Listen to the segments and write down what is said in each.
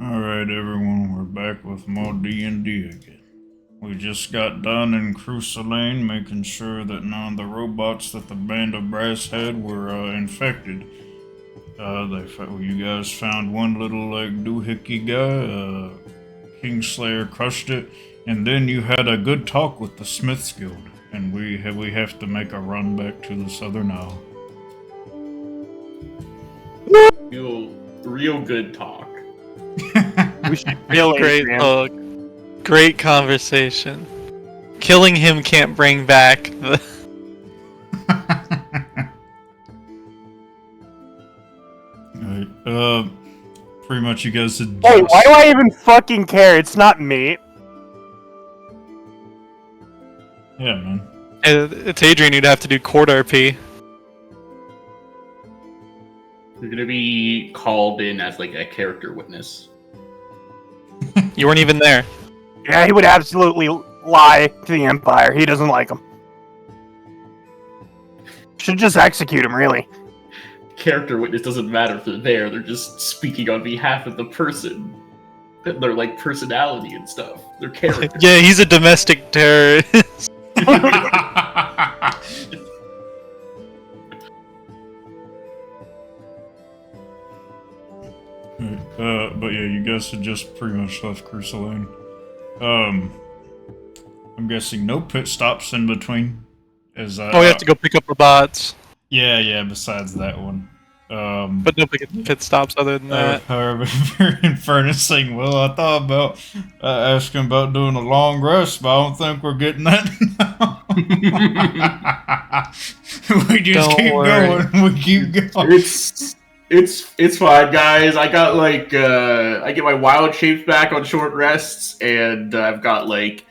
Alright everyone, we're back with more D&D again. We just got done in Crusalane making sure that none of the robots that the Band of Brass had were infected. You guys found one little doohickey guy, Kingslayer crushed it, and then you had a good talk with the Smiths Guild, and we have to make a run back to the Southern Isle. Real good talk. We should Real great talk. Great conversation. Killing him can't bring back the... Alright, pretty much you guys had Hey, why do I even fucking care? It's not me. Yeah, man. It's Adrian who'd have to do court RP. You're gonna be called in as like a character witness. You weren't even there. Yeah, he would absolutely lie to the Empire. He doesn't like him. Should just execute him, really. Character witness doesn't matter if they're there, they're just speaking on behalf of the person. Their like personality and stuff. Their character. Yeah, he's a domestic terrorist. But yeah, you guys had just pretty much left Crusalane. I'm guessing no pit stops in between. As Oh, we have to go pick up the bots. Yeah, besides that one. But no pit stops other than that. However, in Furnace saying, well, I thought about asking about doing a long rest, but I don't think we're getting that now. We just Don't keep worry. going. We keep going. It's fine, guys. I got like I get my wild shapes back on short rests, and I've got like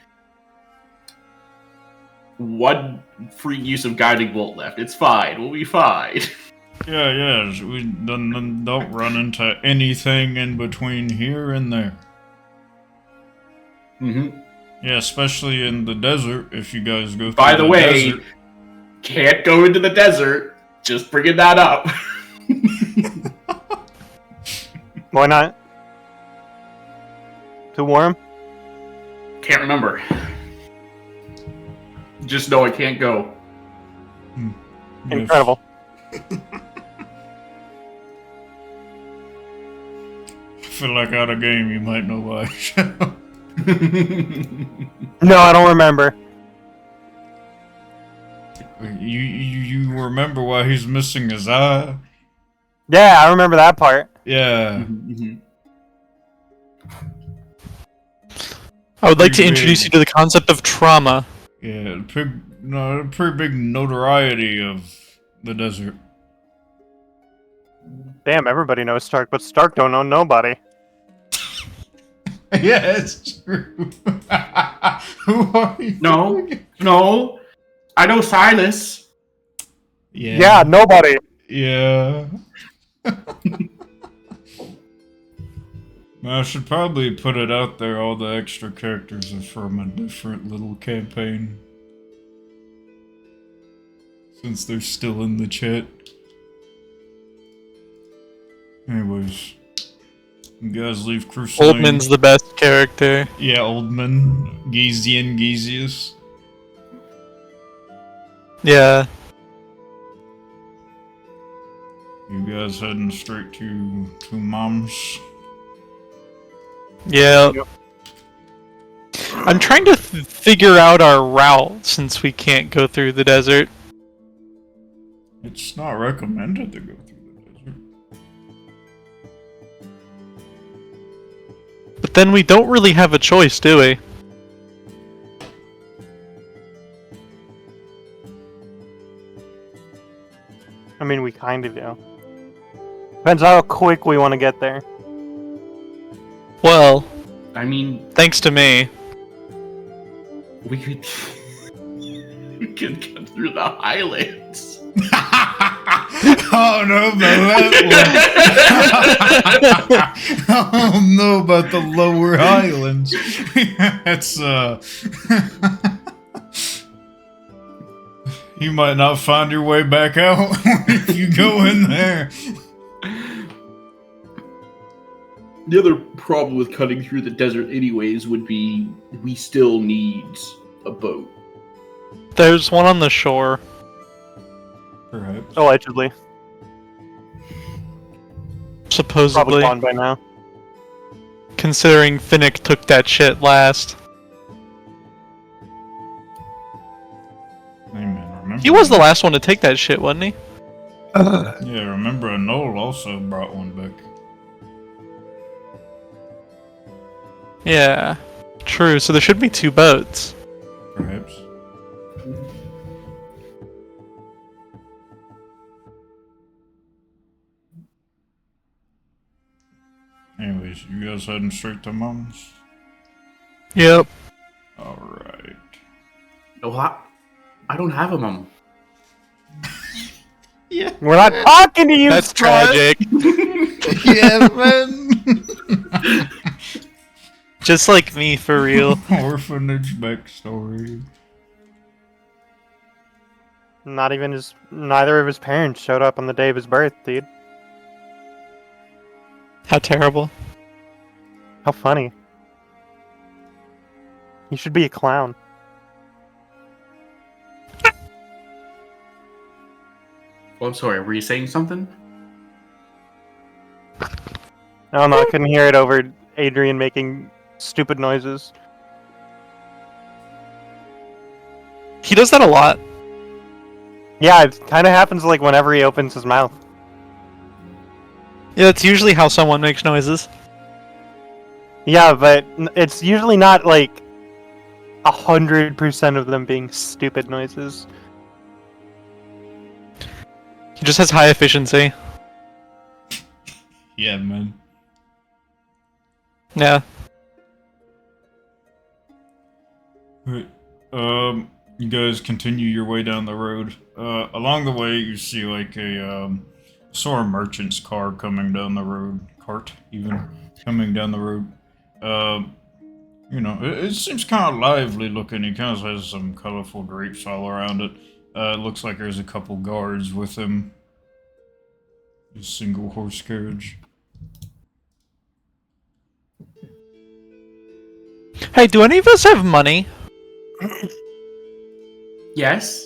one free use of guiding bolt left. It's fine. We'll be fine. Yeah. We don't run into anything in between here and there. Mm-hmm. Yeah, especially in the desert. If you guys go through By the way, desert. can't go into the desert. Just bringing that up. Why not? Too warm? Can't remember. Just know I can't go. Incredible. I feel like out of game, you might know why. No, I don't remember. You remember why he's missing his eye? Yeah, I remember that part. Yeah. I would like to Pretty introduce big. you to the concept of trauma. Yeah, pretty big notoriety of the desert. Damn, everybody knows Stark, but Stark don't know nobody. Yeah, it's true. Who are you? No. I know Silas. Yeah, nobody. Yeah. I should probably put it out there, all the extra characters are from a different little campaign. Since they're still in the chat. Anyways. You guys leave Crusalane. Oldman's the best character. Yeah, Oldman. Geezian Geezius. Yeah. You guys heading straight to Mom's? Yeah. Yep. I'm trying to figure out our route since we can't go through the desert. It's not recommended to go through the desert. But then we don't really have a choice, do we? I mean, we kind of do. Depends how quick we want to get there. Well, I mean, thanks to me. we could get through the Highlands. Oh no, about that one. I don't know about the lower highlands. That's you might not find your way back out if you go in there. The other problem with cutting through the desert anyways would be we still need a boat. There's one on the shore. Perhaps. Allegedly. Probably Supposedly. gone by now. Considering Finnick took that shit last. Hey man, remember? He was the last one to take that shit, wasn't he? Yeah, remember Noel also brought one back. Yeah. True, so there should be 2 boats. Perhaps. Anyways, you guys heading straight to Mom's? Yep. Alright. Well, I don't have a mom. Yeah. We're not talking to you, That's Scott! tragic. Yeah, man. Just like me, for real. Orphanage backstory. Neither of his parents showed up on the day of his birth, dude. How terrible. How funny. You should be a clown. Oh, I'm sorry, were you saying something? I don't know, I couldn't hear it over Adrian making stupid noises. He does that a lot. Yeah, it kind of happens like whenever he opens his mouth. Yeah, that's usually how someone makes noises. Yeah, but it's usually not like 100% of them being stupid noises. He just has high efficiency. Yeah, man. Yeah. Right. You guys continue your way down the road. Along the way, you see like a sort of merchant's car coming down the road. Cart, even coming down the road. You know, it seems kind of lively looking. He kind of has some colorful drapes all around it. It looks like there's a couple guards with him. A single horse carriage. Hey, do any of us have money? Yes.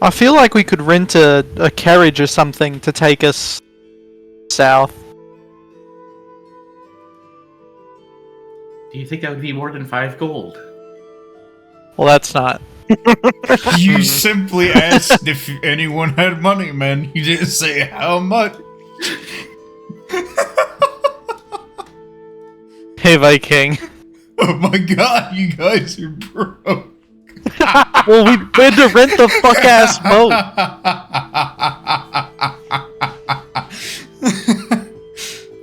I feel like we could rent a carriage or something to take us south. Do you think that would be more than 5 gold? Well, that's not. You simply asked if anyone had money, man. You didn't say how much. Hey, Viking. Oh my god, you guys are broke. Well, we had to rent the fuck-ass boat.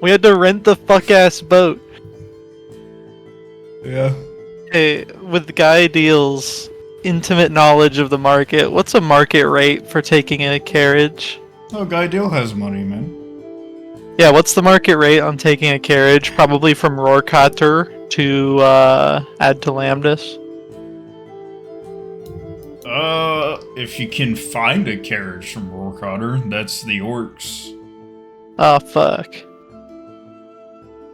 We had to rent the fuck-ass boat. Yeah. Hey, with Guy Deal's intimate knowledge of the market, what's a market rate for taking a carriage? Oh, Guy Deal has money, man. Yeah, what's the market rate on taking a carriage? Probably from Rohrkater to Ad to Lambdus. If you can find a carriage from Rohrkater, that's the orcs. Oh, fuck.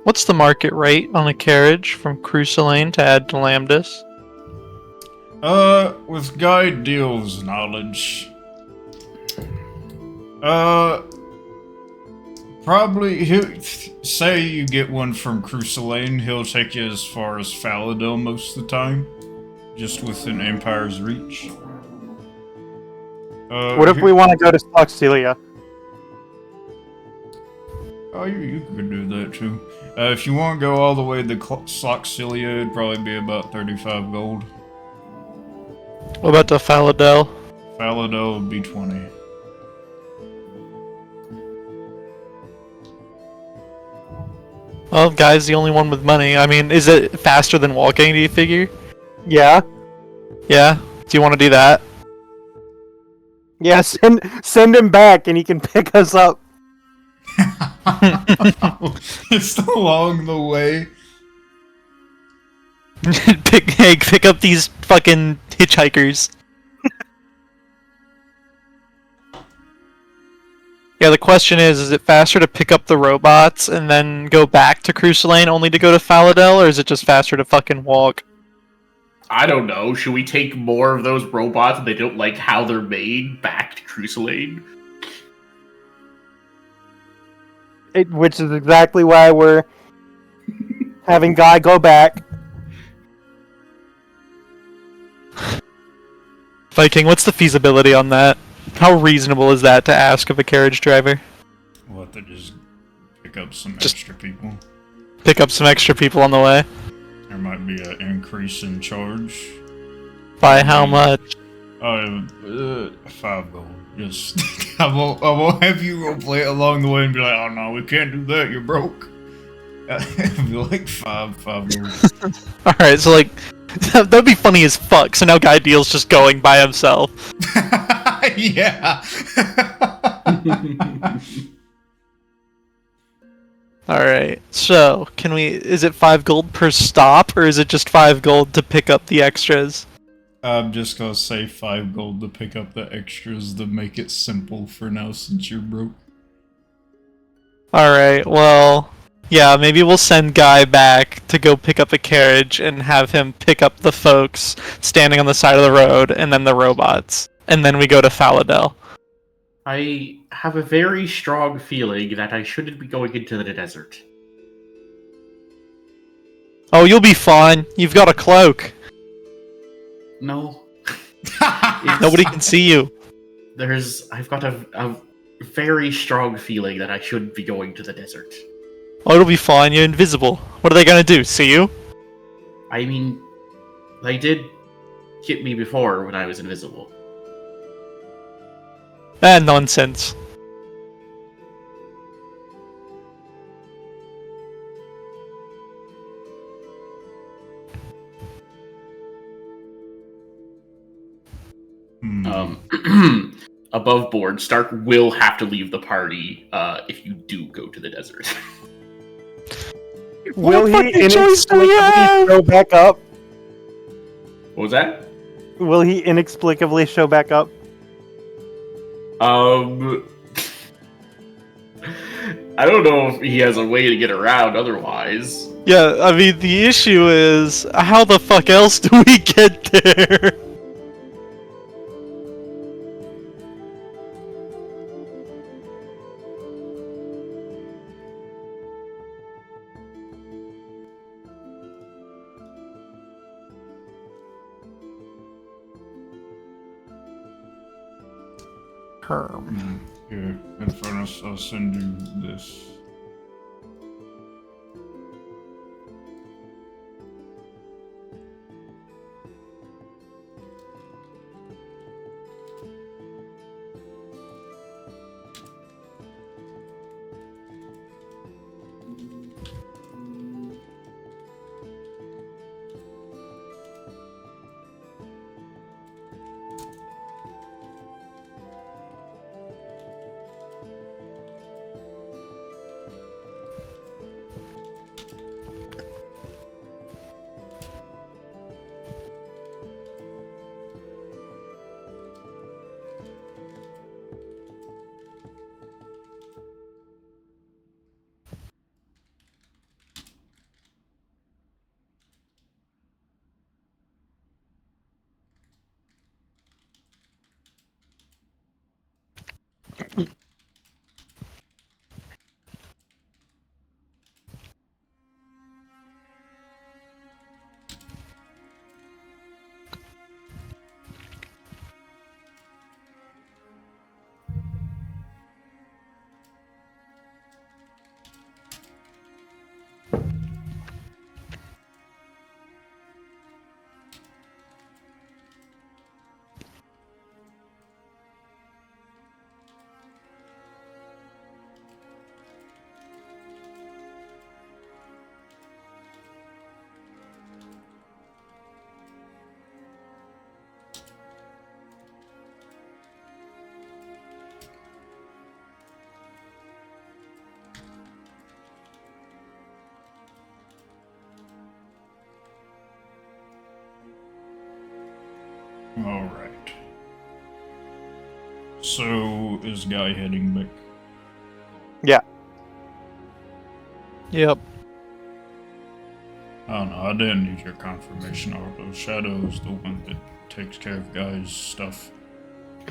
What's the market rate on a carriage from Crusalane to Ad to Lambdus? With Guy Deal's knowledge, probably he'll say you get one from Crusalane, he'll take you as far as Faladel most of the time, just within Empire's reach. What if we want to go to Stoxilia? Oh, you could do that too. If you want to go all the way to Sloxilia, it'd probably be about 35 gold. What about the Faladel? Faladel would be 20. Well, Guy's the only one with money. I mean, is it faster than walking, do you figure? Yeah. Yeah? Do you want to do that? Yeah, send him back and he can pick us up. It's along the way. pick up these fucking hitchhikers. Yeah, the question is it faster to pick up the robots and then go back to Crucial only to go to Faladel, or is it just faster to fucking walk? I don't know. Should we take more of those robots and they don't like how they're made back to Crucial? Which is exactly why we're having Guy go back. Viking, what's the feasibility on that? How reasonable is that to ask of a carriage driver? We'll have to just pick up some Just- extra people. Pick up some extra people on the way? There might be an increase in charge. By how much? 5 gold. Just I won't have you roleplay it along the way and be like, oh no, we can't do that. You're broke. It'll be like 5 gold. Alright, so like, that'd be funny as fuck, so now Guy Deal's just going by himself. Yeah. Alright, so, is it 5 gold per stop, or is it just 5 gold to pick up the extras? I'm just gonna say 5 gold to pick up the extras to make it simple for now since you're broke. Alright, well, yeah, maybe we'll send Guy back to go pick up a carriage and have him pick up the folks standing on the side of the road and then the robots. And then we go to Faladel. I have a very strong feeling that I shouldn't be going into the desert. Oh, you'll be fine. You've got a cloak. No. Nobody can see you. I've got a very strong feeling that I shouldn't be going to the desert. Oh, it'll be fine. You're invisible. What are they gonna do? See you? I mean, they did get me before when I was invisible. Ah, nonsense. Above board, Stark will have to leave the party if you do go to the desert. Will he fucking choice do we inexplicably have? show back up? What was that? Will he inexplicably show back up? I don't know if he has a way to get around otherwise. Yeah, I mean, the issue is, how the fuck else do we get there? Here, Infernus, I'll send you this. Alright. So, is Guy heading back? Yep. I don't know, I didn't need your confirmation, although Shadow is the one that takes care of guys' stuff.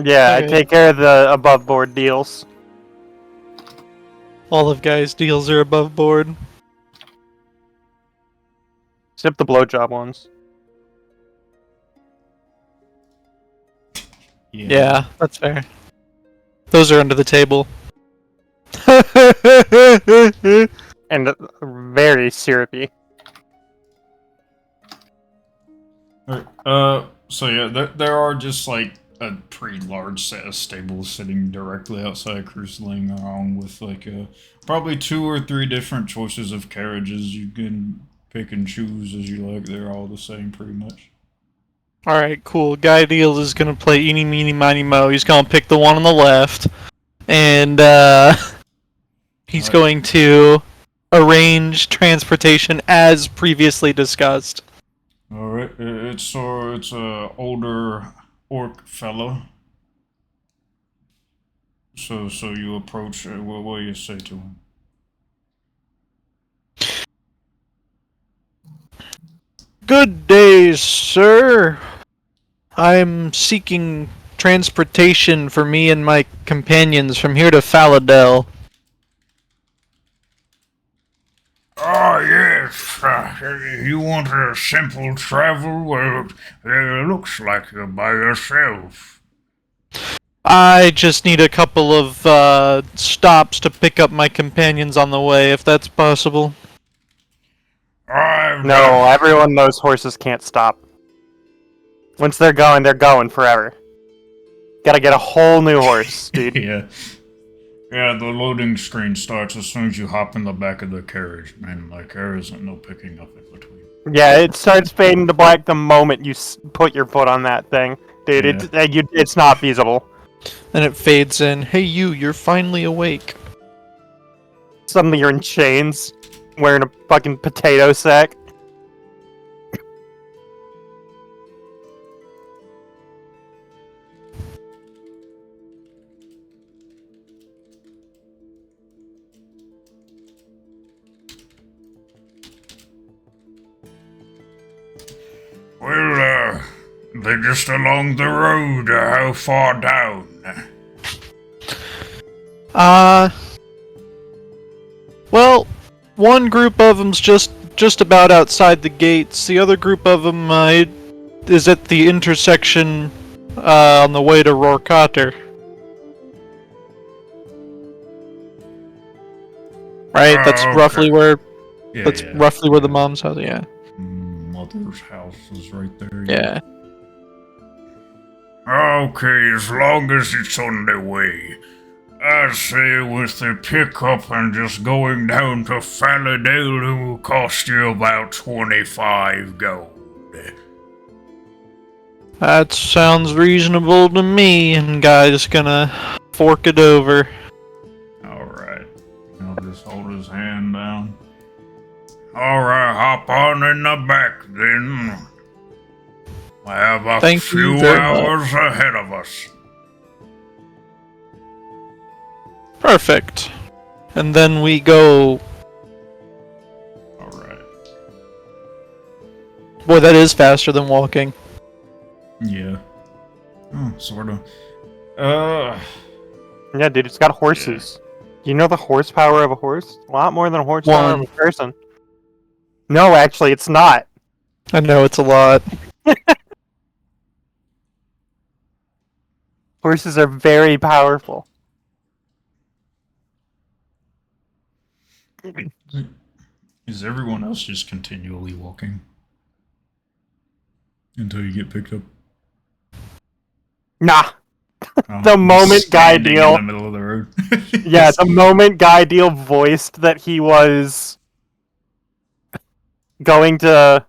Yeah, I Okay. take care of the above board deals. All of guys' deals are above board. Except the blowjob ones. Yeah, that's fair. Those are under the table. And very syrupy. Alright, so yeah, there are just like a pretty large set of stables sitting directly outside Cruise Lane, along with like probably 2 or 3 different choices of carriages you can pick and choose as you like. They're all the same pretty much. Alright, cool. Guy Deal is gonna play eeny, meeny, miny, mo. He's gonna pick the one on the left. And, he's Alright. going to arrange transportation as previously discussed. Alright, it's a older orc fellow. So you approach. What do you say to him? Good day, sir. I'm seeking transportation for me and my companions from here to Faladel. Oh, yes. You want a simple travel? Well, it looks like you're by yourself. I just need a couple of stops to pick up my companions on the way, if that's possible. No, everyone knows horses can't stop. Once they're going forever. Gotta get a whole new horse, dude. Yeah. Yeah, the loading screen starts as soon as you hop in the back of the carriage, man. Like, there isn't no picking up in between. Yeah, it starts fading to black the moment you put your foot on that thing. Dude, Yeah. it's not feasible. And it fades in. Hey, you're finally awake. Suddenly you're in chains, wearing a fucking potato sack. Well, they're just along the road. How far down? Well, one group of them's just about outside the gates. The other group of them is at the intersection on the way to Rorkater. Right, that's okay. roughly where Yeah, that's yeah. roughly where the mom's house. Yeah. Mother's house is right there. Yeah. Okay, as long as it's on the way. I say with the pickup and just going down to Faladale, it will cost you about 25 gold. That sounds reasonable to me, and guy's gonna fork it over. Alright. I'll just hold his hand down. Alright, hop on in the back then. I have a Thank few you very much. hours ahead of us. Perfect. And then we go. Alright. Boy, that is faster than walking. Yeah. Oh, sorta. Yeah, dude, it's got horses. You know the horsepower of a horse? A lot more than horsepower of One. a person. No, actually, it's not. I know it's a lot. Horses are very powerful. Is everyone else just continually walking? Until you get picked up? Nah. Oh, The moment Guy standing Deal- in the middle of the road. Yeah, the moment Guy Deal voiced that he was going to...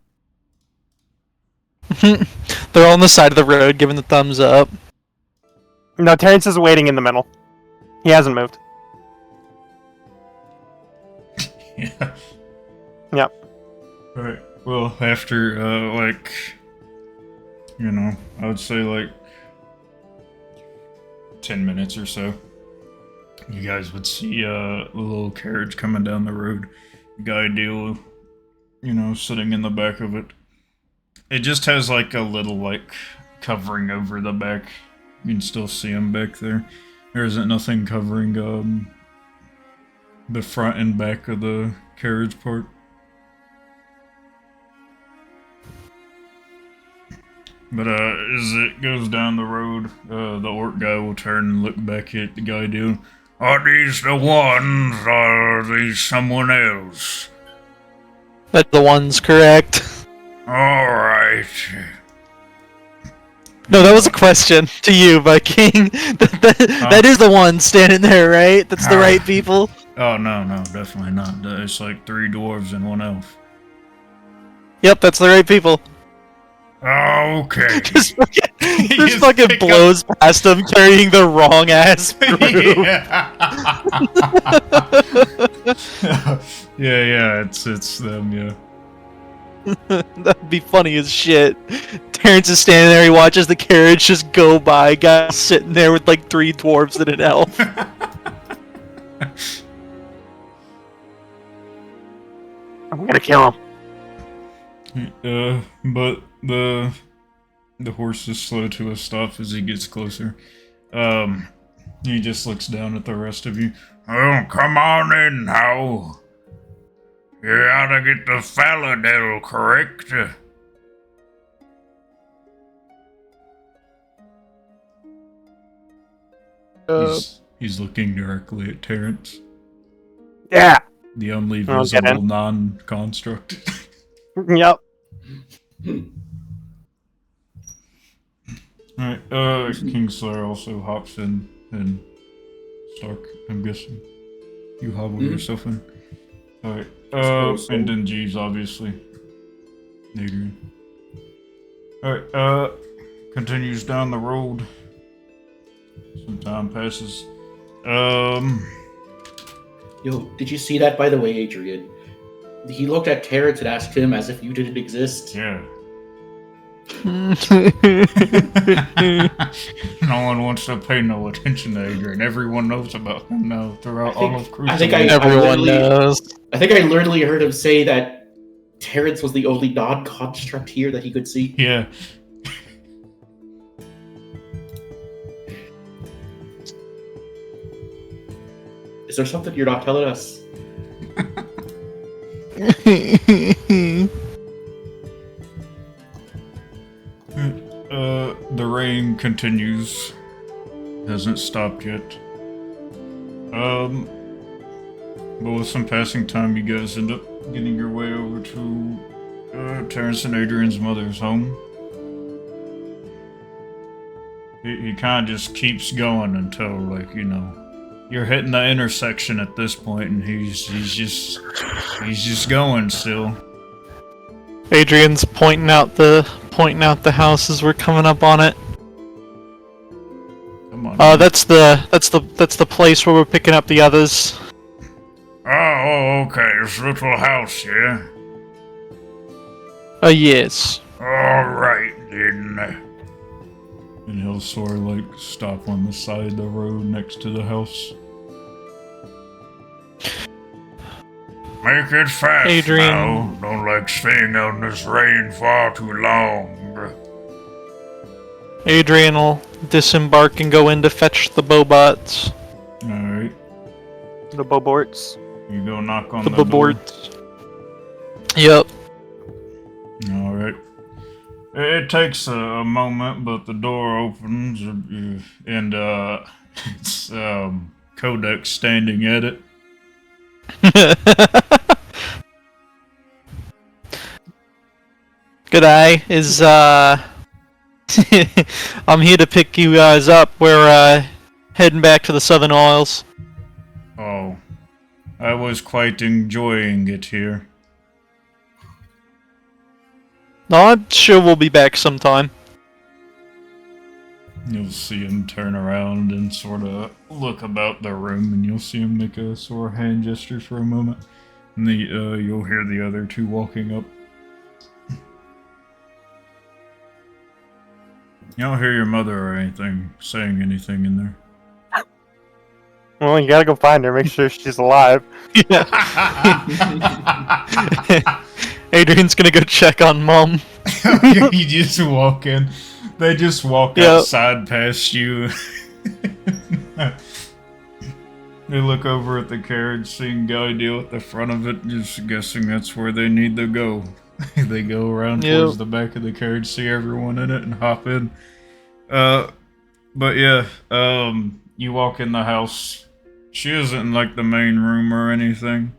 They're all on the side of the road giving the thumbs up. No, Terrence is waiting in the middle. He hasn't moved. Yeah. Yep. Alright. Well, after, I would say 10 minutes or so. You guys would see a little carriage coming down the road. Guy deal, sitting in the back of it. It just has like a little covering over the back. You can still see him back there. There isn't nothing covering the front and back of the carriage part. But as it goes down the road, the orc guy will turn and look back at the guy deal. Are these the ones, or are these someone else? That's the one's correct. Alright. No, that was a question to you, Viking. That is the one standing there, right? That's the right people. Oh, no, definitely not. It's like 3 dwarves and 1 elf. Yep, that's the right people. Okay. Just fucking blows past them carrying the wrong ass brew. yeah, it's them, yeah. That'd be funny as shit. Terrence is standing there, he watches the carriage just go by, guys sitting there with like 3 dwarves and an elf. I'm gonna kill him. But the horse is slow to a stop as he gets closer. He just looks down at the rest of you. Oh, come on in now. You ought to get the Faladel, correct? He's looking directly at Terrence. Yeah. The only I'll get visible in. non-construct. Yep. Alright, Kingslayer also hops in, and Stark, I'm guessing. You hobble yourself in. Alright, suppose so. and then Jeeves, obviously. Adrian. Alright, continues down the road. Some time passes. Yo, did you see that, by the way, Adrian? He looked at Terrence and asked him as if you didn't exist. Yeah. No one wants to pay no attention to Adrian. Everyone knows about him now throughout all of Cruise. I think Everyone knows. I think I literally heard him say that Terrence was the only non-construct here that he could see. Yeah. Is there something you're not telling us? The rain continues. Hasn't stopped yet. But with some passing time, you guys end up getting your way over to Terrence and Adrian's mother's home. He kind of just keeps going until, you're hitting the intersection at this point, and he's just going still. Adrian's pointing out the house as we're coming up on it. Come on. That's the place where we're picking up the others. Oh, okay. This little house, yeah. Yes. Alright, then. And he'll sort of, stop on the side of the road next to the house. Make it fast Adrian. now. Don't like staying out in this rain far too long. Adrian will disembark and go in to fetch the bobots. Alright. The Boborts. You go knock on The the door. boborts. Yep. Alright. It takes a moment, but the door opens, and it's Codex standing at it. G'day, I'm here to pick you guys up. We're heading back to the Southern Isles. Oh, I was quite enjoying it here. No, I'm sure we'll be back sometime. You'll see him turn around and sort of look about the room, and you'll see him make a sort of hand gesture for a moment. And you'll hear the other 2 walking up. You don't hear your mother or anything saying anything in there. Well, you gotta go find her, make sure she's alive. Adrian's gonna go check on Mom. You just walk in. They just walk Yep. outside past you. They look over at the carriage, seeing Guy deal at the front of it, just guessing that's where they need to go. They go around Yep. towards the back of the carriage, see everyone in it, and hop in. But yeah, you walk in the house. She isn't in like the main room or anything.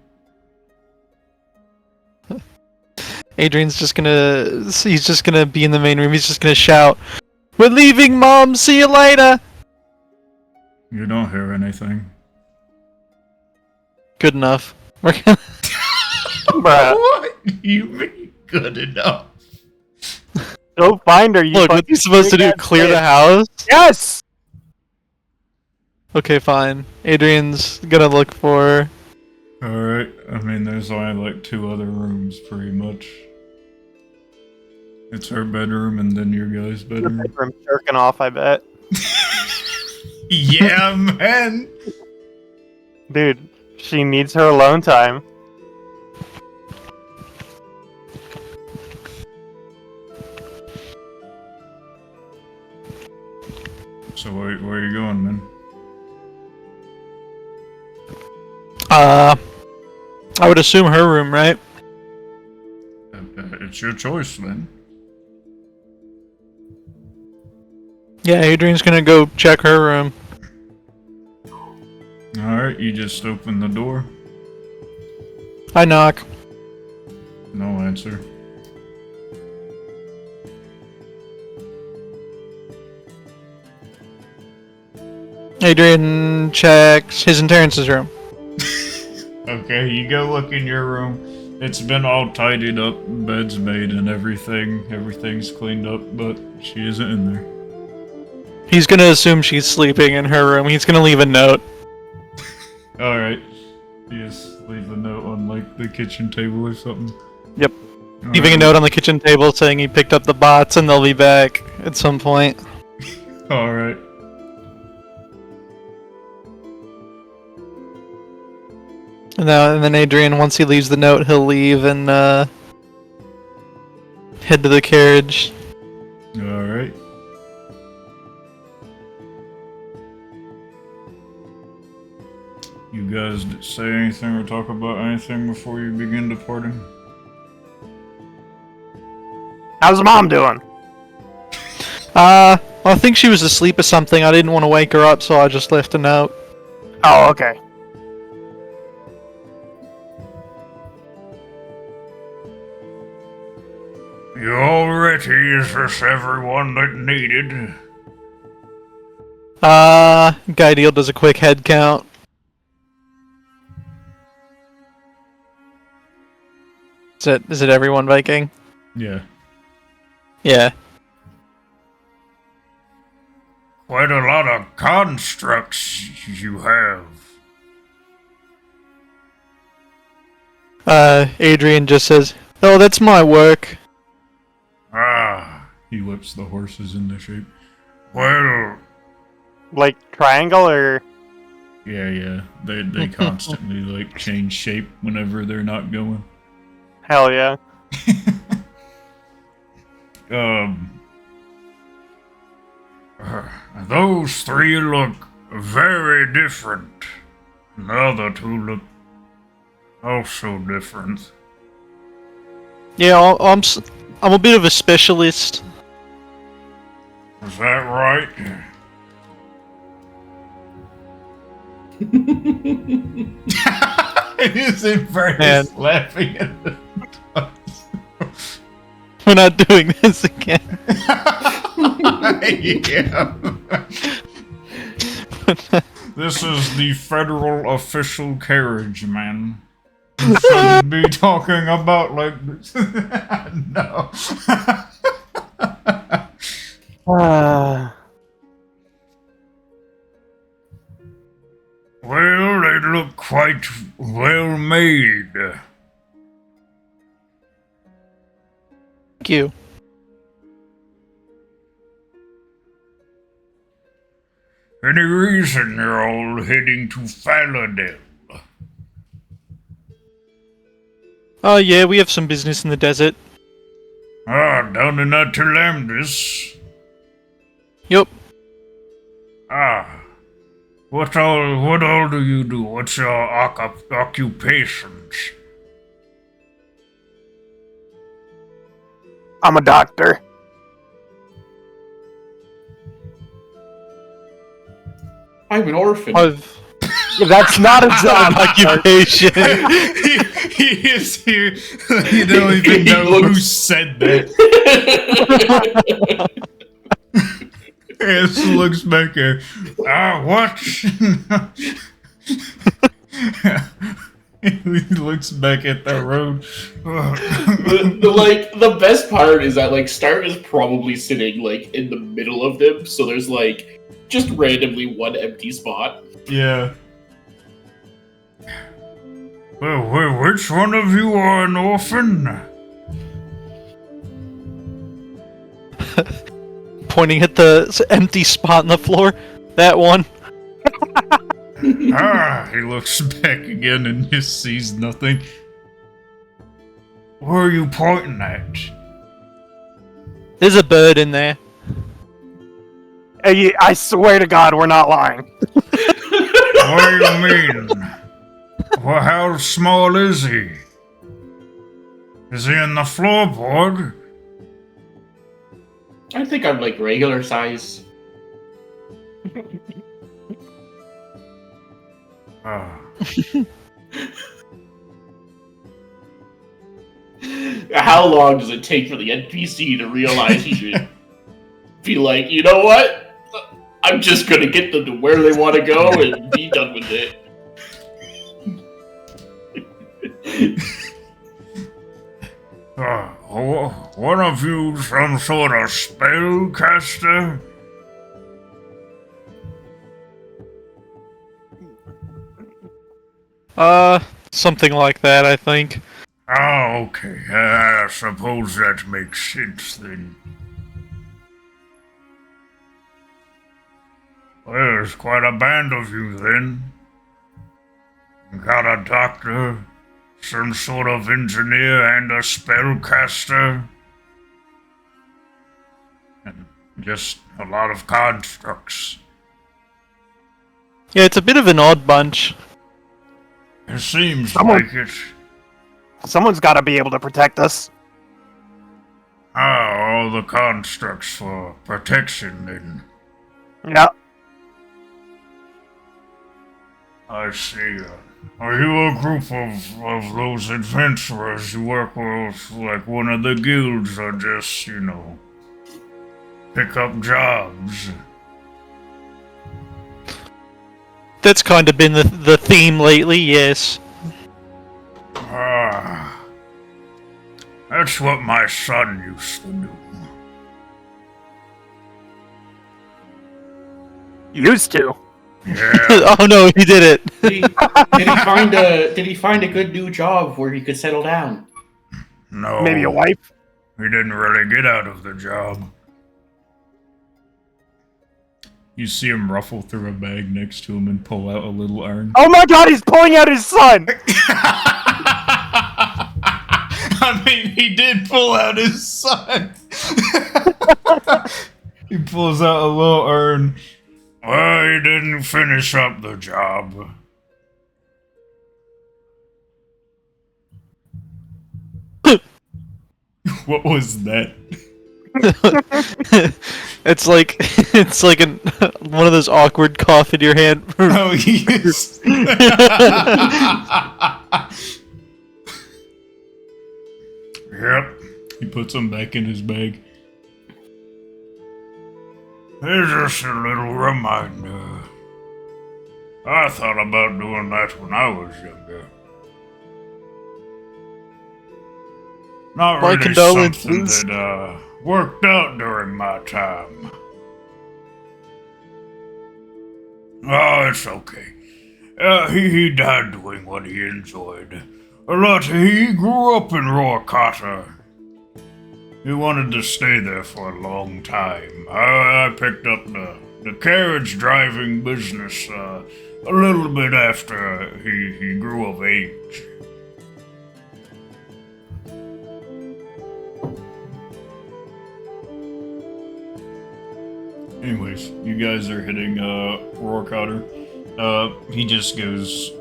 Adrian's just gonna. He's just gonna be in the main room. He's just gonna shout, "We're leaving, Mom. See you later." You don't hear anything. Good enough. We're gonna. Bruh. What do you mean good enough? Go find her, you Look, what fucking you supposed to do? big-ass Clear the bitch. house? Yes! Okay, fine. Adrian's gonna look for. Alright, I mean, there's only like 2 other rooms, pretty much. It's her bedroom and then your guys' bedroom. Bedroom jerking off, I bet. Yeah, man! Dude, she needs her alone time. So where are you going, man? I would assume her room, right? It's your choice, man. Yeah, Adrian's gonna go check her room. Alright, you just open the door. I knock. No answer. Adrian checks his and Terrence's room. Okay, you go look in your room. It's been all tidied up, bed's made and everything. Everything's cleaned up, but she isn't in there. He's gonna assume she's sleeping in her room. He's gonna leave a note. Alright. You just leave a note on like the kitchen table or something. Yep. Leaving a note on the kitchen table saying he picked up the bots and they'll be back at some point. Alright. And then Adrian, once he leaves the note, he'll leave and head to the carriage. Alright. You guys say anything or talk about anything before you begin departing? How's Mom doing? I think she was asleep or something. I didn't want to wake her up, so I just left a note. Oh, okay. You all ready? Is this everyone that needed? Guy Deal does a quick head count. Is it everyone, Viking? Yeah. Yeah. Quite a lot of constructs you have. Adrian just says, "Oh, that's my work." Ah, he whips the horses into shape. Well, Like, triangle or... yeah. They constantly like change shape whenever they're not going. Hell yeah. Those 3 look very different. The other 2 look also different. Yeah, I'm a bit of a specialist. Is that right? It is Man. laughing at it. We're not doing this again. Yeah. This is the federal official carriage, man. You shouldn't be talking about like this. No. Well, they look quite well made. Thank you. Any reason you're all heading to Faladel? Oh yeah, we have some business in the desert. Ah, down in Atalantis. Yup. Ah. What all do you do? What's your occupations? I'm a doctor. I'm an orphan. That's not a job. Occupation. he is here. You don't even know who said that. Yes, looks back at. What? He looks back at the road. The best part is that like Start is probably sitting like in the middle of them, so there's like just randomly one empty spot. Yeah. Well, which one of you are an orphan? Pointing at the empty spot on the floor. That one. He looks back again and just sees nothing. Where are you pointing at? There's a bird in there. Hey, I swear to God, we're not lying. What do you mean? Well, how small is he? Is he in the floorboard? I think I'm like regular size. How long does it take for the NPC to realize he should be like, you know what? I'm just gonna get them to where they want to go and be done with it. One of you some sort of spellcaster? Something like that, I think. Oh, okay. I suppose that makes sense then. Well, there's quite a band of you then. You got a doctor, some sort of engineer, and a spellcaster. And just a lot of constructs. Yeah, it's a bit of an odd bunch. It seems Someone- like it. Someone's got to be able to protect us. All the constructs for protection then. Yeah. I see. Are you a group of those adventurers you work with, like one of the guilds, or just, pick up jobs? That's kind of been the theme lately, yes. That's what my son used to do. Used to. Yeah. Oh no, he did it. Did he find a good new job where he could settle down? No. Maybe a wife? He didn't really get out of the job. You see him ruffle through a bag next to him and pull out a little urn. Oh my God, he's pulling out his son! I mean, he did pull out his son. He pulls out a little urn. Well, he didn't finish up the job. What was that? It's like one of those awkward cough in your hand. Oh, yes. Yep. He puts them back in his bag. It's just a little reminder. I thought about doing that when I was younger. Not My really condolences. something that worked out during my time. Oh, it's okay. He died doing what he enjoyed. He grew up in Rorkata. He wanted to stay there for a long time. I picked up the the carriage driving business a little bit after he grew of age. Anyways, you guys are hitting Roarcotter. He just goes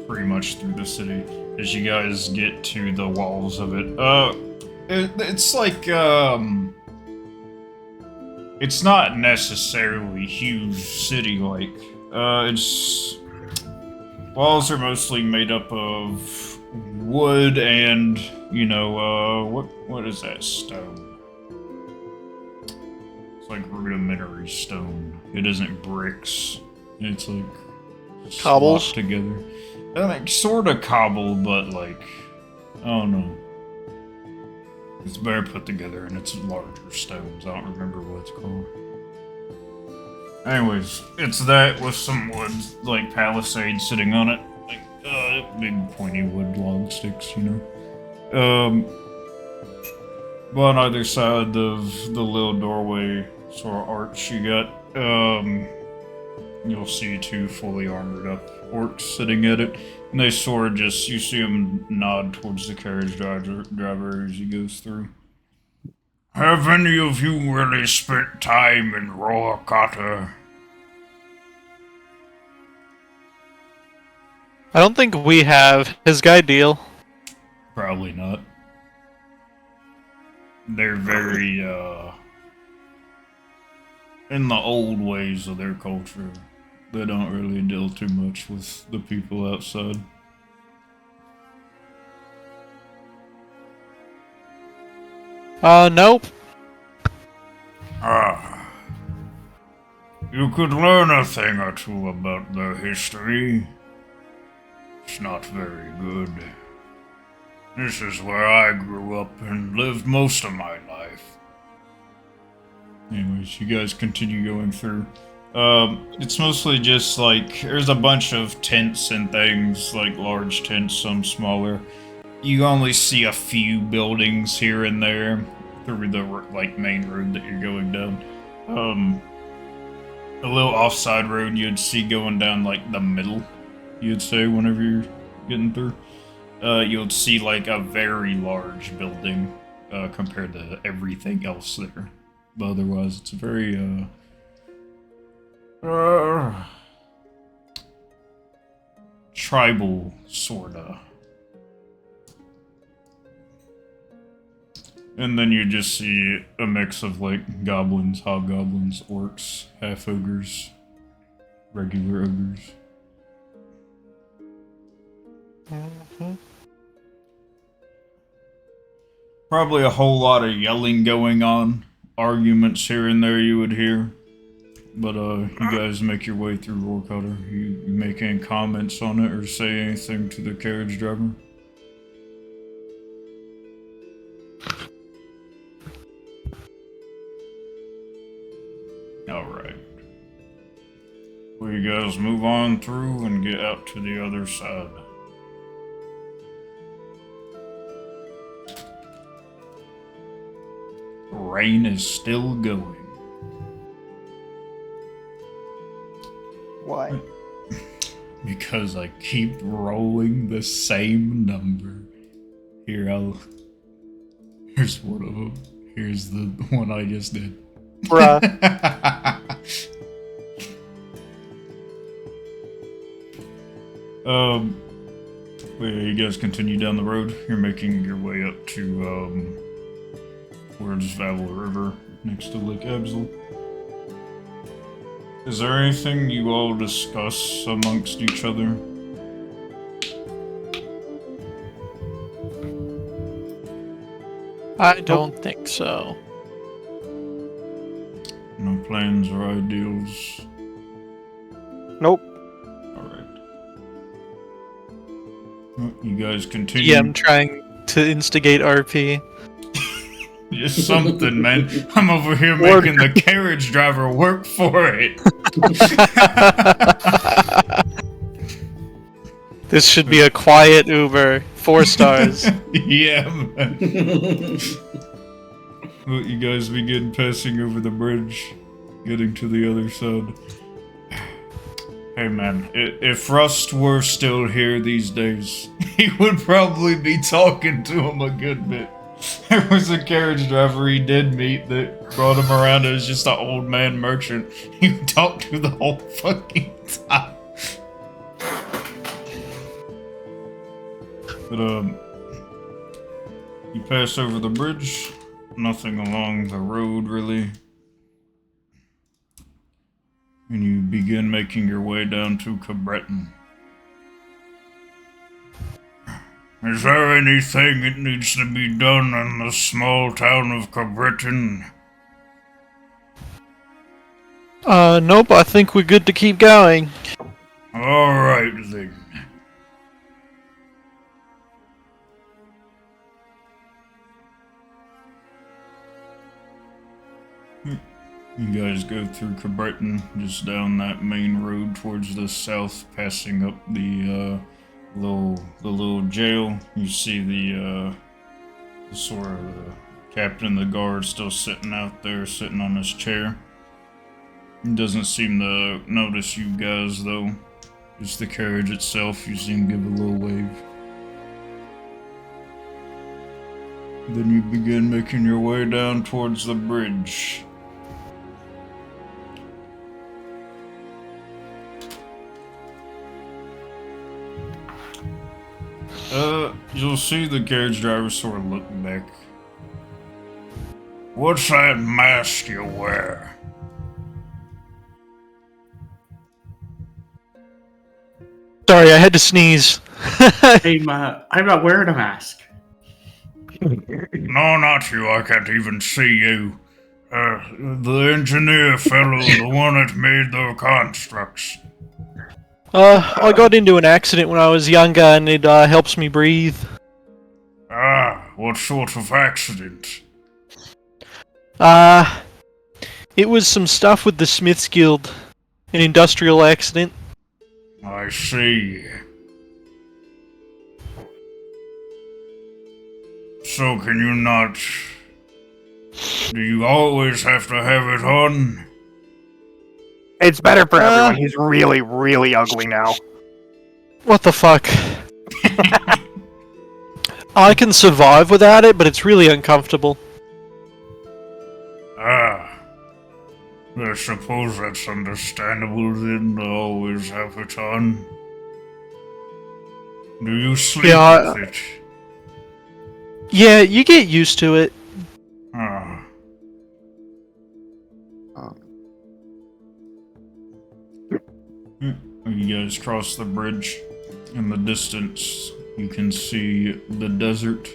pretty much through the city as you guys get to the walls of it. It's like it's not necessarily huge city like. It's walls are mostly made up of wood and what is that stone? It's like rudimentary stone. It isn't bricks. It's like Cobbles? slopped together. Like sort of cobble, but like I don't know. It's better put together and it's larger stones. I don't remember what it's called. Anyways, it's that with some wood, like palisade sitting on it. Like big pointy wood log sticks, on either side of the little doorway sort of arch you got, you'll see two fully armored up orcs sitting at it. And they sort of just, you see them nod towards the carriage driver as he goes through. Have any of you really spent time in Roarcotter? I don't think we have. His guy deal. Probably not. They're very, in the old ways of their culture. They don't really deal too much with the people outside. Nope. Ah. You could learn a thing or two about their history. It's not very good. This is where I grew up and lived most of my life. Anyways, you guys continue going through. It's mostly just like, there's a bunch of tents and things, like large tents, some smaller. You only see a few buildings here and there through the like main road that you're going down. A little offside road you'd see going down like the middle, you'd say, whenever you're getting through. You'll see like a very large building compared to everything else there. But otherwise, it's a very tribal sorta. And then you just see a mix of like goblins, hobgoblins, orcs, half ogres, regular ogres. Probably a whole lot of yelling going on. Arguments here and there you would hear. But you guys make your way through Roarcotter. You make any comments on it or say anything to the carriage driver? Alright. Well, you guys move on through and get out to the other side. Rain is still going. Why? Because I keep rolling the same number. Here's one of them. Here's the one I just did. Bruh. But yeah, you guys continue down the road. You're making your way up to, where's Vavel River, next to Lake Absol. Is there anything you all discuss amongst each other? I don't think so. No plans or ideals? Nope. Alright. Well, you guys continue. Yeah, I'm trying to instigate RP. Just something, man. I'm over here making the carriage driver work for it. This should be a quiet Uber. 4 stars. Yeah, man. Well, you guys begin passing over the bridge. getting to the other side. Hey man, if Rust were still here these days, he would probably be talking to him a good bit. There was a carriage driver he did meet that brought him around as just an old man merchant. He talked to the whole fucking time. But, you pass over the bridge, nothing along the road really. And you begin making your way down to Cabreton. Is there anything that needs to be done in the small town of Cabreton? Nope, I think we're good to keep going. Alright then. You guys go through Cabreton, just down that main road towards the south, passing up the little jail. You see the sort of captain of the guard still sitting out there, sitting on his chair. He doesn't seem to notice you guys though. Just the carriage itself, you see him give a little wave. Then you begin making your way down towards the bridge. You'll see the carriage driver sort of look back. What's that mask you wear? Sorry, I had to sneeze. I'm not wearing a mask. No, not you. I can't even see you. The engineer fellow, the one that made the constructs. I got into an accident when I was younger and it helps me breathe. Ah, what sort of accident? It was some stuff with the Smiths Guild. An industrial accident. I see. So can you not... Do you always have to have it on? It's better for everyone. He's really, really ugly now. What the fuck? I can survive without it, but it's really uncomfortable. Ah. I suppose that's understandable then, to always have it on. Do you sleep with it? Yeah, you get used to it. Ah. You guys cross the bridge. In the distance, you can see the desert.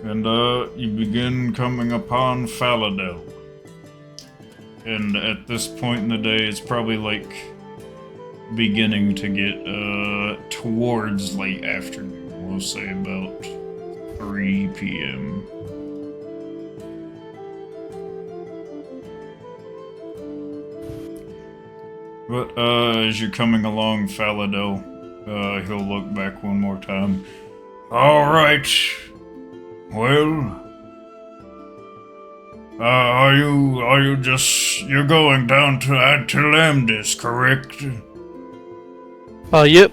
And, you begin coming upon Faladel. And at this point in the day, it's probably, like, beginning to get, towards late afternoon. We'll say about 3 p.m. But, as you're coming along Faladel, he'll look back one more time. Alright. Well... are you you're going down to Atalamdis, correct? Yep.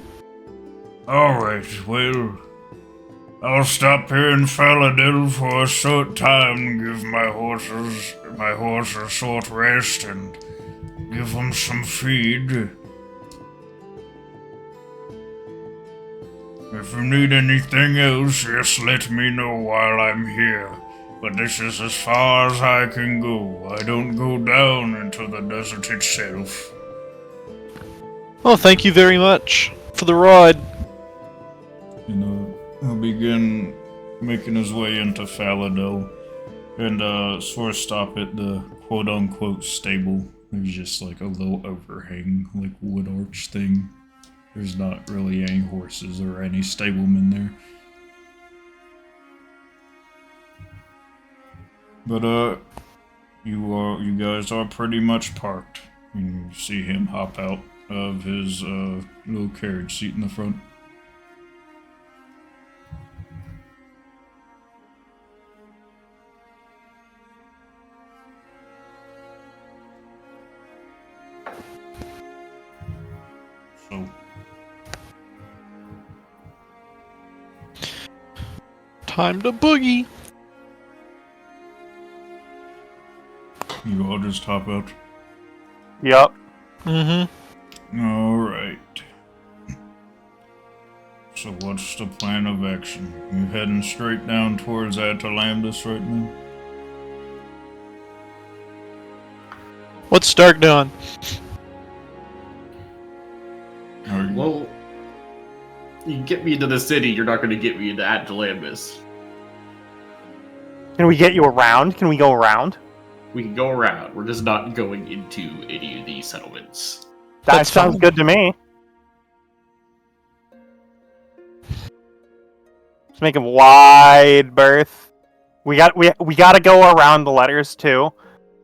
Alright, well... I'll stop here in Faladil for a short time, give my horse a short rest, and give them some feed. If you need anything else, just let me know while I'm here. But this is as far as I can go. I don't go down into the desert itself. Well, thank you very much for the ride. He'll begin making his way into Faladil and sort of stop at the quote-unquote stable. There's just like a little overhang, like wood arch thing. There's not really any horses or any stablemen there. But you guys are pretty much parked. You see him hop out of his little carriage seat in the front. So, Time to boogie. you all just hop out. Yup. Mm-hmm. Alright. So what's the plan of action? You heading straight down towards Atalantis right now? What's Stark doing? Are you- Well, you get me into the city, you're not going to get me into Atlantis. Can we get you around? Can we go around? We can go around. We're just not going into any of these settlements. That That's sounds fine. good to me. Let's make a wide berth. We got to go around the letters too,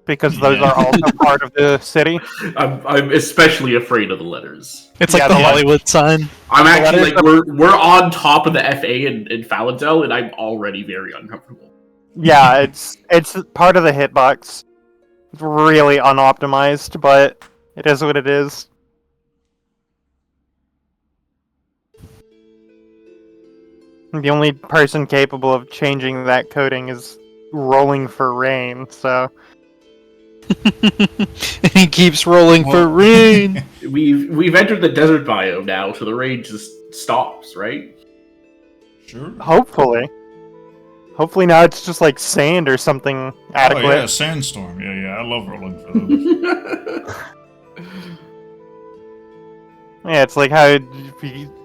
because those Yeah. are also part of the city. I'm especially afraid of the letters. It's like Yeah, the the Hollywood sign. I'm actually letters like we're on top of the FA in Falendel, and I'm already very uncomfortable. Yeah, it's part of the hitbox. It's really unoptimized, but it is what it is. The only person capable of changing that coding is rolling for rain, so He keeps rolling for Well- rain. We've entered the desert biome now, so the rain just stops, right? Sure. hopefully. Hopefully now it's just like sand or something adequate. Oh yeah, sandstorm. Yeah, I love rolling for those. Yeah, it's like how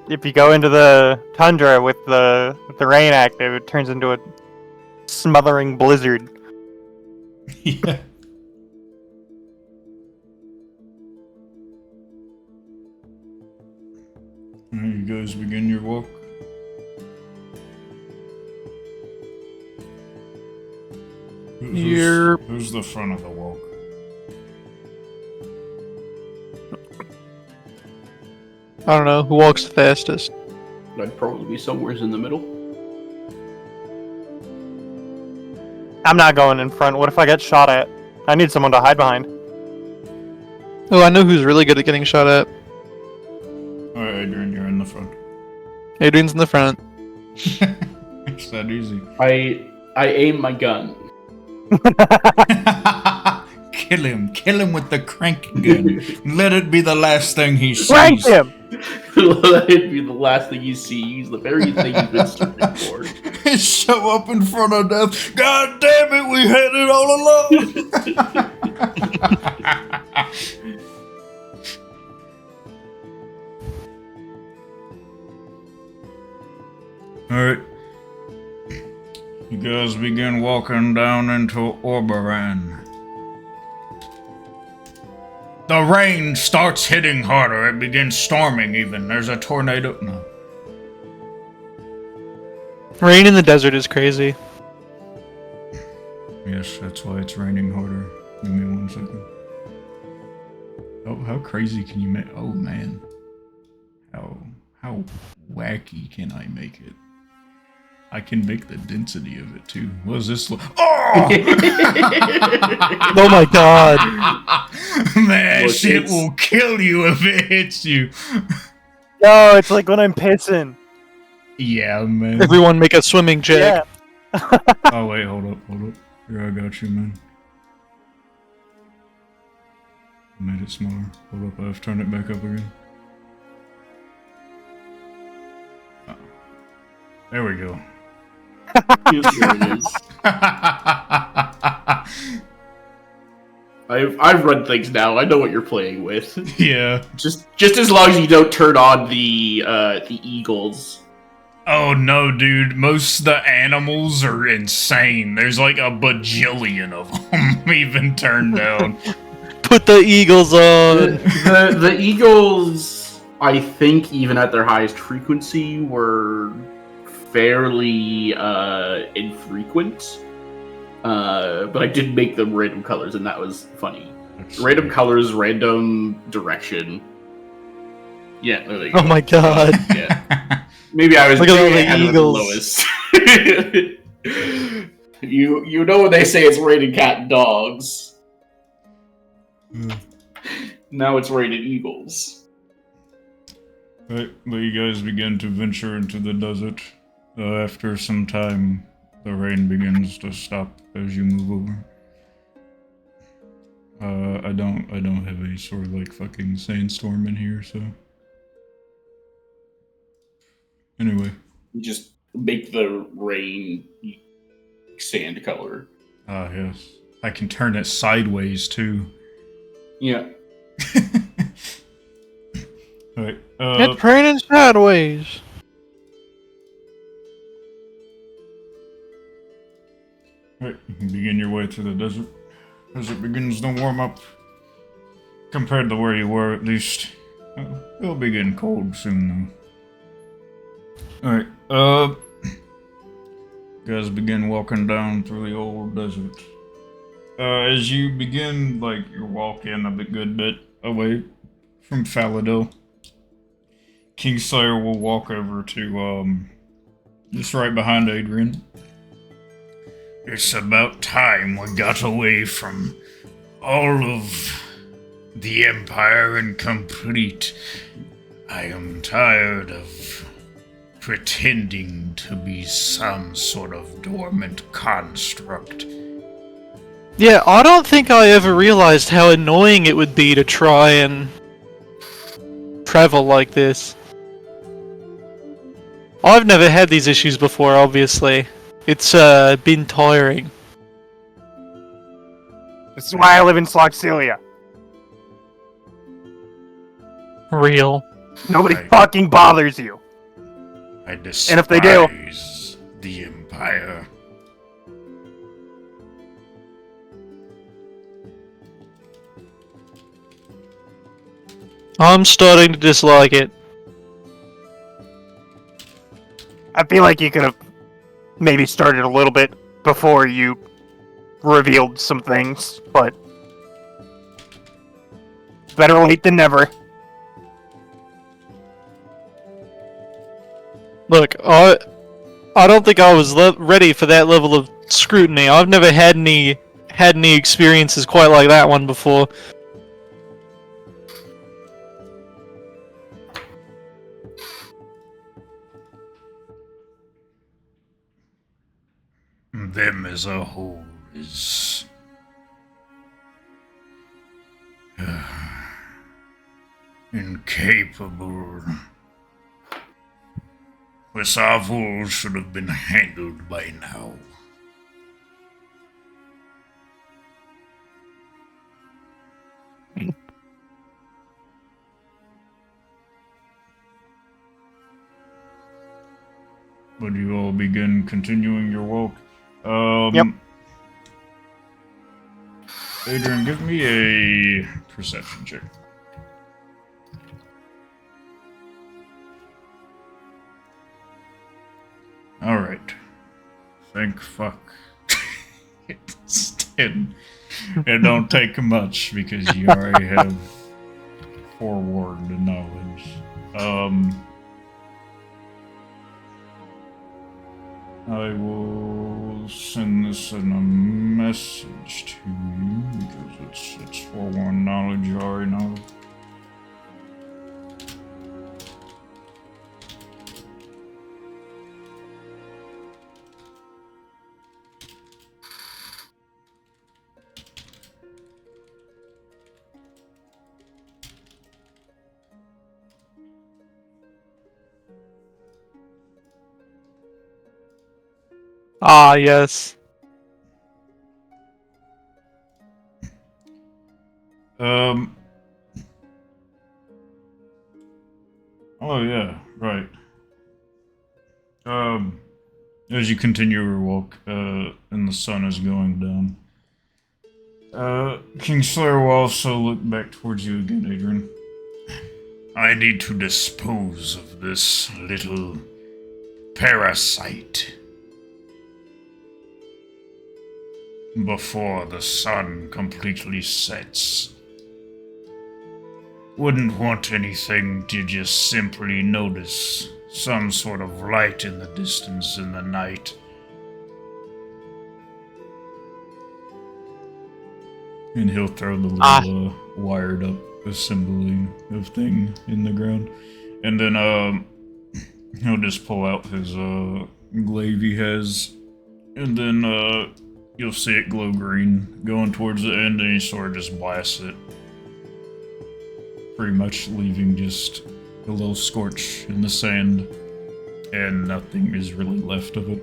if you go into the tundra with the rain active, it turns into a smothering blizzard. Yeah. You guys begin your walk. You're- Who's the front of the walk? I don't know who walks the fastest. I'd probably be somewhere in the middle. I'm not going in front. What if I get shot at? I need someone to hide behind. Oh, I know who's really good at getting shot at. Alright, Adrian, you're in the front. Adrian's in the front. It's that easy. I aim my gun. Kill him with the crank gun. Let it be the last thing he sees. Rank him! Let it be the last thing you see. Use the very thing you've been searching for. Show up in front of death. God damn it, we had it all along. Alright. You guys begin walking down into Orbaran. The rain starts hitting harder. It begins storming even. There's a tornado. No. Rain in the desert is crazy. Yes, that's why it's raining harder. Give me 1 second. Oh, how crazy can you make? Oh man, how wacky can I make it? I can make the density of it too. What is this? Oh! Oh my god. Man, Look, shit it's- will kill you if it hits you. No, it's like when I'm pissing. Yeah, man. Everyone make a swimming check. Yeah. Oh wait, hold up. Here, I got you, man. I made it smaller. Hold up, I've turned it back up again. Oh. There we go. Here it is. I've run things now. I know what you're playing with. Yeah. Just as long as you don't turn on the eagles. Oh no, dude. Most of the animals are insane. There's like a bajillion of them even turned down. Put the eagles on. The eagles, I think, even at their highest frequency, were fairly infrequent. But I did make them random colors, and that was funny. Random colors, random direction. Yeah, there they go. Oh my god. Yeah. Maybe I was Look at all maybe I the had it at eagles. the lowest. you know when they say it's rated cat and dogs. Mm. Now it's rated eagles. Right, but you guys begin to venture into the desert. After some time, the rain begins to stop as you move over. I don't have a sort of like fucking sandstorm in here, so. Anyway. You just make the rain sand color. Ah, yes. I can turn it sideways too. Yeah. Alright, It's raining sideways. Alright, you can begin your way through the desert. As it begins to warm up, compared to where you were at least. It'll be getting cold soon though. Alright, you guys begin walking down through the old desert. As you begin, like, you're walking a good bit away from Faladil, Kingslayer will walk over to, just right behind Adrian. It's about time we got away from all of the Empire and complete. I am tired of pretending to be some sort of dormant construct. Yeah, I don't think I ever realized how annoying it would be to try and travel like this. I've never had these issues before, obviously. It's been tiring. This is why I live in Sloxilia. Real. Nobody Right. fucking bothers you. I despise And if they do- the Empire. I'm starting to dislike it. I feel like you could have maybe started a little bit before you revealed some things, but better late than never. Look, I don't think I was ready for that level of scrutiny. I've never had any experiences quite like that one before. Them as a whole is incapable. Vusseoxath should have been handled by now. But you all begin continuing your walk. Yep. Adrian, give me a perception check. Alright. Thank fuck. It's 10. It don't take much because you already have forewarned knowledge. I will send this in a message to you because it's forewarned knowledge you already know. Ah, yes. Oh yeah, right. As you continue your walk, and the sun is going down, Kingslayer will also look back towards you again, Adrian. I need to dispose of this little parasite before the sun completely sets. Wouldn't want anything to just simply notice some sort of light in the distance in the night. And he'll throw the little wired up assembly of thing in the ground. And then he'll just pull out his glaive he has, and then you'll see it glow green going towards the end, and he sort of just blasts it, pretty much leaving just a little scorch in the sand, and nothing is really left of it.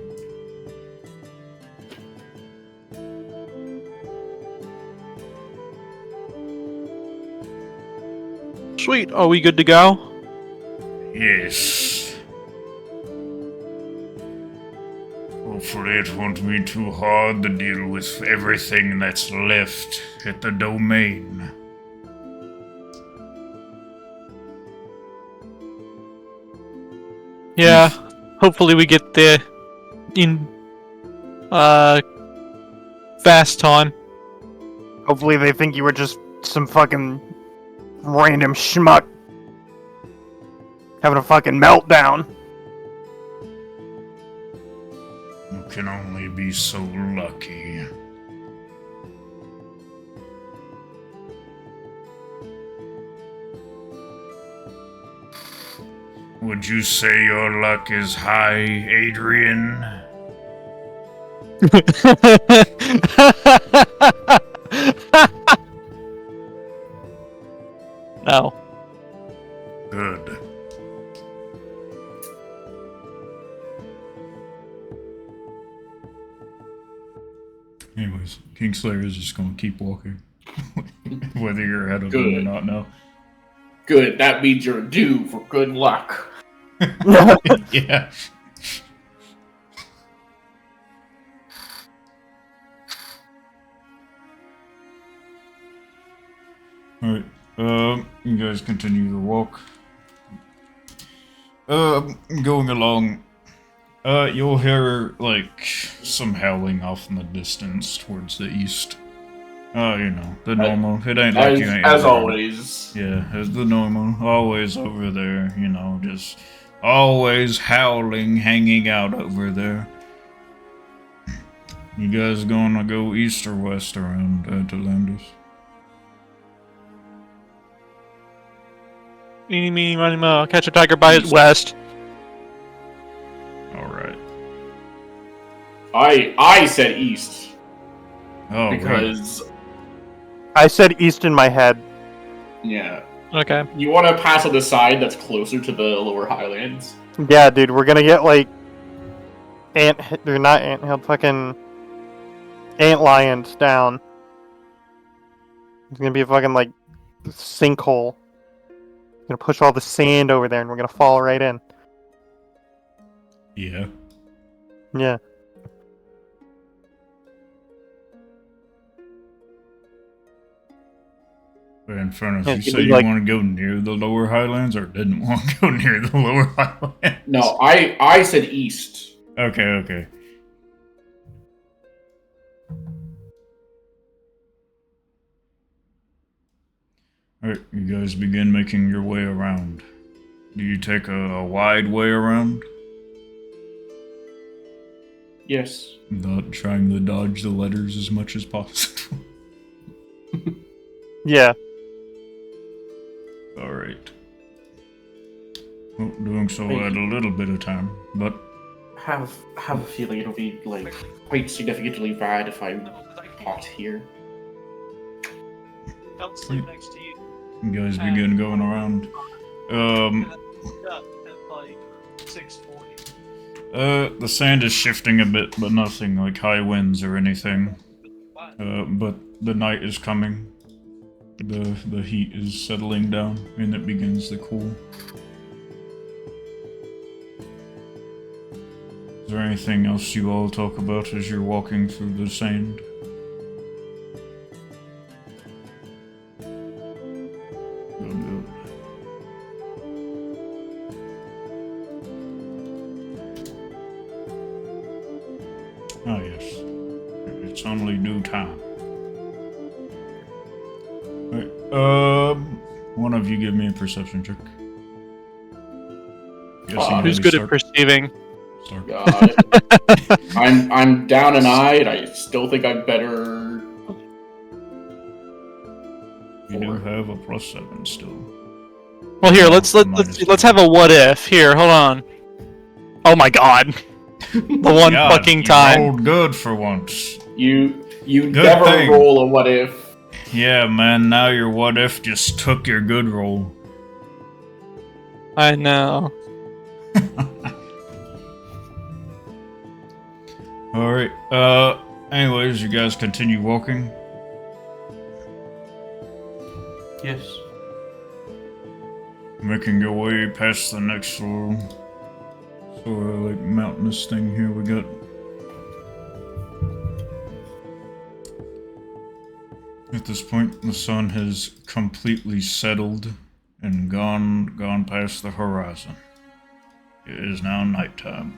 Sweet. Are we good to go? Yes. Hopefully it won't be too hard to deal with everything that's left at the domain. Yeah. Hopefully we get there in fast time. Hopefully they think you were just some fucking random schmuck having a fucking meltdown. You can only be so lucky. Would you say your luck is high, Adrian? No. Good. Anyways, Kingslayer is just gonna keep walking. Whether you're ahead of him or Good. not now. Good. That means you're due for good luck. Yeah. Alright, you guys continue your walk. Going along, you'll hear, like, some howling off in the distance towards the east. You know, the normal. It ain't like you ain't As ever- always. Yeah, as the normal. Always over there, you know, just always howling, hanging out over there. You guys gonna go east or west around Atalantis? Eeny, meeny, miny, moe. Catch a tiger by its west. Alright. I said east Oh, because I said east in my head. yeah, Okay. you want to pass on the side that's closer to the lower highlands. Yeah, dude, we're gonna get like they're not anthill, fucking ant lions down. It's gonna be a fucking like sinkhole. Gonna push all the sand over there, and we're gonna fall right in. Yeah. Yeah. And Furnace, Yeah, you it'd say be you like- want to go near the lower highlands or didn't want to go near the lower highlands? No, I said east. Okay, okay. Alright, you guys begin making your way around. Do you take a wide way around? Yes. Not trying to dodge the letters as much as possible. Yeah. Alright. Well, doing so at a little bit of time, but Have a feeling it'll be like quite significantly bad if I'm caught here. Don't sleep next to you. you guys begin going around. At like 6:40. The sand is shifting a bit, but nothing like high winds or anything. But the night is coming. The heat is settling down, and it begins to cool. Is there anything else you all talk about as you're walking through the sand? Good. Ah, yes. It's only due time. Alright, one of you give me a perception check. Guessing Who's maybe good at Stark- perceiving? Stark. Got it. I'm down and eyed. I still think I'm better. You do have a +7 still. Well, here, No, let's have a what if. Here, hold on. Oh my god. The one God, fucking you time. rolled good for once. You Good never thing. roll a what if. Yeah, man, now your what if just took your good roll. I know. Alright, anyways, you guys continue walking. Yes. Making your way past the next little sort of like mountainous thing here we got. At this point, the sun has completely settled and gone past the horizon. It is now nighttime.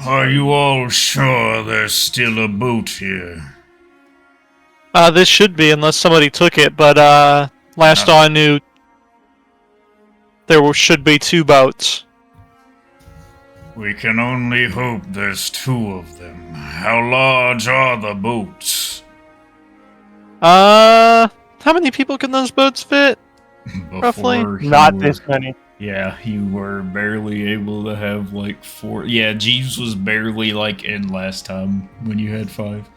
Are you all sure there's still a boat here? This should be, unless somebody took it, but, last No. I knew, should be 2 boats. We can only hope there's 2 of them. How large are the boats? How many people can those boats fit? Roughly? Before you Not were- this many. Yeah, you were barely able to have like 4. Yeah, Jeeves was barely like in last time when you had 5.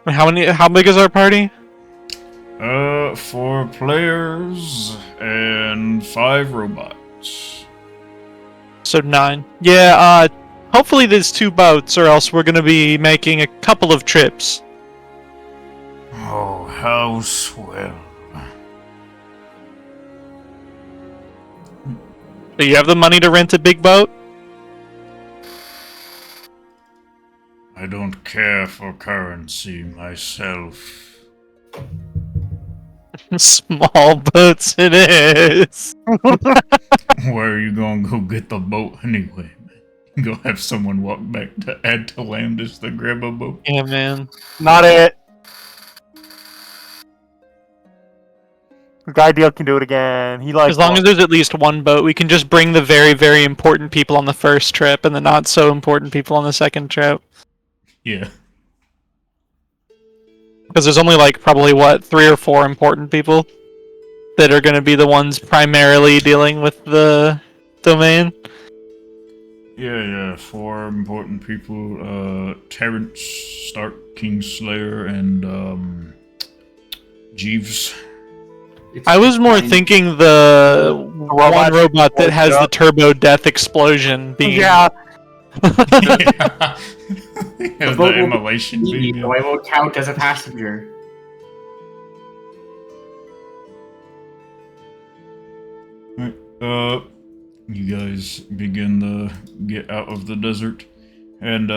How big is our party? 4 players and 5 robots. So 9. Yeah, hopefully there's 2 boats, or else we're gonna be making a couple of trips. Oh, how swell. Do you have the money to rent a big boat? I don't care for currency myself. Small boats it is. Where are you gonna go get the boat anyway, man? Go have someone walk back to add to Landis to grab a boat. Yeah, man. Not it. Guy Deal can do it again. He likes As long as there's at least 1 boat, we can just bring the very, very important people on the first trip and the not so important people on the second trip. Yeah. Because there's only like probably 3 or 4 important people that are going to be the ones primarily dealing with the domain. Yeah, 4 important people. Terrence, Stark, Kingslayer, and Jeeves. I was more thinking the robot one robot that has yeah. the turbo death explosion beam. Yeah. Yeah, the boat will immolation beam. So I will count as a passenger. Alright, you guys begin to get out of the desert and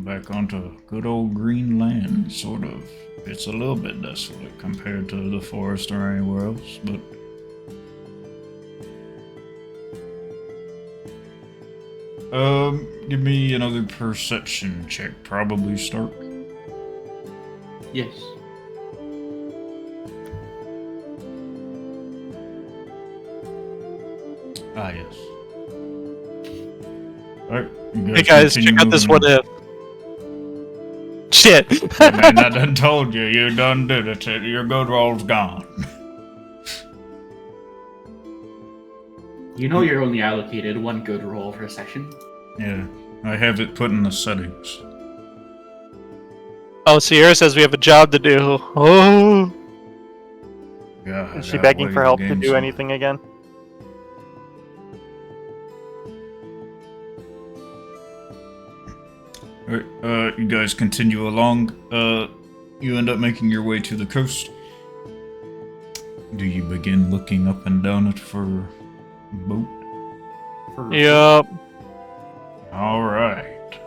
back onto good old green land, sort of. It's a little bit desolate compared to the forest or anywhere else, but give me another perception check, probably Stark. Yes. Ah, yes. Alright, you Hey guys, continue check out this moving what if. Shit! Yeah, man, I done told you, you done did it. Your good roll's gone. You know you're only allocated 1 good roll per session. Yeah, I have it put in the settings. Oh, Sierra says we have a job to do. Oh! God, Is she that begging way for the help to game's do so- anything again? Alright, you guys continue along. You end up making your way to the coast. Do you begin looking up and down it for a boat? Yup. Alright.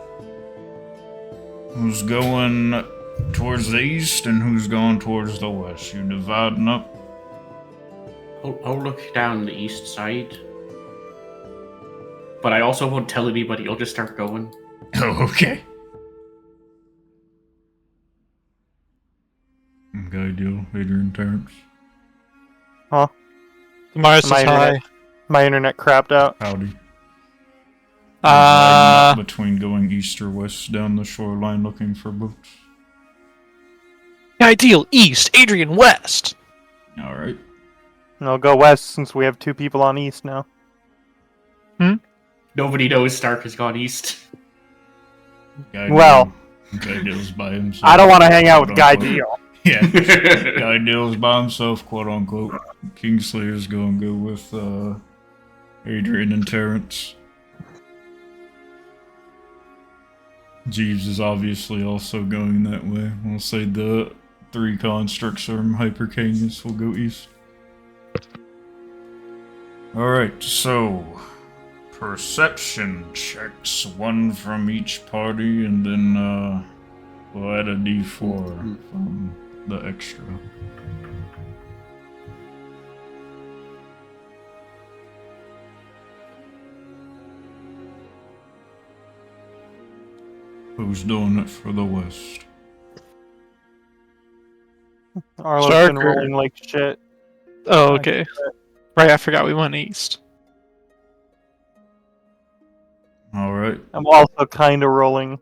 Who's going towards the east and who's going towards the west? You dividing up? I'll look down the east side. But I also won't tell anybody, I'll just start going. Oh, okay. Guy deal, Adrian Terrence. Mars says My hi. internet. My internet crapped out. Howdy. Dividing up between going east or west down the shoreline looking for boats. Ideal east, Adrian west. Alright. I'll go west since we have 2 people on east now. Nobody knows Stark has gone east. Well, Guy Deal's by himself. I don't want to hang out with quote Guy unquote. Deal. Yeah. Guy Deal's by himself, quote unquote. Kingslayer's gonna go with Adrian and Terrence. Jeeves is obviously also going that way. We'll say the 3 constructs from Hypercaneus will go east. Alright, so perception checks, 1 from each party, and then we'll add a d4 from the extra. Who's doing it for the west? Arlo's been Starker. rolling like shit. Oh, okay. Right, I forgot we went east. Alright. I'm also kind of rolling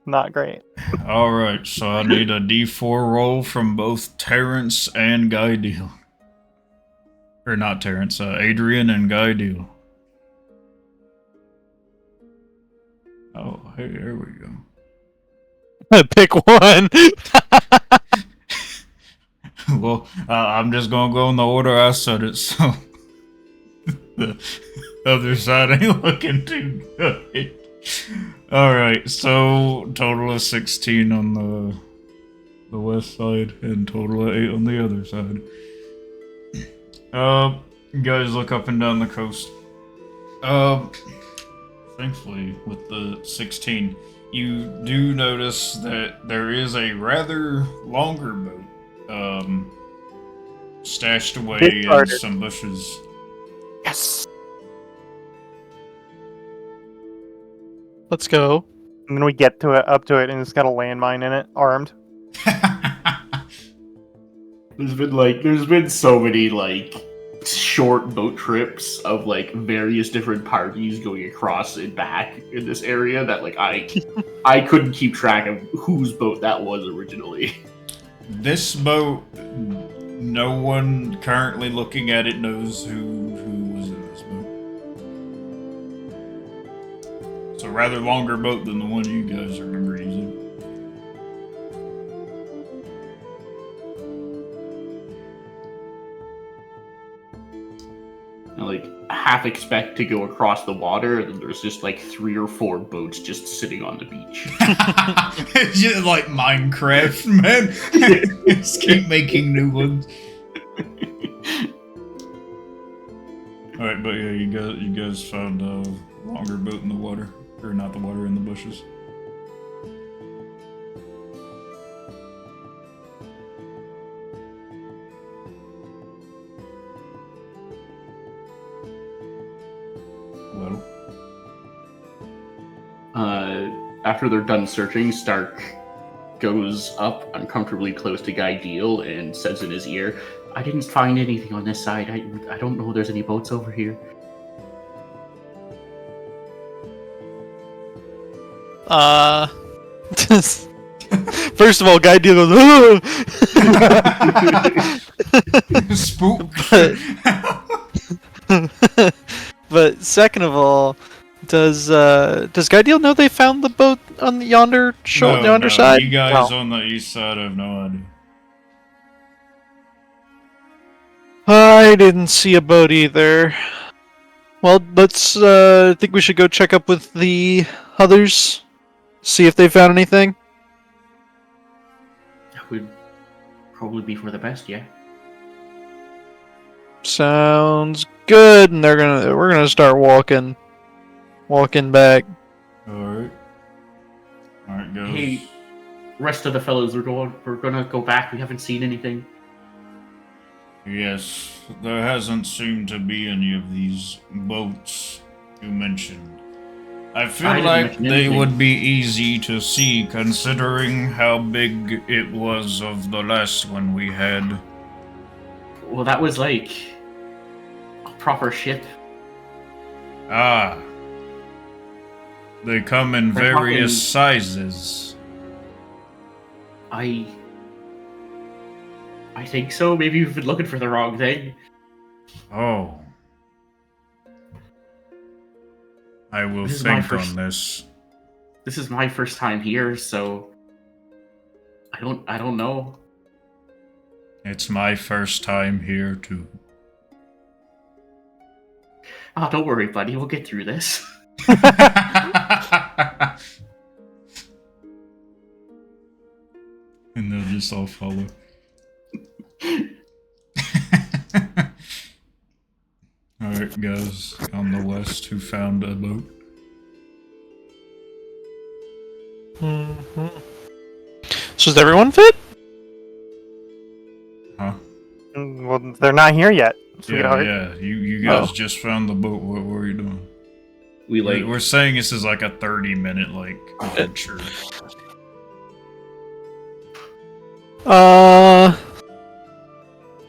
not great. Alright, so I need a d4 roll from both Terrence and Guy Deal. Or not Terrence, Adrian and Guy Deal. Oh, hey, there we go. Pick one. Well, I'm just gonna go in the order I said it, so the other side ain't looking too good. Alright, so total of 16 on the west side and total of 8 on the other side. You guys look up and down the coast. Thankfully, with the 16, you do notice that there is a rather longer boat, stashed away in Discarded. some bushes. Yes. Let's go. And then we get to it, up to it, and it's got a landmine in it, armed. There's been so many like short boat trips of like various different parties going across and back in this area that like I couldn't keep track of whose boat that was originally. This boat, no one currently looking at it knows who was in this boat. It's a rather longer boat than the one you guys remember using. I like half expect to go across the water, and then there's just like 3 or 4 boats just sitting on the beach. It's just like Minecraft, man. Just keep making new ones. Alright, but yeah, you guys found a longer boat in the water. Or not the water, in the bushes. Well, After they're done searching, Stark goes up uncomfortably close to Guy Deal and says in his ear, "I didn't find anything on this side. I don't know if there's any boats over here." First of all, Guy Deal goes, spook. but second of all, does Guy Deal know they found the boat on the yonder No, side? You guys No. on the east side have no idea. I didn't see a boat either. Well, let's. I think we should go check up with the others, see if they found anything. That would probably be for the best, yeah. Sounds good. And we're gonna start walking back. Alright, guys. Hey, rest of the fellows, we're gonna go back. We haven't seen anything. Yes, there hasn't seemed to be any of these boats you mentioned. I feel I didn't like mention they anything. would be easy to see considering how big it was of the last one we had. Well, that was like a proper ship. Ah. They come in They're various fucking- sizes. I think so. Maybe you've been looking for the wrong thing. Oh. I will This is my think first- on this. This is my first time here, so I don't know. It's my first time here, too. Oh, don't worry, buddy. We'll get through this. And they'll just all follow. Alright, guys, on the west who found a boat. Mm-hmm. So does everyone fit? Huh? Well, they're not here yet. Yeah, sweetheart. yeah. You guys just found the boat. What were you doing? We're saying this is like a 30-minute, like, adventure.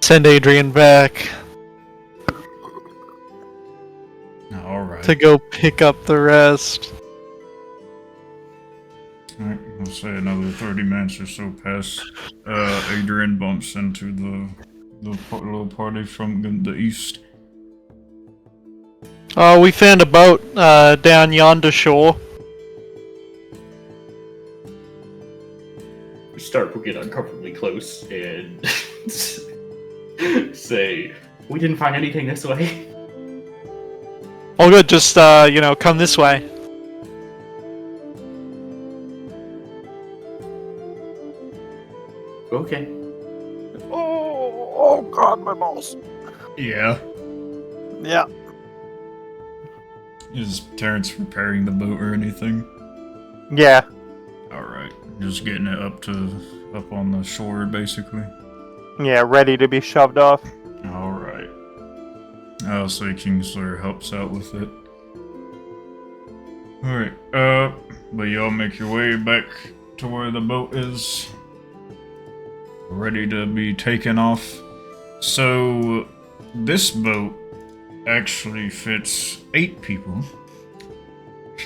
Send Adrian back Alright. to go pick up the rest. Alright, we'll say another 30 minutes or so pass. Adrian bumps into the little party from the east. We found a boat down yonder shore. We start to get uncomfortably close and say, "We didn't find anything this way." Oh, good. Just come this way. Okay. Oh God, my balls. Yeah. Yeah. Is Terrence preparing the boat or anything? Yeah. Alright. Just getting it up on the shore, basically. Yeah, ready to be shoved off. Alright. I'll say Kingslayer helps out with it. Alright, but y'all make your way back to where the boat is. Ready to be taken off. So, this boat actually fits 8 people.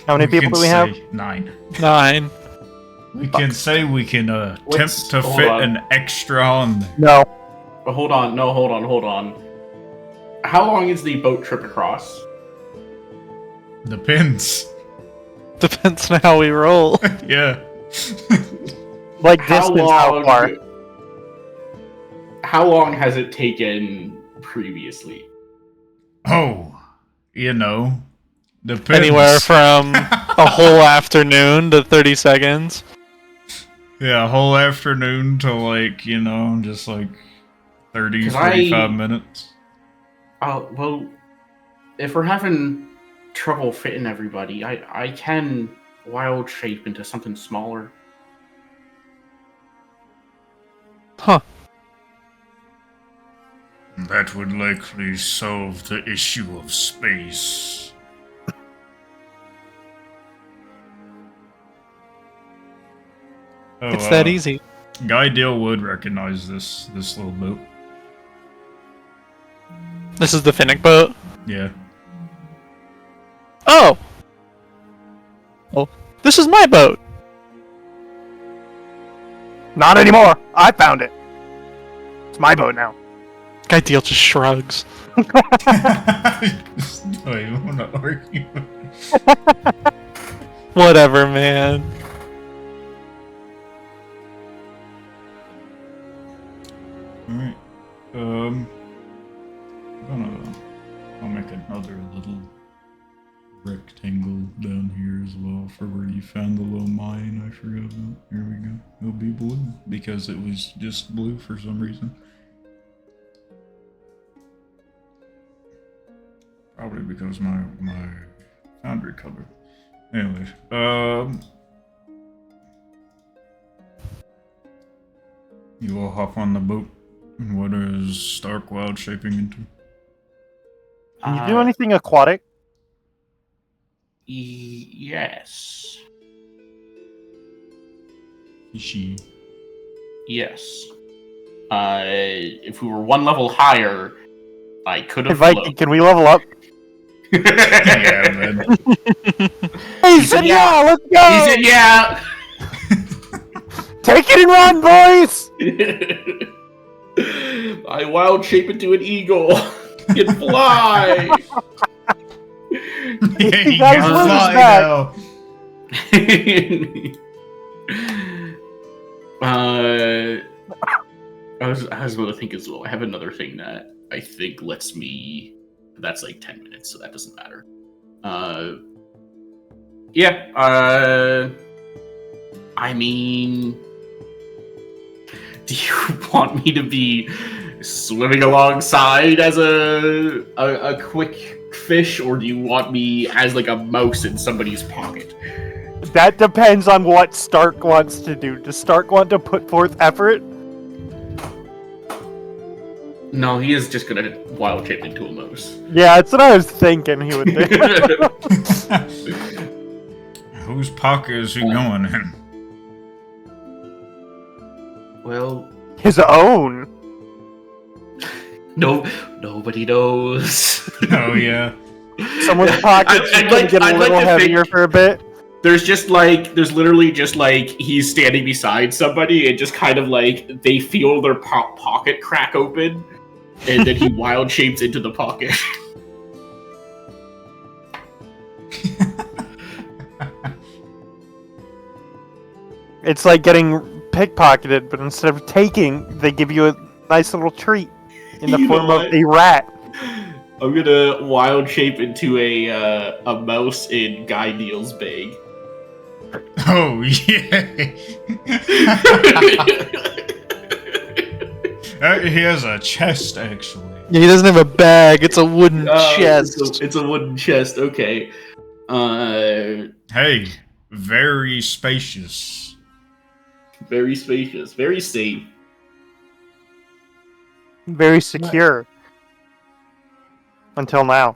How many people do we have? 9. 9. We can say we can attempt to hold fit on. an extra on there. No. But hold on. No, hold on. How long is the boat trip across? Depends. Depends on how we roll. Yeah. Like distance, how far? How long has it taken previously? Oh, depends. Anywhere from a whole afternoon to 30 seconds. Yeah, a whole afternoon to just like 30, 'Cause 45 minutes. Oh, well, if we're having trouble fitting everybody, I can wild shape into something smaller. Huh. That would likely solve the issue of space. Oh, It's that easy. Guy Dale would recognize this little boat. This is the Finnick boat. Yeah. Oh! Well, this is my boat. Not anymore. I found it. It's my boat now. Guy Deal just shrugs. I want to argue. Whatever, man. Alright. I'll make another little rectangle down here as well for where you found the little mine I forgot about. Here we go. It'll be blue because it was just blue for some reason. Probably because my foundry color. Anyways, you all hop on the boat. And what is Stark Wild shaping into? Can you do anything aquatic? Yes. Fishy. Yes. If we were one level higher, I could Hey, have Viking, can we level up? Yeah, man. He said, yeah, let's go! He said, yeah! Take it and run, boys! I wild shape into an eagle and fly! Yeah, He you got his can wings fly back. now. I was about to think as well. I have another thing that I think lets me. That's like 10 minutes, so that doesn't matter. Yeah. I mean, do you want me to be swimming alongside as a quick fish, or do you want me as like a mouse in somebody's pocket? That depends on what Stark wants to do. Does Stark want to put forth effort? No, he is just gonna wild shape into a mouse. Yeah, that's what I was thinking he would do. Whose pocket is he going in? Well, His own. nobody knows. Oh, yeah. Someone's pocket's I'd gonna like- get a I'd like little to heavier think- for a bit. There's literally just like he's standing beside somebody and just kind of like they feel their pocket crack open, and then he wild shapes into the pocket. It's like getting pickpocketed, but instead of taking, they give you a nice little treat in the You know form what? of a rat. I'm gonna wild shape into a mouse in Guy Neal's bag. Oh, yeah. He has a chest, actually. Yeah, he doesn't have a bag. It's a wooden chest. It's a wooden chest. Okay. Hey, very spacious. Very spacious. Very safe. Very secure. Until now.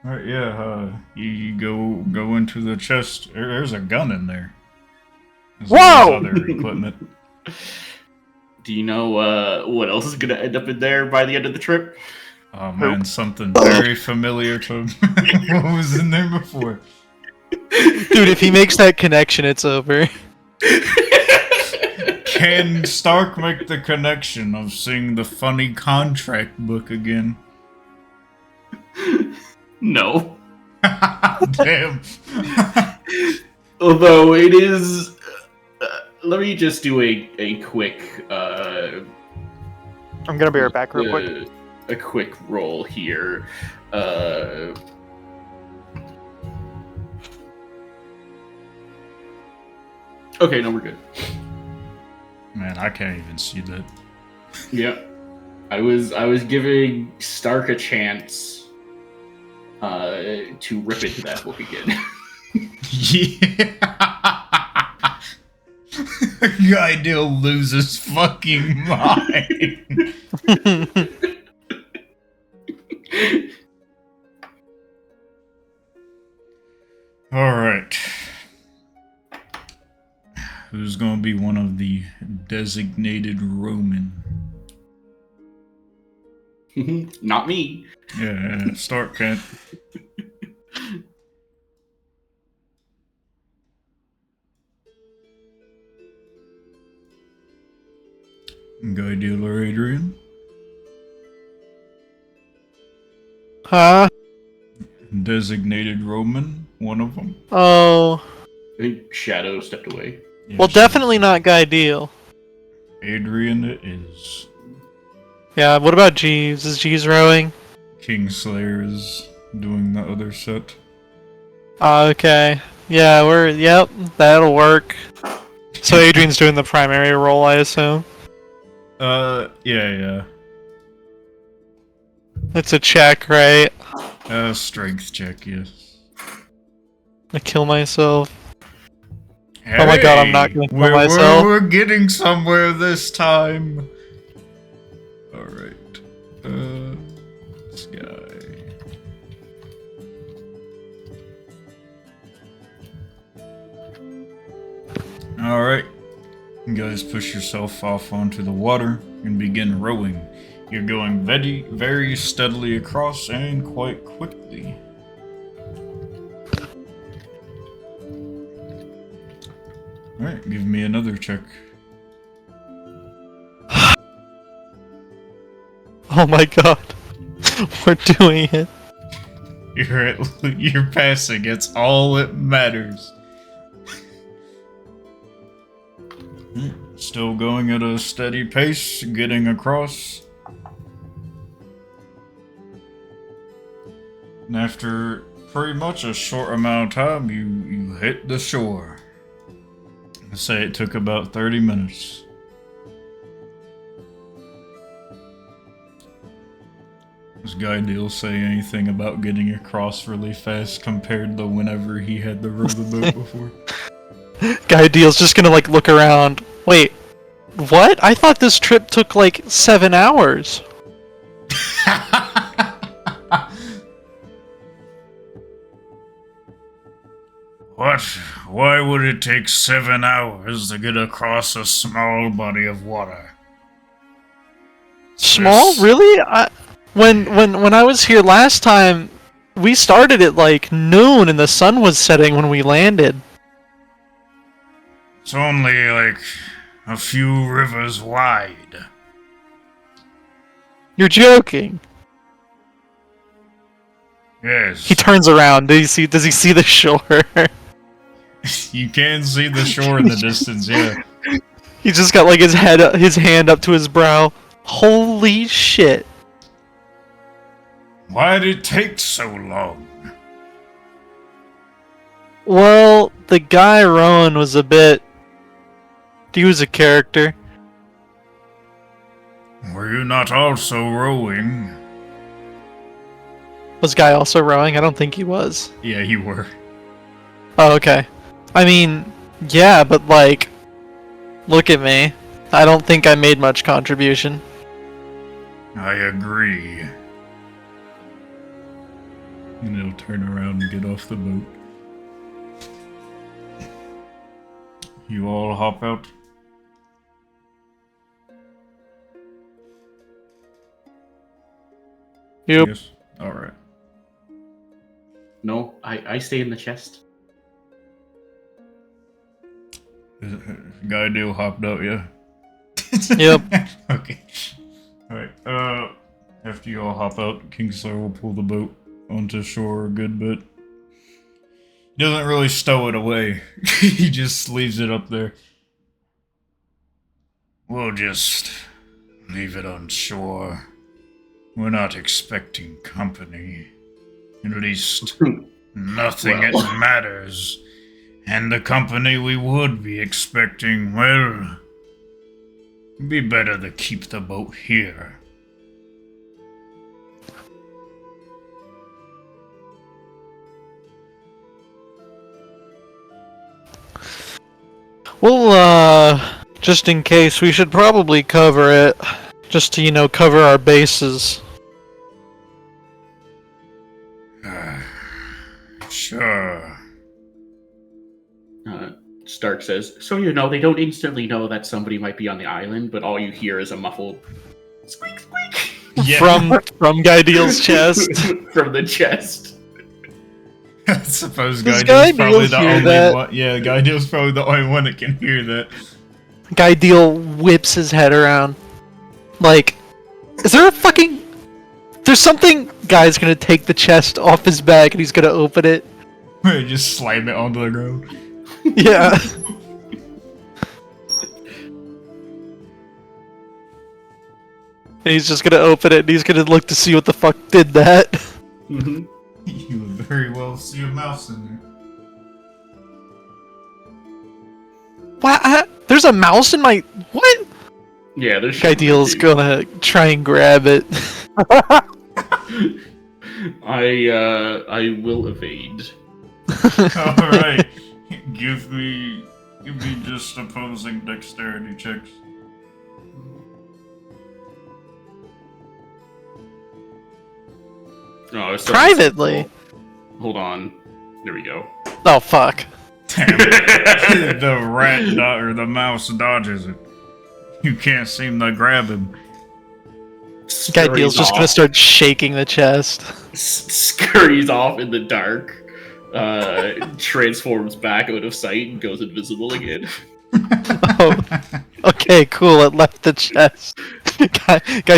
Alright, yeah, you go into the chest. There's a gun in there. As well Whoa! as other equipment. Do you know what else is gonna end up in there by the end of the trip? Oh man, something very familiar to what was in there before. Dude, if he makes that connection, it's over. Can Stark make the connection of seeing the funny contract book again? No. Damn. Although it is. Let me just do a quick. I'm gonna be right back real quick. A quick roll here. Okay, no, we're good. Man, I can't even see that. Yep. I was giving Stark a chance to rip into that book again. Yeah. Guy Dill loses fucking mind. Alright. Who's gonna be one of the designated Roman? Not me. Yeah, Stark can't. Guy Dealer Adrian. Huh? Designated Roman, one of them. Oh. I think Shadow stepped away. Well, definitely not Guy Deal. Adrian it is. Yeah, what about Jeeves? Is Jeeves rowing? Kingslayer is doing the other set. Okay. Yeah, yep, that'll work. So Adrian's doing the primary role, I assume. Yeah. It's a check, right? Strength check, yes. I kill myself. Oh my god, I'm not gonna kill myself. We're getting somewhere this time. Alright. This guy. Alright. You guys push yourself off onto the water and begin rowing. You're going very, very steadily across and quite quickly. Alright, give me another check. Oh my god. We're doing it. You're passing. It's all that matters. Still going at a steady pace, getting across. And after pretty much a short amount of time, you hit the shore. I say it took about 30 minutes. Does Guy Deal say anything about getting across really fast compared to whenever he had to row the boat before? Guy Deal's just gonna like look around. Wait, what? I thought this trip took like 7 hours. What? Why would it take 7 hours to get across a small body of water? Small? Yes. Really? When I was here last time, we started at like noon and the sun was setting when we landed. It's only like a few rivers wide. You're joking. Yes. He turns around. Does he see the shore? You can see the shore in the distance, yeah. He's just got like his hand up to his brow. Holy shit. Why did it take so long? Well, the guy rowing was a bit... He was a character. Were you not also rowing? Was Guy also rowing? I don't think he was. Yeah, you were. Oh, okay. I mean, yeah, but like... Look at me. I don't think I made much contribution. I agree. And he'll turn around and get off the boat. You all hop out? Yep. Yes. Alright. No, I stay in the chest. Guy Deal hopped out, yeah? Yep. Okay. Alright, after you all hop out, Kingslayer will pull the boat onto shore a good bit. He doesn't really stow it away. He just leaves it up there. We'll just leave it on shore. We're not expecting company. At least nothing Well. matters. And the company we would be expecting, well, it'd be better to keep the boat here. Well, just in case, we should probably cover it. Just to, cover our bases. Sure. Stark says, so they don't instantly know that somebody might be on the island, but all you hear is a muffled squeak squeak Yeah. From Guy Deal's chest. from the chest. I suppose Does Guy Deal's Guy probably Deal the hear only that? one. Yeah, Guy Deal's probably the only one that can hear that. Guy Deal whips his head around. Like, is there a fucking... There's something... Guy's gonna take the chest off his back and he's gonna open it. Just slam it onto the ground. Yeah. And he's just gonna open it and he's gonna look to see what the fuck did that. Mm-hmm. You would very well see a mouse in there. What? There's a mouse in my... What? Yeah, there's Guy Deal's gonna try and grab it. I will evade. Alright. Give me just opposing dexterity checks. Oh, it's Privately. Hold on. There we go. Oh, fuck. Damn it. The mouse dodges it. You can't seem to grab him. Deal's just gonna start shaking the chest. Scurries off in the dark, transforms back out of sight, and goes invisible again. Oh, okay, cool. It left the chest.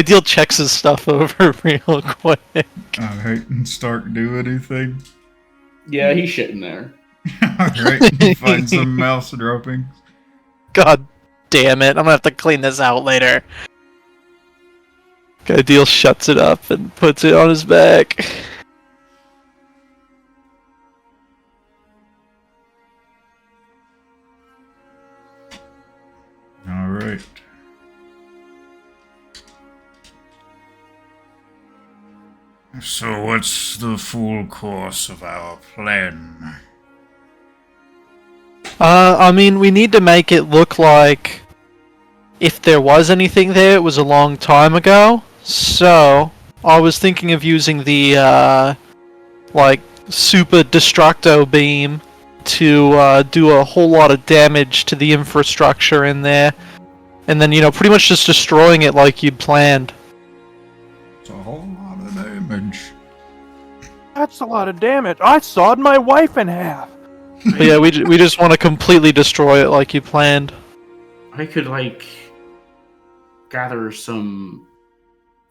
Deal checks his stuff over real quick. Alright, and Stark do anything? Yeah, he's shitting there. Alright, find some mouse droppings. God damn it, I'm gonna have to clean this out later. Deal shuts it up and puts it on his back. Alright. So what's the full course of our plan? I mean, we need to make it look like if there was anything there, it was a long time ago. So, I was thinking of using the, super destructo beam to, do a whole lot of damage to the infrastructure in there. And then, pretty much just destroying it like you'd planned. It's a whole lot of damage. That's a lot of damage. I sawed my wife in half. But yeah, we just want to completely destroy it like you planned. I could, gather some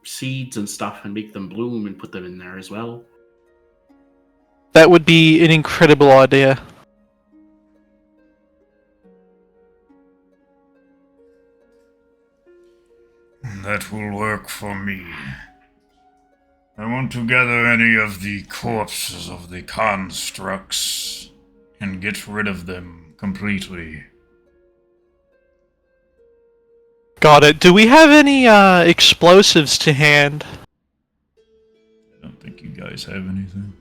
seeds and stuff and make them bloom and put them in there as well. That would be an incredible idea. That will work for me. I want to gather any of the corpses of the constructs and get rid of them completely. Got it. Do we have any explosives to hand? I don't think you guys have anything.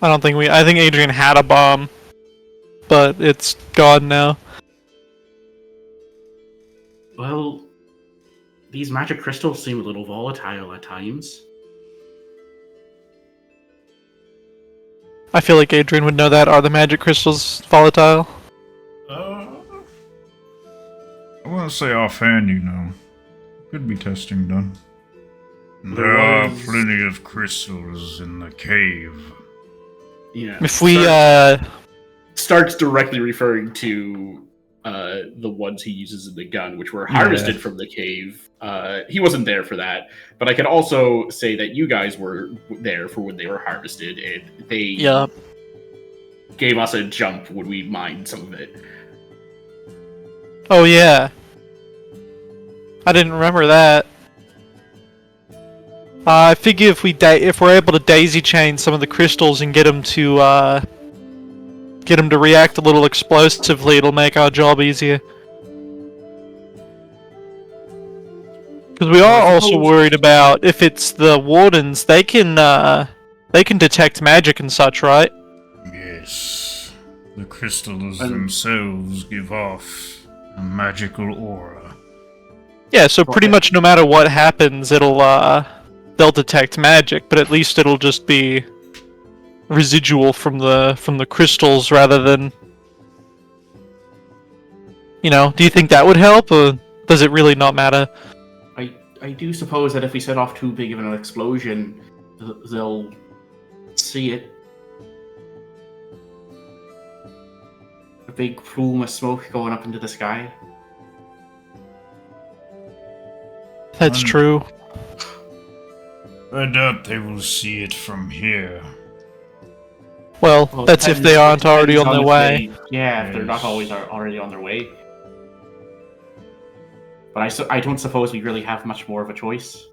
I think Adrian had a bomb, but it's gone now. Well, these magic crystals seem a little volatile at times. I feel like Adrian would know that. Are the magic crystals volatile? I want to say offhand, could be testing done. There are plenty of crystals in the cave. Yeah. If we, Stark's directly referring to the ones he uses in the gun, which were harvested from the cave. He wasn't there for that, but I can also say that you guys were there for when they were harvested, and they gave us a jump when we mined some of it. Oh yeah. I didn't remember that. I figure if we're able to daisy chain some of the crystals and get them to react a little explosively, it'll make our job easier. Because we are also worried about if it's the wardens, they can detect magic and such, right? Yes. The crystals themselves give off a magical aura. Yeah, so pretty much no matter what happens, they'll detect magic, but at least it'll just be residual from the crystals rather than, do you think that would help, or does it really not matter? I do suppose that if we set off too big of an explosion, they'll see it. A big plume of smoke going up into the sky. That's true. I doubt they will see it from here. Well, that's if they aren't already on their way. If they're not always already on their way. But I don't suppose we really have much more of a choice.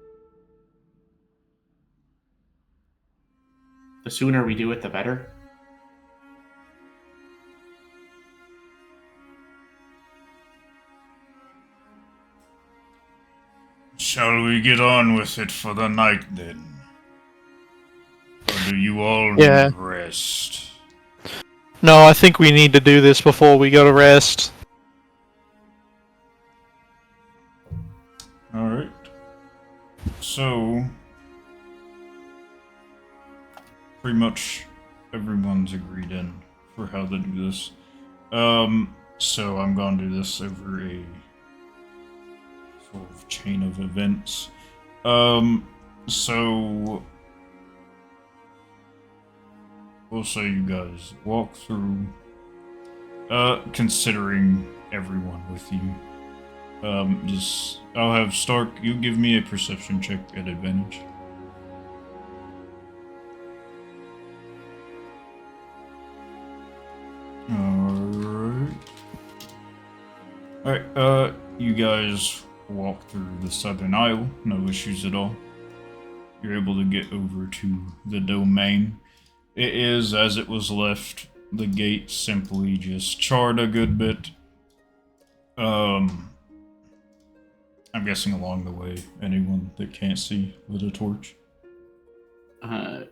The sooner we do it, the better. Shall we get on with it for the night, then? Or do you all need rest? No, I think we need to do this before we go to rest. Alright. So, pretty much everyone's agreed in for how to do this. So I'm going to do this over a sort of chain of events. So we'll say you guys walk through, considering everyone with you. I'll have Stark, you give me a perception check at advantage. Alright, you guys walk through the southern aisle, no issues at all. You're able to get over to the domain. It is as it was left. The gate simply just charred a good bit. I'm guessing along the way, anyone that can't see with a torch. I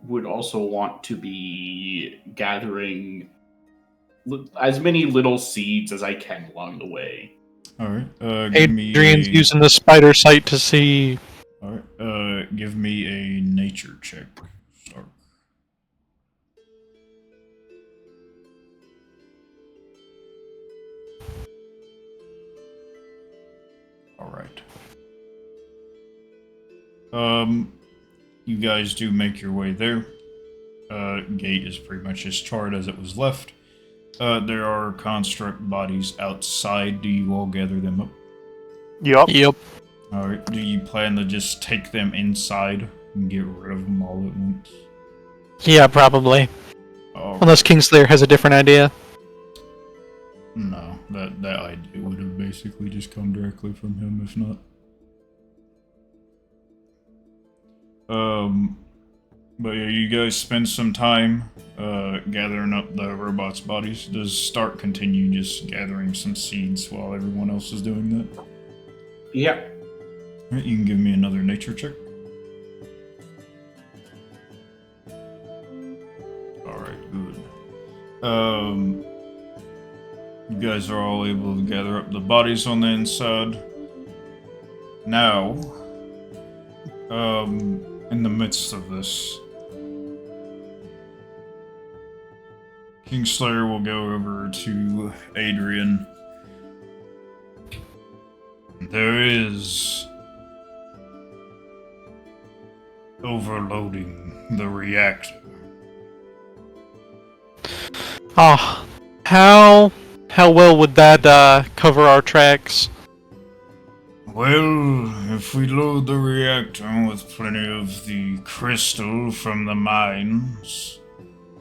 would also want to be gathering as many little seeds as I can along the way. Alright, give me Adrian's using the spider sight to see. Alright, give me a nature check. Start. Alright. You guys do make your way there. Gate is pretty much as charred as it was left. There are construct bodies outside. Do you all gather them up? Yup. Alright, do you plan to just take them inside and get rid of them all at once? Yeah, probably. Oh, Unless Kingslayer has a different idea. no, that idea would have basically just come directly from him, if not. But yeah, you guys spend some time gathering up the robots' bodies. Does Stark continue just gathering some seeds while everyone else is doing that? Yeah. Alright, you can give me another nature check. Alright, good. You guys are all able to gather up the bodies on the inside. Now, in the midst of this, Kingslayer will go over to Adrian. There is overloading the reactor. Ah, how well would that cover our tracks? Well, if we load the reactor with plenty of the crystal from the mines,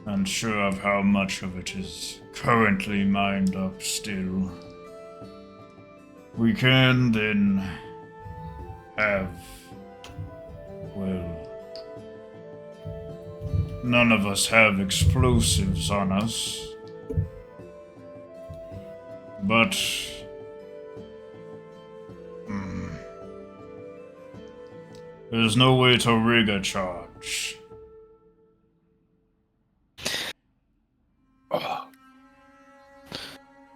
unsure of how much of it is currently mined up still, we can then have, well, none of us have explosives on us, but there's no way to rig a charge.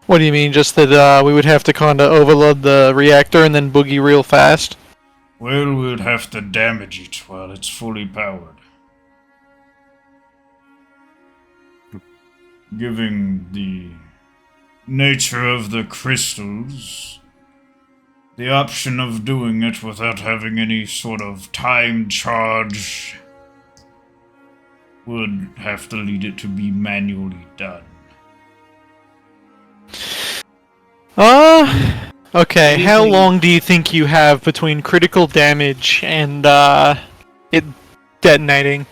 What do you mean? Just that we would have to kinda overload the reactor and then boogie real fast? Well, we'd have to damage it while it's fully powered. Given the nature of the crystals, the option of doing it without having any sort of time charge would have to lead it to be manually done. Okay, how Anything- long do you think you have between critical damage and, it detonating?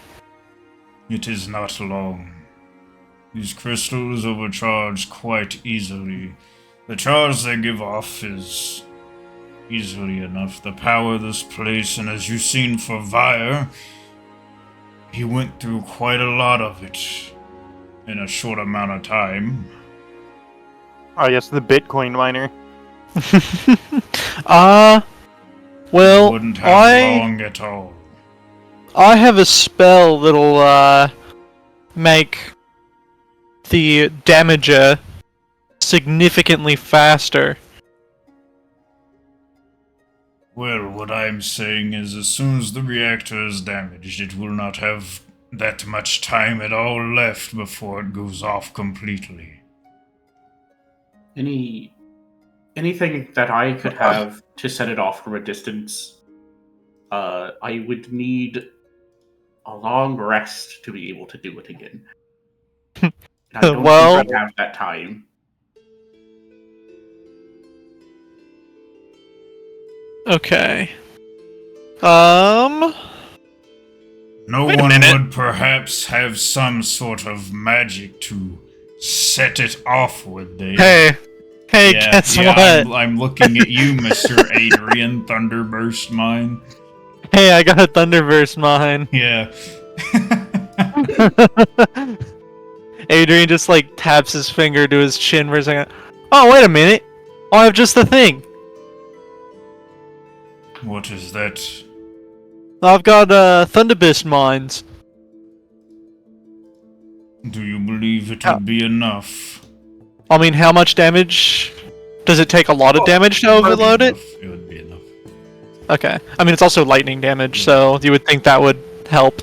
It is not long. These crystals overcharge quite easily. The charge they give off is easily enough to power this place, and as you've seen for Vire, he went through quite a lot of it in a short amount of time. Oh, yes, the Bitcoin miner. Well, Wouldn't have long at all. I have a spell that'll, make the damager significantly faster. Well, what I'm saying is as soon as the reactor is damaged, it will not have that much time at all left before it goes off completely. Anything that I could have to set it off from a distance? I would need a long rest to be able to do it again. And I don't Well- think I have that time. Okay. No Wait a one minute. would perhaps have some sort of magic to set it off, would they? Hey, guess what? I'm looking at you, Mr. Adrian Thunderburst Mine. Hey, I got a Thunderverse mine. Yeah. Adrian just like taps his finger to his chin for a second. Oh, wait a minute. I have just the thing. What is that? I've got Thunderburst mines. Do you believe it Oh. would be enough? I mean, how much damage? Does it take a lot of damage to overload it? It would be enough. Okay. I mean, it's also lightning damage, so you would think that would help.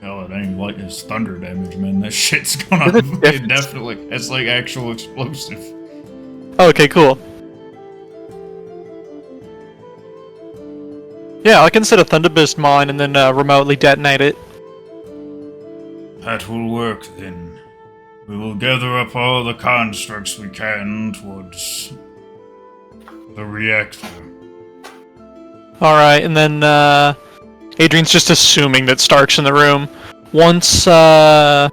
Hell, it ain't like it's thunder damage, man. That shit's gonna Is it it different? definitely. It's like actual explosive. Okay, cool. Yeah, I can set a Thunderburst mine and then remotely detonate it. That will work then. We will gather up all the constructs we can towards the reactor. Alright, and then Adrian's just assuming that Stark's in the room. Once the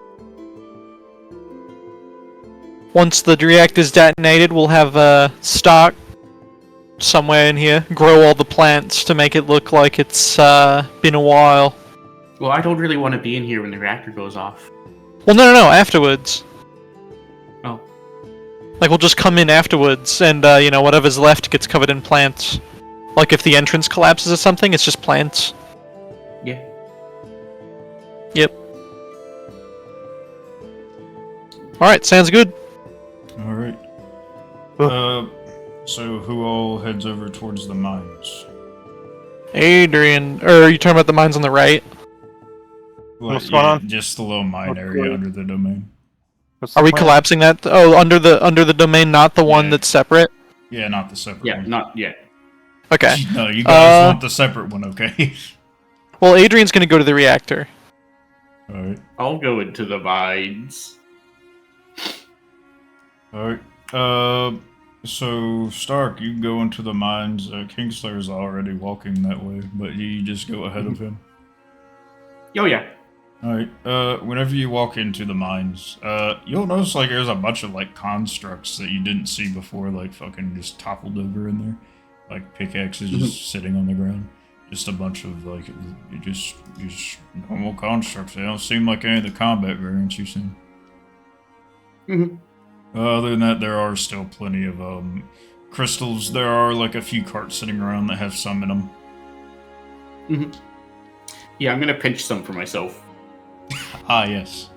reactor's detonated, we'll have Stark somewhere in here grow all the plants to make it look like it's been a while. Well, I don't really want to be in here when the reactor goes off. Well, no, afterwards. Oh. Like, we'll just come in afterwards, and, whatever's left gets covered in plants. Like, if the entrance collapses or something, it's just plants. Yeah. Yep. Alright, sounds good. Alright. Ugh. So who all heads over towards the mines? Adrian, or are you talking about the mines on the right? What's going on? Just the little mine Okay. area under the domain. What's the Are we plan? collapsing that? Oh, under the domain, not the one Yeah. that's separate? Yeah, not the separate Yeah, one. not yet. Okay. No, you guys want the separate one, okay? Well, Adrian's gonna go to the reactor. Alright. I'll go into the mines. Alright. So Stark, you go into the mines. Kingslayer's already walking that way, but you just go ahead of him. Oh, yeah. Alright, whenever you walk into the mines, you'll notice, like, there's a bunch of, like, constructs that you didn't see before, like, fucking just toppled over in there. Like, pickaxes just sitting on the ground. Just a bunch of, like, just normal constructs. They don't seem like any of the combat variants you've seen. Mhm. Other than that, there are still plenty of, crystals. There are, like, a few carts sitting around that have some in them. Yeah, I'm gonna pinch some for myself. Ah, yes.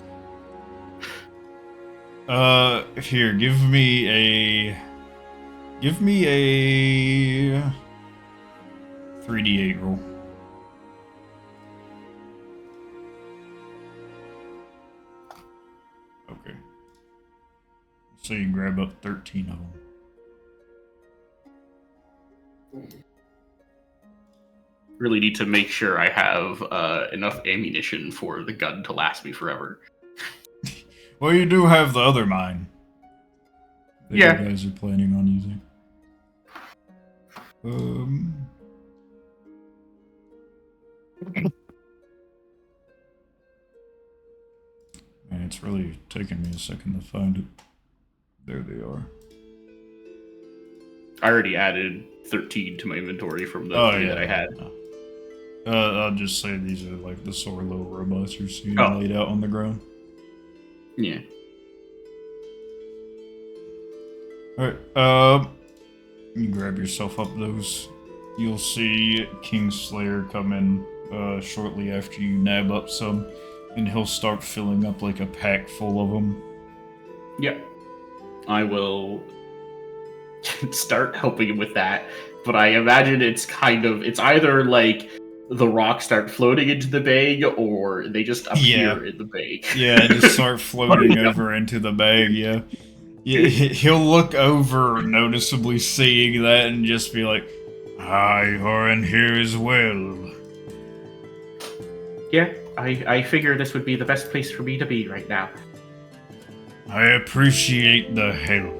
Here, give me a 3d8 roll. Okay. So you grab up 13 of them. Really need to make sure I have enough ammunition for the gun to last me forever. Well, you do have the other mine. That Yeah. you guys are planning on using. Man, it's really taking me a second to find it. There they are. I already added 13 to my inventory from the Oh, three yeah. that I had. I'll just say these are like the sore little robots you're seeing Oh. laid out on the ground. Yeah. Alright, you grab yourself up those. You'll see Kingslayer come in shortly after you nab up some, and he'll start filling up like a pack full of them. Yep. I will start helping him with that, but I imagine it's either like the rocks start floating into the bag or they just appear in the bag. Yeah, just start floating over into the bag, yeah. Yeah, he'll look over, noticeably seeing that, and just be like, "I are in here as well." Yeah, I figure this would be the best place for me to be right now. I appreciate the help.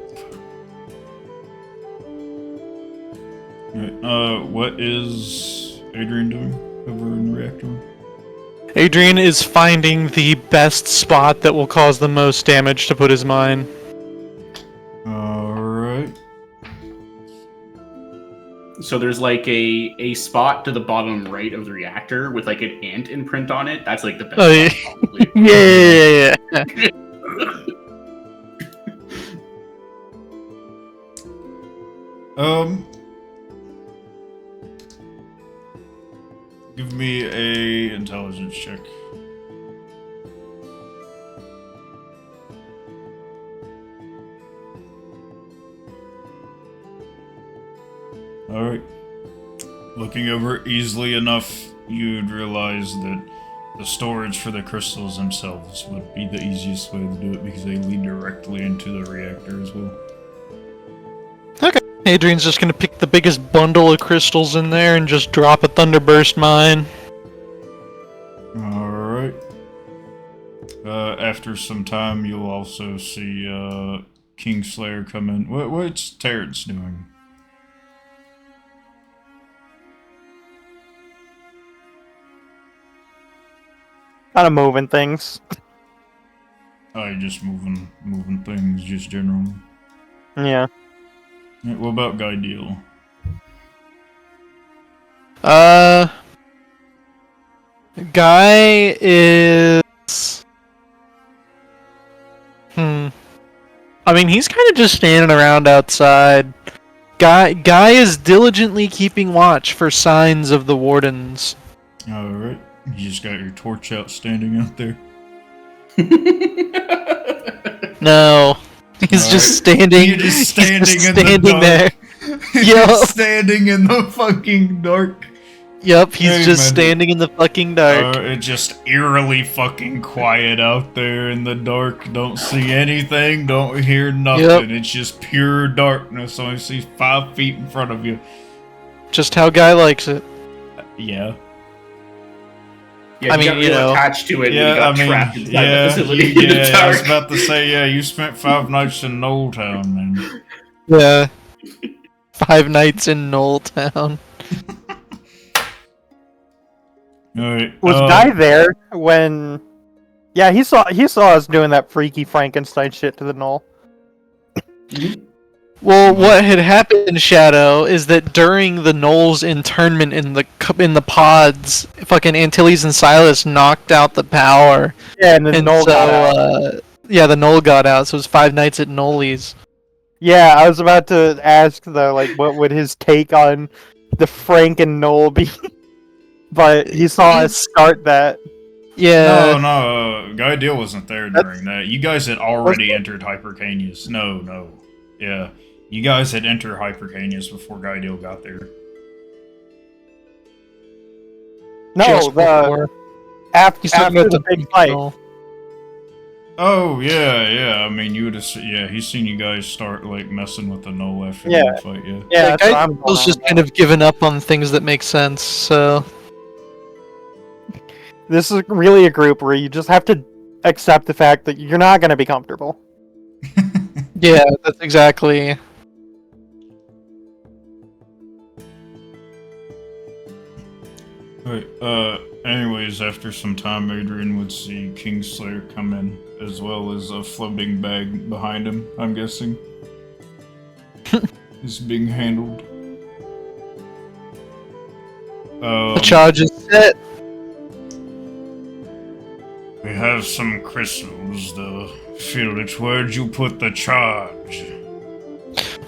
What is Adrian doing over in the reactor room? Adrian is finding the best spot that will cause the most damage to put his mine. Alright. So there's like a spot to the bottom right of the reactor with like an ant imprint on it. That's like the best Oh, yeah. spot, probably. Yeah. Give me a intelligence check. Alright. Looking over it easily enough, you'd realize that the storage for the crystals themselves would be the easiest way to do it because they lead directly into the reactor as well. Adrian's just gonna pick the biggest bundle of crystals in there and just drop a Thunderburst mine. Alright. After some time, you'll also see Kingslayer come in. What's Terrence doing? Kind of moving things. Oh, just moving things, just generally. Yeah. Yeah, what about Guy Deal? Guy is... I mean, he's kind of just standing around outside. Guy is diligently keeping watch for signs of the wardens. Alright. You just got your torch out standing out there. No. He's just standing. You're just standing, he's just in the standing dark. there. You're Yup. standing in the fucking dark. Yep, he's Hey, just man. standing in the fucking dark. It's just eerily fucking quiet out there in the dark. Don't see anything, don't hear nothing. Yep. It's just pure darkness. Only see 5 feet in front of you. Just how Guy likes it. Yeah. Yeah, I he mean, got you know. attached to it and Yeah, he got I mean, trapped inside yeah, the facility in the yeah. I was dark. about to say, yeah. You spent 5 nights in Old Town, man. Yeah. 5 nights in Knoll Town. All right. Was Guy there when? Yeah, he saw us doing that freaky Frankenstein shit to the knoll. Well, what had happened, Shadow, is that during the Knoll's internment in the pods, fucking Antilles and Silas knocked out the power. Yeah, and the And knoll so, got out. yeah, the Knoll got out, so it was 5 nights at Knolly's. Yeah, I was about to ask though, like, what would his take on the Frank and Knoll be? But he saw us start that. Yeah. No, Guy Deal wasn't there during that. You guys had already entered Hypercanius. No. Yeah. You guys had entered Hypercanius before Guy Deal got there. No, Just before. after the big fight. Knoll. Oh, yeah. I mean, you would have he's seen you guys start, like, messing with the Null after Yeah. the fight, yeah. Yeah, that's Guy what I'm going was on just about. kind of giving up on things that make sense, so... This is really a group where you just have to accept the fact that you're not going to be comfortable. Yeah, that's exactly... Right, anyways, after some time, Adrian would see Kingslayer come in, as well as a floating bag behind him, I'm guessing. Is being handled. The charge is set. We have some crystals, though. Feel it. Where'd you put the charge?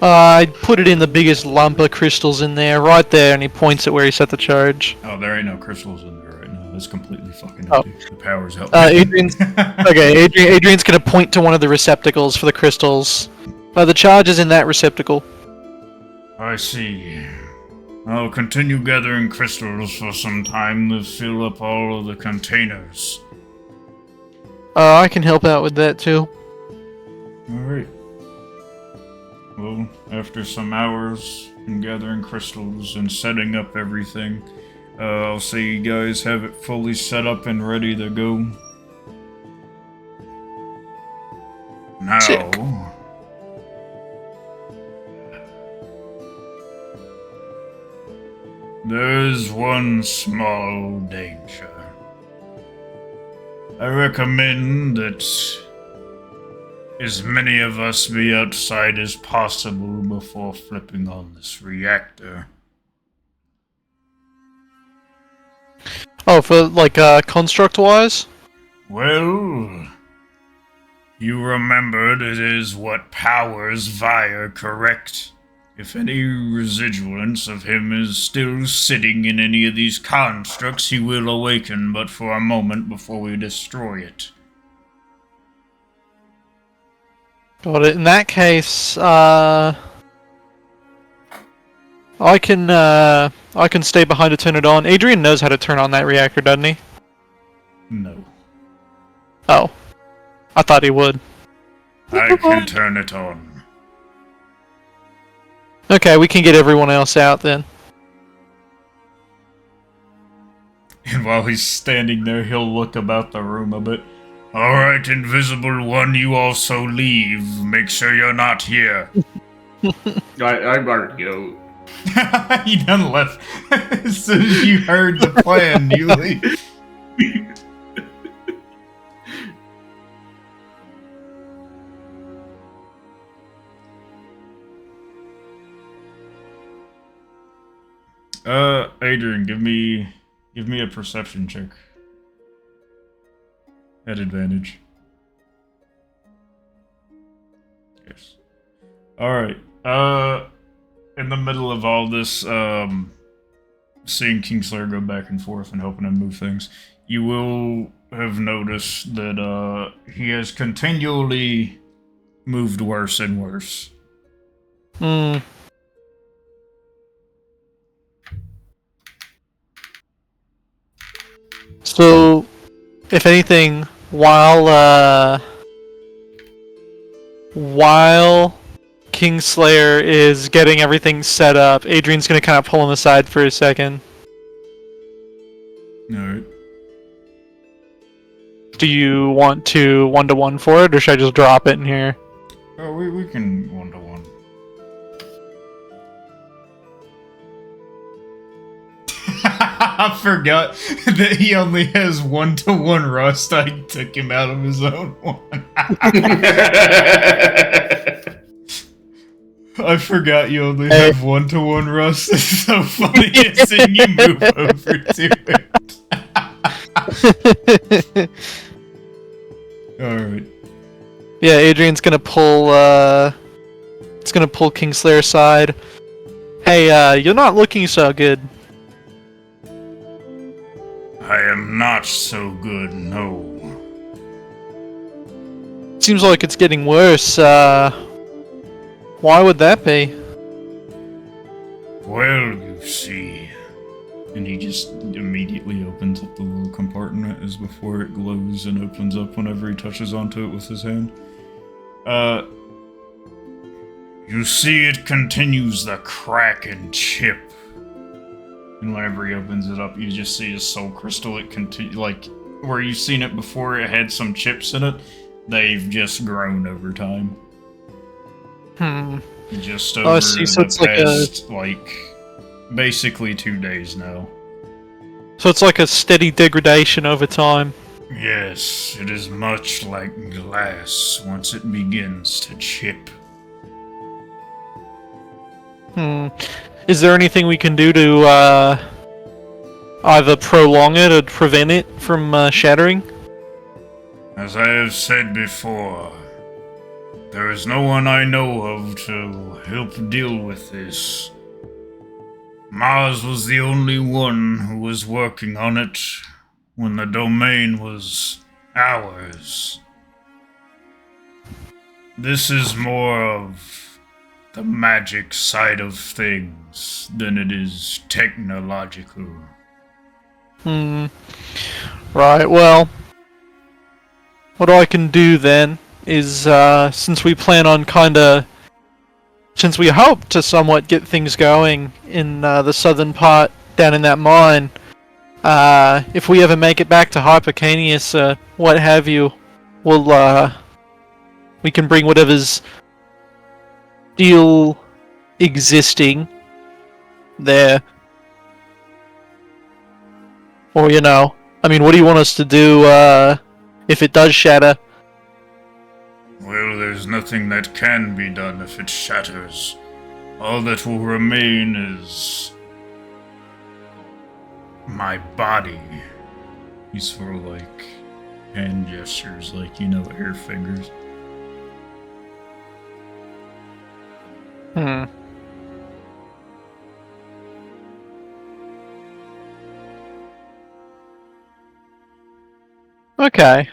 I put it in the biggest lump of crystals in there, right there, and he points at where he set the charge. Oh, there ain't no crystals in there right now. It's completely fucking Oh. empty. The power's out. Adrian's Adrian's gonna point to one of the receptacles for the crystals. The charge is in that receptacle. I see. I'll continue gathering crystals for some time to fill up all of the containers. I can help out with that too. Alright. Well, after some hours in gathering crystals and setting up everything, I'll say you guys have it fully set up and ready to go. Now, Sick. there's one small danger. I recommend that as many of us be outside as possible before flipping on this reactor. Oh, for like construct-wise? Well, you remembered it is what powers Vire, correct? If any residuance of him is still sitting in any of these constructs, he will awaken, but for a moment before we destroy it. Got it. In that case, I can stay behind to turn it on. Adrian knows how to turn on that reactor, doesn't he? No. Oh, I thought he would. I can turn it on. Okay, we can get everyone else out then. And while he's standing there, he'll look about the room a bit. Alright, Invisible One, you also leave. Make sure you're not here. I'm already, He done left. As soon as you heard the plan, you leave. Adrian, give me a perception check. At advantage. Yes. Alright. In the middle of all this, seeing Kingslayer go back and forth and helping him move things, you will have noticed that, he has continually moved worse and worse. Hmm. So, if anything, while Kingslayer is getting everything set up, Adrian's gonna kind of pull him aside for a second. Alright. Do you want to one-to-one for it, or should I just drop it in here? Oh, we can one-to-one. I forgot that he only has one-to-one rust. I took him out of his own one. I forgot you only have one-to-one rust. It's so funny seeing you move over to it. Alright. Yeah, Adrian's gonna pull, it's gonna pull Kingslayer aside. Hey, you're not looking so good. I am not so good, no. Seems like it's getting worse, why would that be? Well, you see. And he just immediately opens up the little compartment as before it glows and opens up whenever he touches onto it with his hand. You see it continues the crack and chip. And whenever he opens it up, you just see a soul crystal. It like, where you've seen it before, it had some chips in it. They've just grown over time. Just over I see. So the it's past, like, basically 2 days now. So it's like a steady degradation over time. Yes, it is much like glass once it begins to chip. Is there anything we can do to either prolong it or prevent it from shattering? As I have said before, there is no one I know of to help deal with this. Mars was the only one who was working on it when the domain was ours. This is more of the magic side of things than it is technological. Right, well, what I can do then is, since we plan on kinda since we hope to somewhat get things going in the southern part down in that mine, if we ever make it back to Hypercanius, what have you, we can bring whatever's still existing there. Or, I mean, what do you want us to do, if it does shatter? Well, there's nothing that can be done if it shatters. All that will remain is my body. He sort of like hand gestures, like, air fingers. Okay.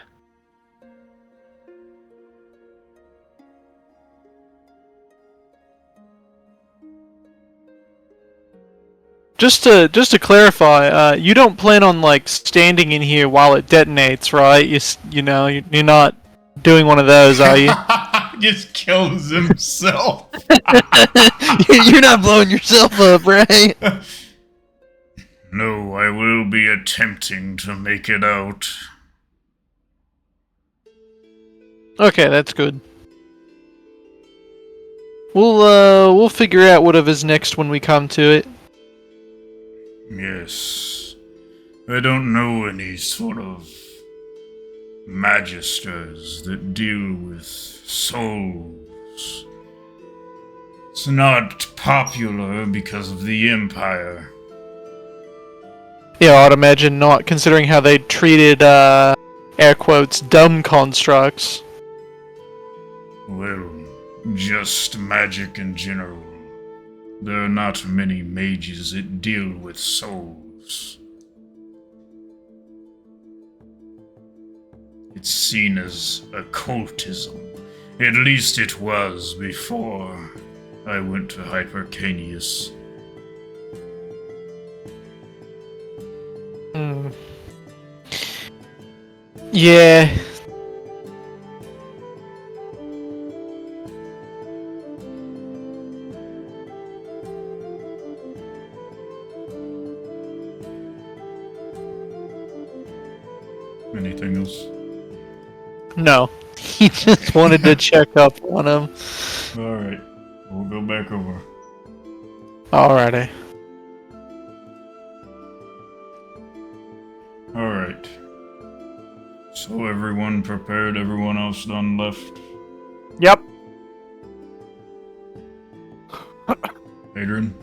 Just to clarify, you don't plan on like standing in here while it detonates, right? You're not doing one of those, are you? Just kills himself. You're not blowing yourself up, right? No, I will be attempting to make it out. Okay, that's good. We'll figure out whatever's next when we come to it. Yes. I don't know any sort of magisters that deal with souls. It's not popular because of the Empire. Yeah, I'd imagine not, considering how they treated, air quotes, dumb constructs. Well, just magic in general. There are not many mages that deal with souls. It's seen as occultism. At least it was before I went to Hypercanius. Yeah. Anything else? No. He just wanted to check up on him. Alright, we'll go back over. Alrighty. Alright. So everyone prepared, everyone else done left? Yep. Adrian?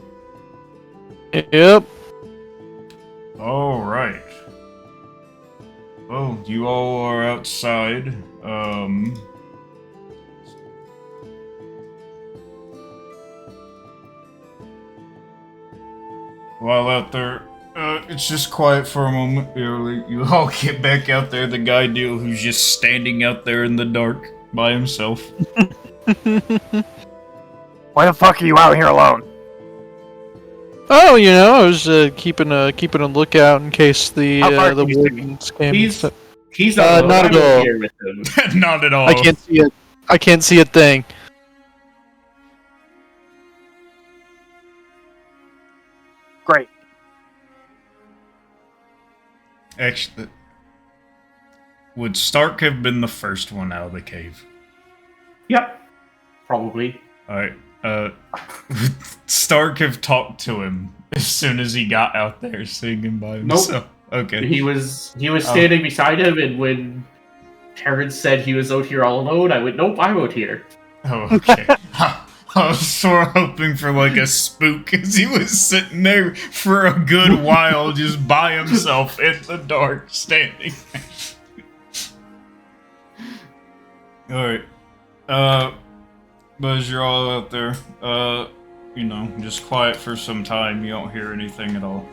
Yep. Alright. Well, you all are outside. While out there, it's just quiet for a moment. You all get back out there. The guy deal who's just standing out there in the dark by himself. Why the fuck are you out here alone? Oh, I was keeping a lookout in case the How far can you see? wardens came. He's not, not at all. here with him. Not at all. I can't see it. I can't see a thing. Great. Actually, would Stark have been the first one out of the cave? Yep. Probably. Alright, Stark have talked to him as soon as he got out there singing by himself. Nope. Okay. He was standing beside him, and when Terrence said he was out here all alone, I went, nope, I'm out here. Oh, okay. I was sort of hoping for like a spook because he was sitting there for a good while just by himself in the dark, standing there. Alright. But as you're all out there, just quiet for some time, you don't hear anything at all.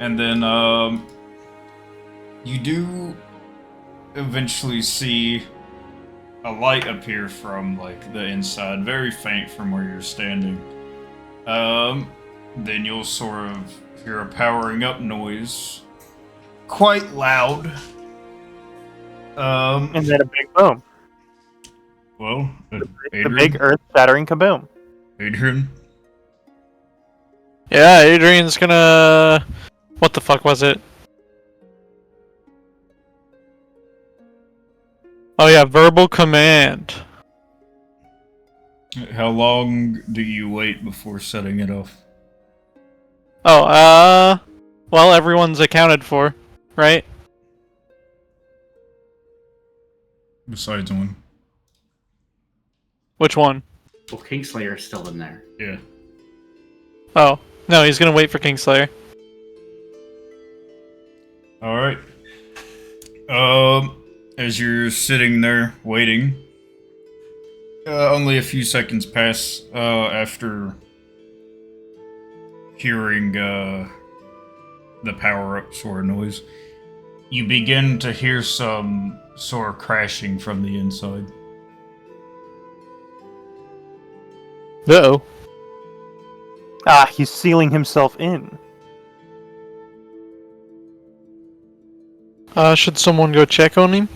And then, you do eventually see a light appear from, like, the inside, very faint from where you're standing. Then you'll sort of hear a powering up noise. Quite loud. And then a big boom. Well, The Adrian, big earth-shattering kaboom. Adrian? Yeah, Adrian's gonna... What the fuck was it? Oh yeah, verbal command. How long do you wait before setting it off? Oh, well, everyone's accounted for, right? Besides one. Which one? Well, Kingslayer's still in there. Yeah. Oh, no, he's gonna wait for Kingslayer. Alright. As you're sitting there waiting, only a few seconds pass, after hearing, the power-up sort of noise. You begin to hear some sort of crashing from the inside. Uh-oh. Ah, he's sealing himself in. Should someone go check on him?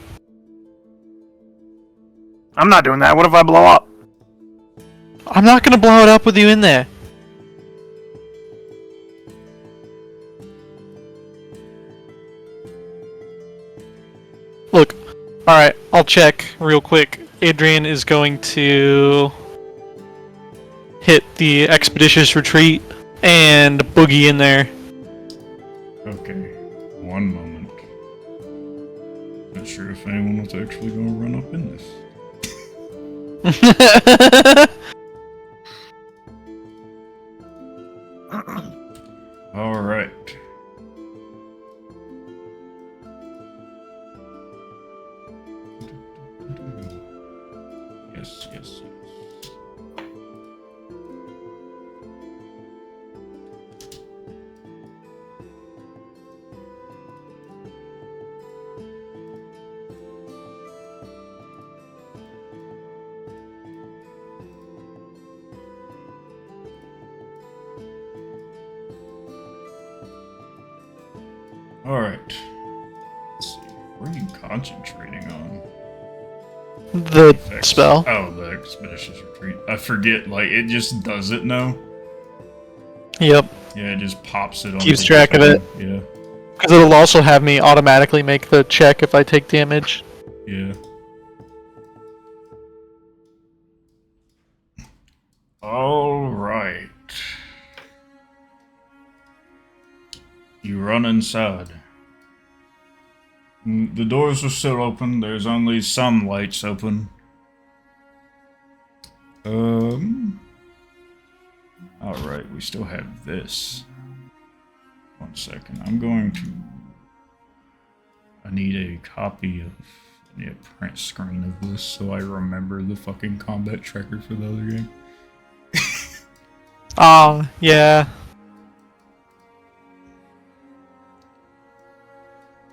I'm not doing that. What if I blow up? I'm not gonna blow it up with you in there. Look, alright, I'll check real quick. Adrian is going to hit the expeditious retreat and boogie in there. Okay, one moment. Not sure if anyone was actually going to run up in this. Alright. Yes, yes, yes. Alright. Let's see. What are you concentrating on? The Effects. spell. Oh, the expeditious retreat. I forget, like, it just does it now. Yep. Yeah, it just pops it on. Keeps the track of thing. it. Yeah. Because it'll also have me automatically make the check if I take damage. Yeah. Alright. You run inside. The doors are still open. There's only some lights open. Alright, we still have this. 1 second. I'm going to... I need a copy of... I need a print screen of this so I remember the fucking combat tracker for the other game. Oh, yeah.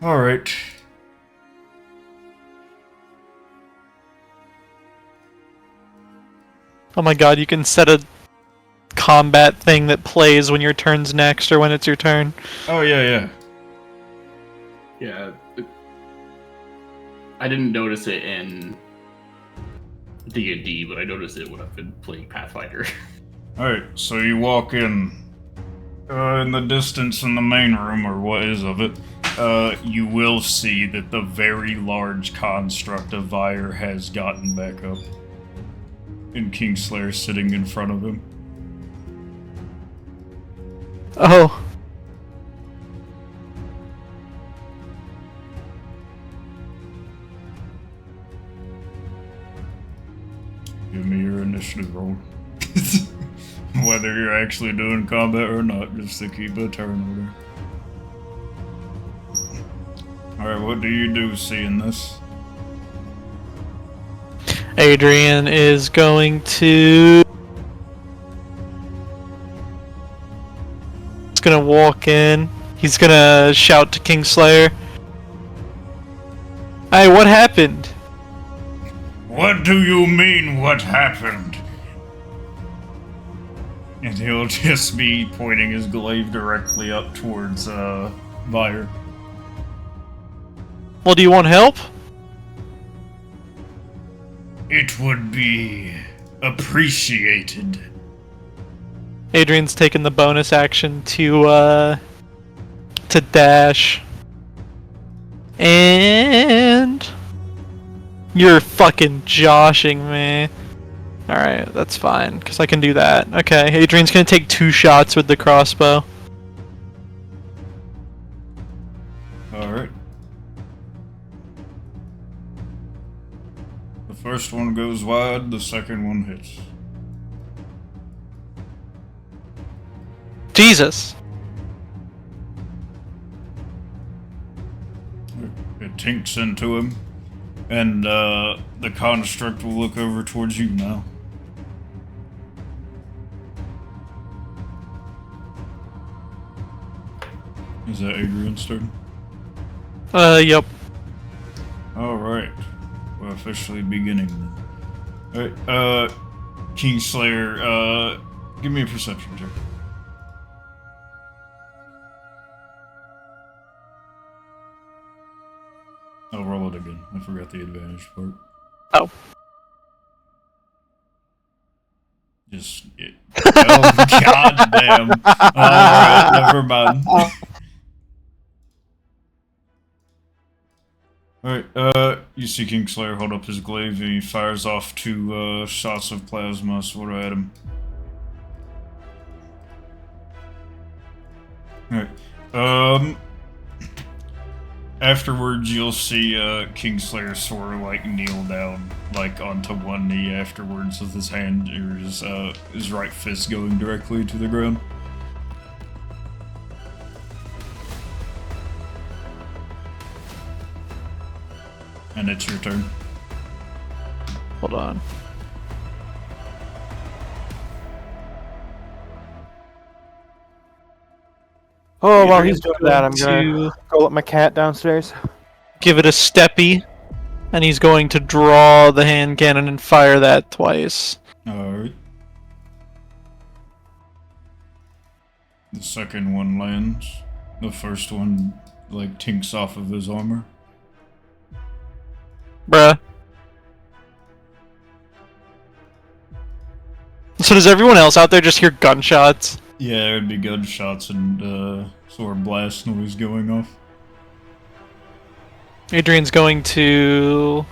Alright. Oh my god, you can set a combat thing that plays when your turn's next or when it's your turn. Oh, yeah, yeah. Yeah. I didn't notice it in D&D, but I noticed it when I've been playing Pathfinder. Alright, so you walk in. In the distance in the main room, or what is of it, you will see that the very large construct of Vire has gotten back up. And Kingslayer sitting in front of him. Oh. Give me your initiative roll. Whether you're actually doing combat or not, just to keep a turn order. Alright, what do you do seeing this? Adrian is going to... He's gonna walk in. He's gonna shout to Kingslayer. Hey, what happened? What do you mean, what happened? And he'll just be pointing his glaive directly up towards, Vire. Well, do you want help? It would be appreciated. Adrian's taking the bonus action to dash. And you're fucking joshing me. Alright, that's fine, because I can do that. Okay, Adrian's gonna take 2 shots with the crossbow. Alright. The first one goes wide, the second one hits. Jesus! It tinks into him, and the construct will look over towards you now. Is that Adrian's turn? Yep. Alright. We're officially beginning then. Alright, Kingslayer, give me a perception check. I'll roll it again. I forgot the advantage part. Oh. Just it. Oh, goddamn. Alright, never mind. Alright, you see Kingslayer hold up his glaive and he fires off 2 shots of plasma sort of at him. Alright, afterwards you'll see Kingslayer sort of like kneel down, like onto one knee afterwards with his hand, or his right fist going directly to the ground. And it's your turn. Hold on. Oh, while he's doing that, I'm gonna go let my cat downstairs. Give it a steppy, and he's going to draw the hand cannon and fire that twice. Alright. The second one lands. The first one, like, tinks off of his armor. Bruh. So does everyone else out there just hear gunshots? Yeah, it'd be gunshots and sort of blast noise going off. Adrian's going to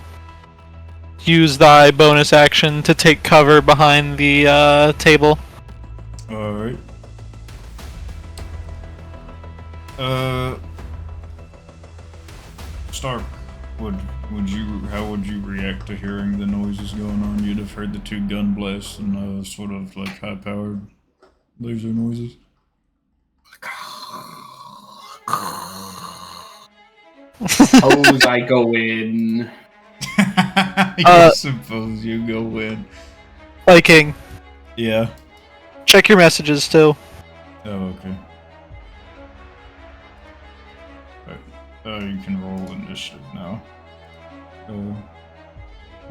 use thy bonus action to take cover behind the table. Alright. Stark, how would you react to hearing the noises going on? You'd have heard the 2 gun blasts and sort of like high-powered laser noises. Suppose I go in. I suppose you go in. Viking, Yeah. check your messages too. Oh, okay. You can roll initiative now.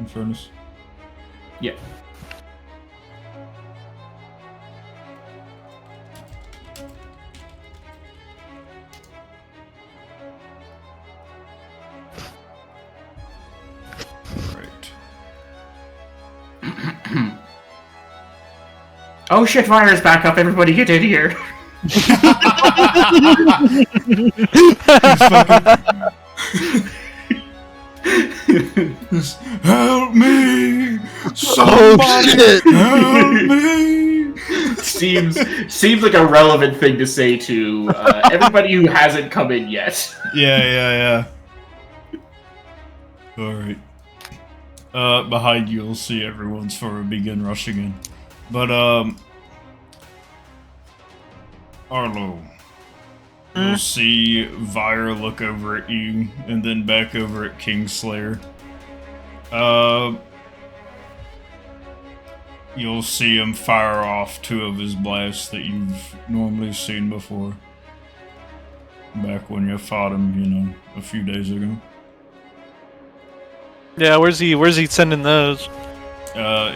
Infernus. Yeah. Right. Oh shit, fire is back up, everybody get in here. Help me! Somebody help me! Seems like a relevant thing to say to everybody who hasn't come in yet. Yeah. Alright. Behind you, you'll see everyone sort of begin rushing in. But, Arlo, you'll see Vire look over at you, and then back over at Kingslayer. You'll see him fire off 2 of his blasts that you've normally seen before. Back when you fought him, a few days ago. Yeah, where's he sending those?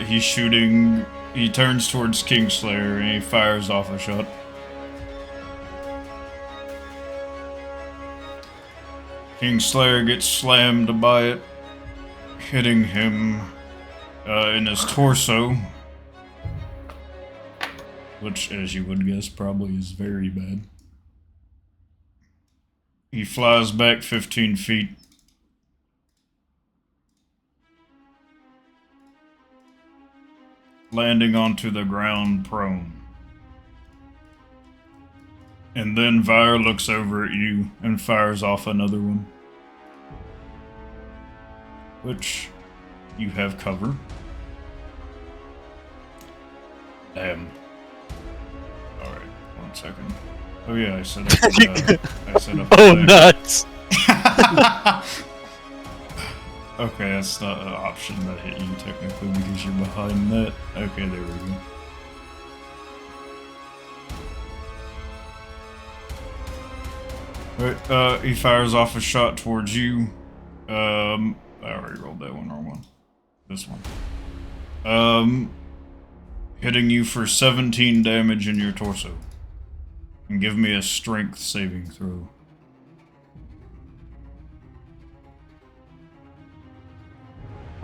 He's shooting. He turns towards Kingslayer and he fires off a shot. Kingslayer gets slammed by it, hitting him in his torso. which, as you would guess, probably is very bad. He flies back 15 feet. Landing onto the ground prone. And then Vire looks over at you and fires off another one. Which you have cover. Damn. Alright, 1 second. Oh yeah, I set up Oh, nuts! Okay, that's not an option that hit you technically because you're behind that. Okay, there we go. Alright, he fires off a shot towards you. I already rolled that one, wrong one. This one. Hitting you for 17 damage in your torso. And give me a strength saving throw.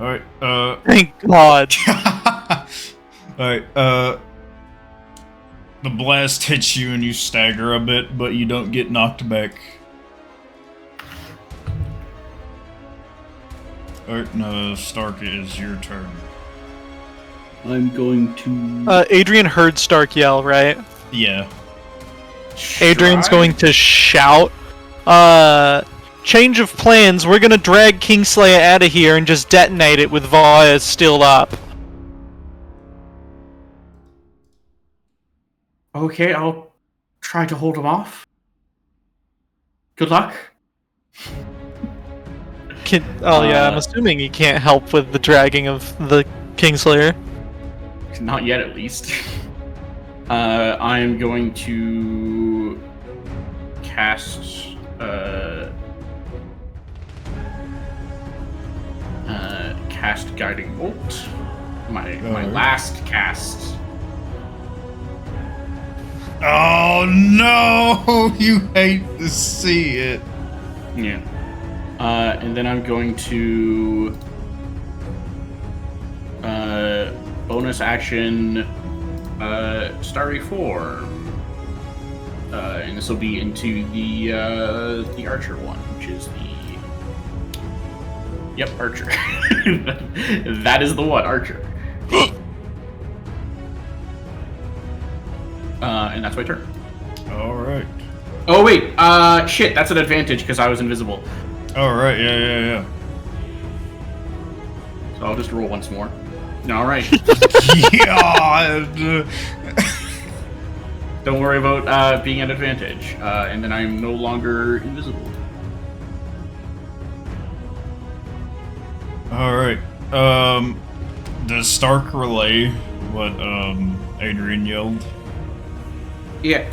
Alright, Thank God. Alright, the blast hits you and you stagger a bit, but you don't get knocked back. Alright, no, Stark, it is your turn. I'm going to. Adrian heard Stark yell, right? Yeah. Adrian's try. going to shout, change of plans, we're gonna drag Kingslayer out of here and just detonate it with Vire still up. Okay, I'll try to hold him off. Good luck. I'm assuming he can't help with the dragging of the Kingslayer. Not yet, at least. I'm going to cast cast Guiding Bolt. My last cast. Oh no! You hate to see it. Yeah. And then I'm going to bonus action Starry Form. And this will be into the Archer one, which is the Archer. That is the one, Archer. And that's my turn. Alright. Oh wait, shit, that's an advantage because I was invisible. Alright, yeah. So I'll just roll once more. Alright. God! Don't worry about being at advantage. And then I'm no longer invisible. Alright. Does Stark relay what Adrian yelled? Yeah.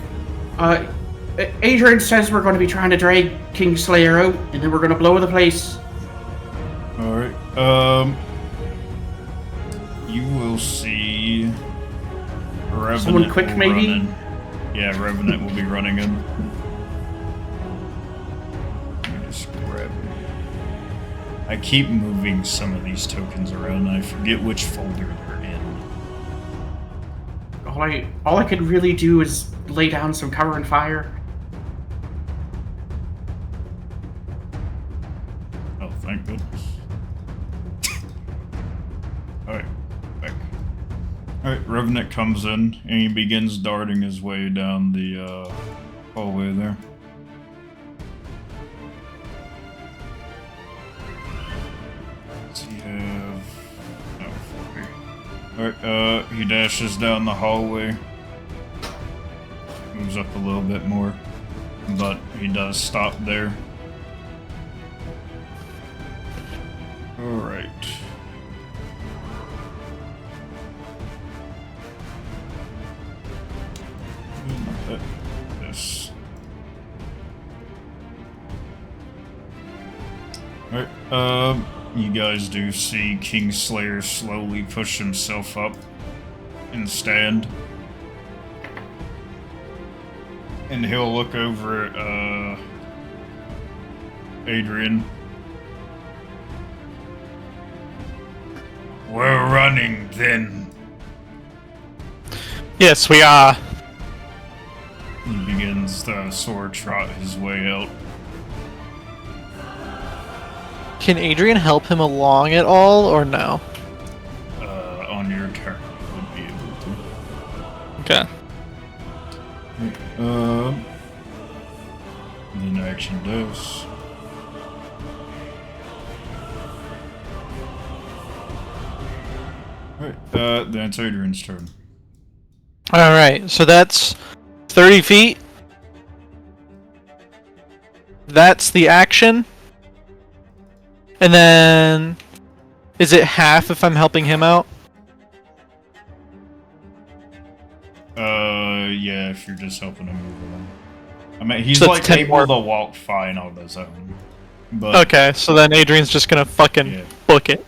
Adrian says we're going to be trying to drag Kingslayer out, and then we're going to blow the place. Alright. You will see Revenant. Someone quick, will maybe? run in. Yeah, Revenant will be running in. Let me just grab it. I keep moving some of these tokens around, and I forget which folder they're in. All I could really do is lay down some cover and fire. Oh, thank goodness. Alright, back. Alright, Revenant comes in, and he begins darting his way down the hallway there. Does he have... No, 40. Alright, he dashes down the hallway. Moves up a little bit more. But he does stop there. Alright. This. Alright, you guys do see Kingslayer slowly push himself up and stand. And he'll look over at, Adrian. We're running, then. Yes, we are. He begins to sword trot his way out. Can Adrian help him along at all, or no? On your turn, you would be able to. Okay. Then action does. Alright, then it's Adrian's turn. Alright, so that's 30 feet. That's the action. And then... Is it half if I'm helping him out? Yeah, if you're just helping him move along. I mean, he's So it's like 10 able more. to walk fine on his own. But Okay, so then Adrian's just gonna fucking yeah. book it.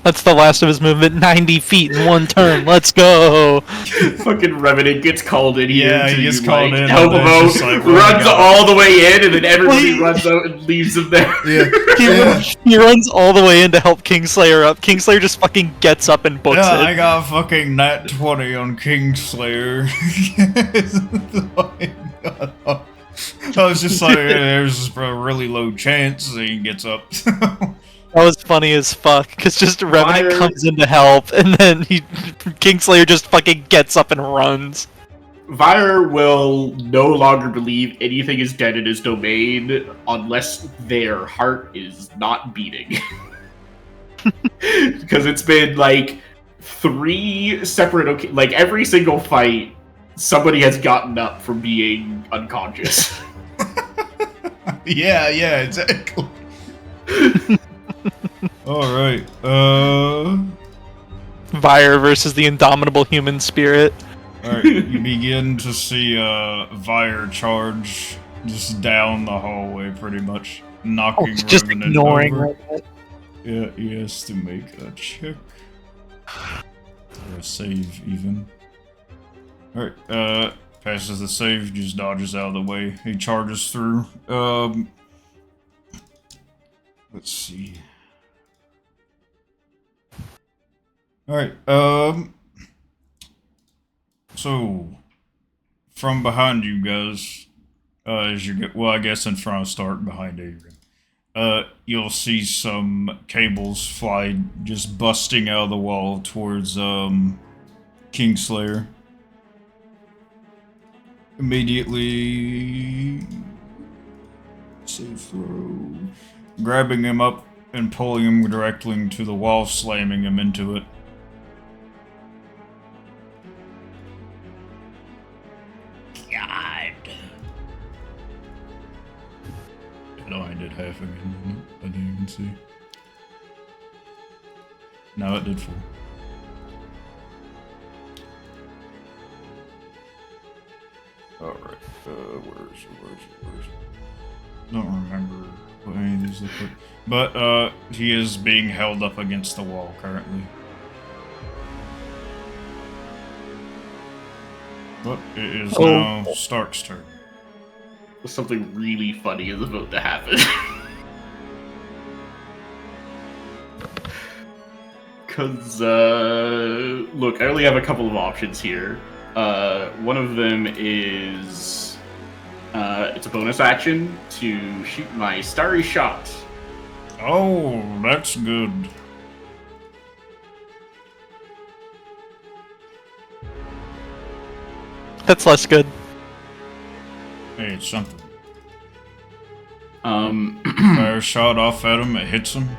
That's the last of his movement. 90 feet in one turn. Let's go! Fucking Revenant gets called in here. Yeah, to, he gets called in, help and him then out, just like, runs oh, all the way in, and then everybody Wait. runs out and leaves him there. Yeah. He runs all the way in to help Kingslayer up. Kingslayer just fucking gets up and books Yeah, it. I got a fucking nat 20 on Kingslayer. I was just like, there's a really low chance that he gets up. That was funny as fuck, because just Revenant Fire. comes in to help, and then Kingslayer just fucking gets up and runs. Vire will no longer believe anything is dead in his domain unless their heart is not beating. Because it's been like 3 separate, like every single fight, somebody has gotten up from being unconscious. Yeah, exactly. Alright, Vire versus the indomitable human spirit. Alright, you begin to see Vire charge just down the hallway pretty much, knocking Just Revenant ignoring over. Revenant. Yeah, he has to make a check. Or a save, even. Alright, passes the save, just dodges out of the way. He charges through. Let's see. Alright, so, from behind you guys, as you get, well, I guess in front of start, behind Adrian, you'll see some cables fly, just busting out of the wall towards, Kingslayer. Immediately, save throw, grabbing him up and pulling him directly into the wall, slamming him into it. God. No, I did half again. I didn't even see. No, it did full. Alright, where's it? Don't remember what any of these look like. But, he is being held up against the wall currently. But it is now Stark's turn. Something really funny is about to happen. Because, look, I only have a couple of options here. One of them is, it's a bonus action to shoot my starry shot. Oh, that's good. That's less good. Hey, it's something. Yep. Fire a shot off at him, it hits him.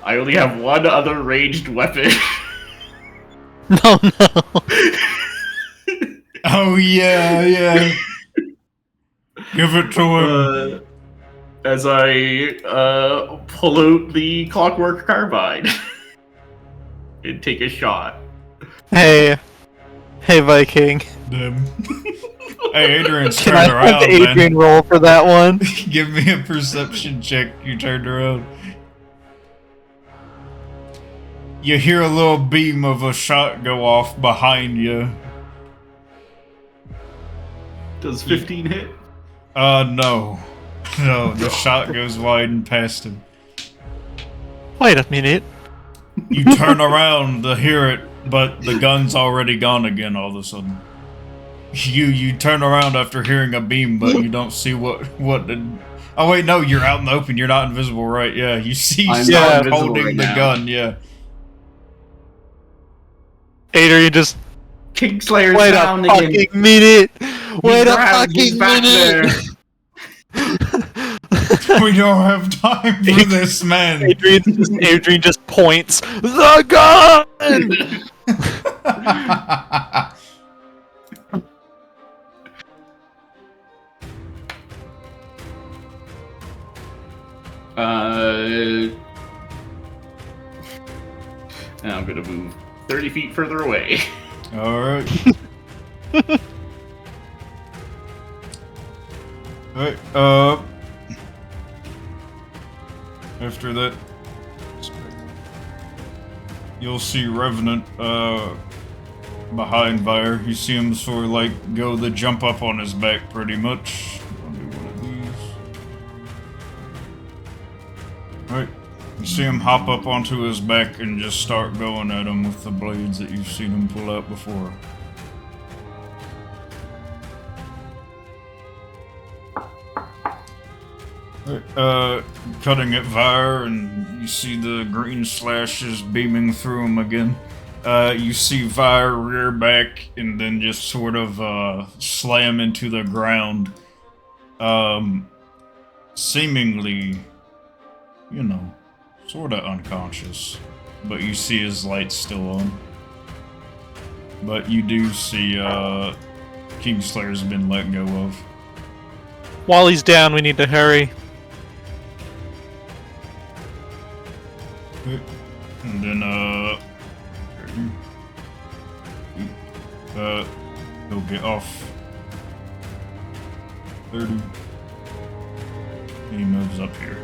I only have one other ranged weapon. No. Oh, yeah. Give it to him. As I pull out the clockwork carbine and take a shot. Hey, Viking. Them. Hey, Adrian's Can turned I around, have Adrian man. roll for that one? Give me a perception check. You turned around. You hear a little beam of a shot go off behind you. Does 15 hit? No. No, the shot goes wide and past him. Wait a minute. You turn around to hear it, but the gun's already gone again all of a sudden. You turn around after hearing a beam, but you don't see what the... Oh wait, no, you're out in the open, you're not invisible, right? Yeah, you see I'm Stark not invisible holding right the now. gun, yeah. Adrian just Kingslayer's wait a down fucking again. minute. He's Wait a drowned. He's fucking back minute. We don't have time for this, man. Adrian just points the gun. Now I'm gonna move 30 feet further away. Alright. Alright, after that, you'll see Revenant, behind Vire. You see him sort of like go the jump up on his back pretty much. I'll do one of these. Alright. You see him hop up onto his back and just start going at him with the blades that you've seen him pull out before. Cutting at Vire, and you see the green slashes beaming through him again. You see Vire rear back and then just sort of slam into the ground. Seemingly, you know, sort of unconscious, but you see his lights still on. But you do see Kingslayer's been let go of. While he's down, we need to hurry. And then he'll get off 30. He moves up here.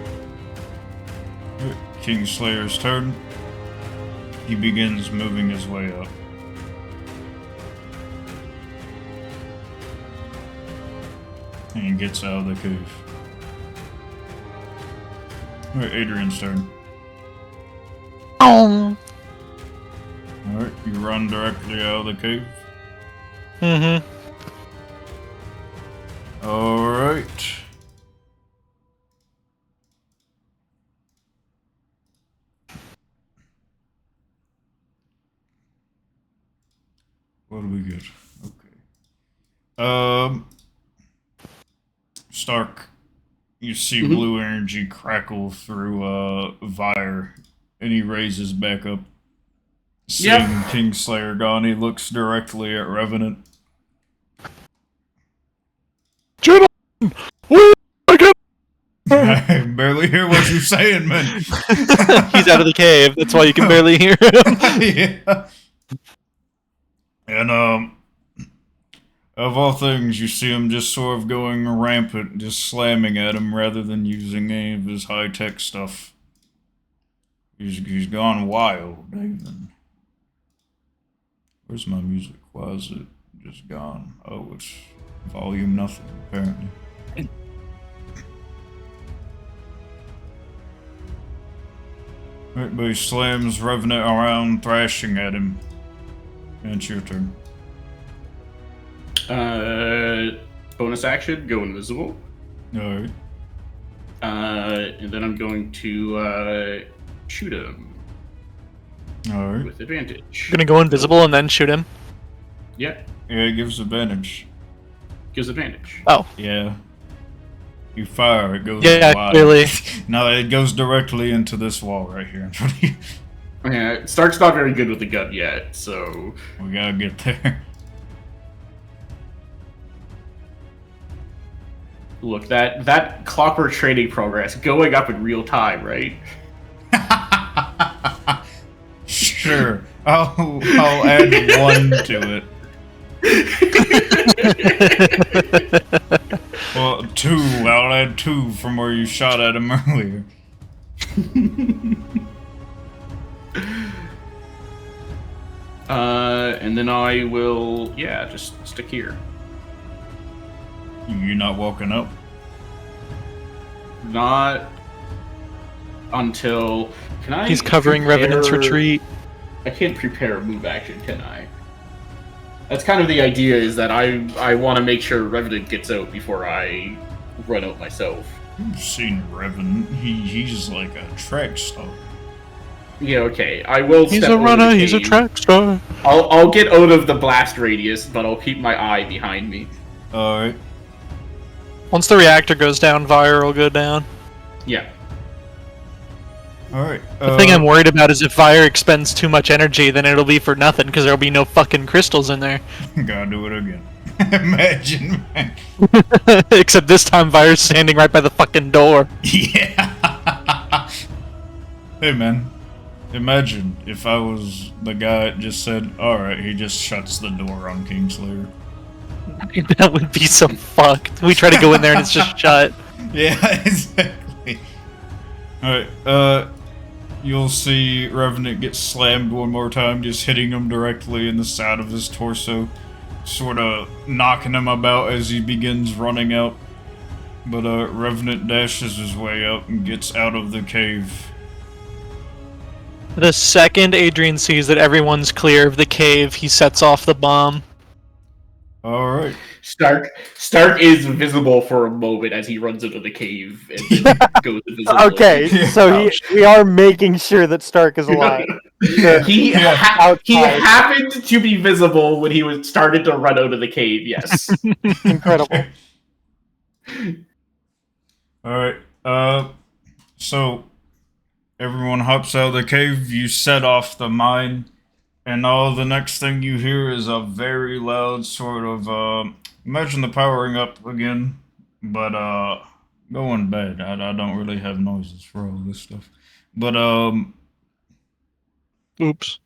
Kingslayer's turn. He begins moving his way up. And he gets out of the cave. Alright, Adrian's turn. Alright, you run directly out of the cave. Mm-hmm. Alright. What do we get? Okay. Stark, you see blue energy crackle through Vire, and he raises back up. Seeing Kingslayer gone, he looks directly at Revenant. Gentlemen, we I can barely hear what you're saying, man. He's out of the cave. That's why you can barely hear him. Yeah. And of all things, you see him just sort of going rampant, just slamming at him rather than using any of his high-tech stuff. He's gone wild, even. Where's my music? Why is it just gone? Oh, it's volume nothing, apparently. Right, but he slams Revenant around, thrashing at him. And it's your turn. Bonus action, go invisible. Alright. And then I'm going to shoot him Alright. with advantage. Gonna go invisible and then shoot him. Yeah, Yeah, it gives advantage. gives advantage. Oh. Yeah. You fire, it goes Yeah, wide. clearly. No, it goes directly into this wall right here in front of you. Yeah, Stark's not very good with the gun yet, so We gotta get there. look, that clockwork trading progress going up in real time, right? Sure. I'll add 1 to it. Well, 2. I'll add 2 from where you shot at him earlier. And then I will, just stick here. You're not walking up? Not until... Can I He's covering Revenant's retreat. I can't prepare a move action, can I? That's kind of the idea, is that I want to make sure Revenant gets out before I run out myself. You've seen Revenant. He's like a track star. Yeah, okay. I will. He's step a over runner. the He's a cave. track star. I'll get out of the blast radius, but I'll keep my eye behind me. Alright. Once the reactor goes down, Fire will go down. Yeah. Alright. The thing I'm worried about is if Fire expends too much energy, then it'll be for nothing because there'll be no fucking crystals in there. Gotta do it again. Imagine, man. Except this time, Fire's standing right by the fucking door. Yeah. Hey, man. Imagine if I was the guy that just said, alright, he just shuts the door on Kingslayer. That would be so fucked. We try to go in there and it's just shut. Yeah, exactly. Alright, you'll see Revenant get slammed one more time, just hitting him directly in the side of his torso, sort of knocking him about as he begins running out. But, Revenant dashes his way up and gets out of the cave. The second Adrian sees that everyone's clear of the cave, he sets off the bomb. Alright. Stark is visible for a moment as he runs into the cave and then goes invisible. Okay, so we are making sure that Stark is alive. He Outside. happened to be visible when he started to run out of the cave. Yes. Incredible. Alright, so everyone hops out of the cave, you set off the mine, and all the next thing you hear is a very loud sort of, imagine the powering up again, but, going bad. I don't really have noises for all this stuff. But, Oops.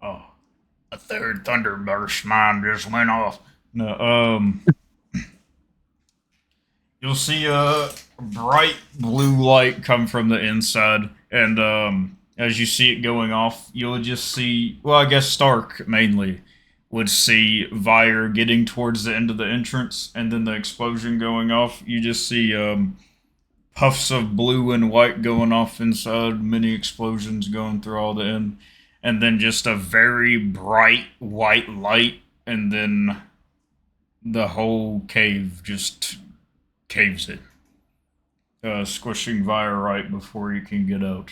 oh, a third Thunderburst mine just went off. No, you'll see a bright blue light come from the inside, and as you see it going off, you'll just see, well, I guess Stark mainly would see Vire getting towards the end of the entrance, and then the explosion going off. You just see puffs of blue and white going off inside, many explosions going through all the end, and then just a very bright white light, and then the whole cave just caves in, squishing Vire right before you can get out.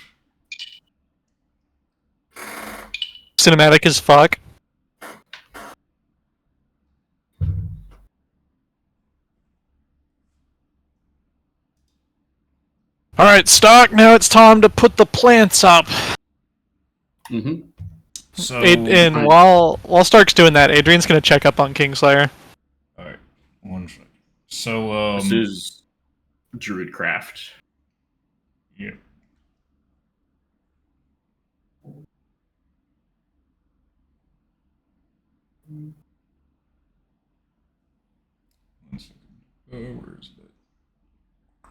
Cinematic as fuck. Alright, Stark, now it's time to put the plants up. Mm-hmm. So, And while Stark's doing that, Adrian's gonna check up on Kingslayer. alright, one second. So, This is Druidcraft. yeah. One second. Where is that?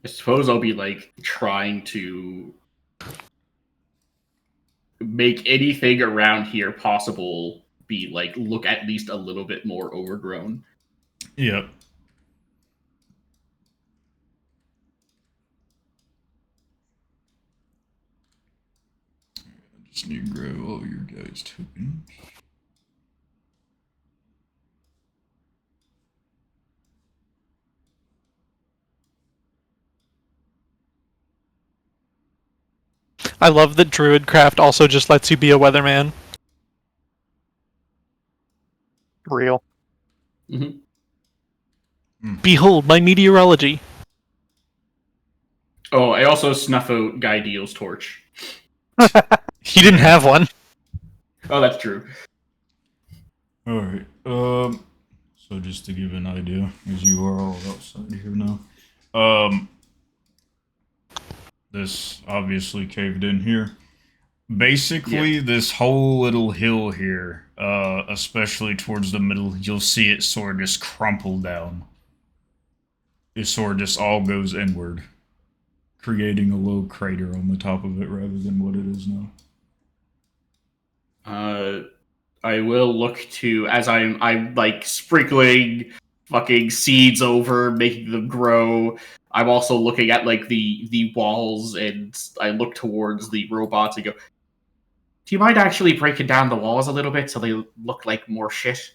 I suppose I'll be like trying to make anything around here possible be like look at least a little bit more overgrown. Yep. I just need to grab all your guys' tokens. I love that Druidcraft also just lets you be a weatherman. Real. Behold, my meteorology. Oh, I also snuff out Guy Deal's torch. He didn't have one. Oh, that's true. Alright, so just to give an idea, as you are all outside here now, this obviously caved in here. Basically, this whole little hill here, especially towards the middle, you'll see it sort of just crumple down. It sort of just all goes inward, creating a little crater on the top of it rather than what it is now. I will look to, as I'm like sprinkling fucking seeds over, making them grow. I'm also looking at like the walls, and I look towards the robots and go, "Do you mind actually breaking down the walls a little bit so they look like more shit?"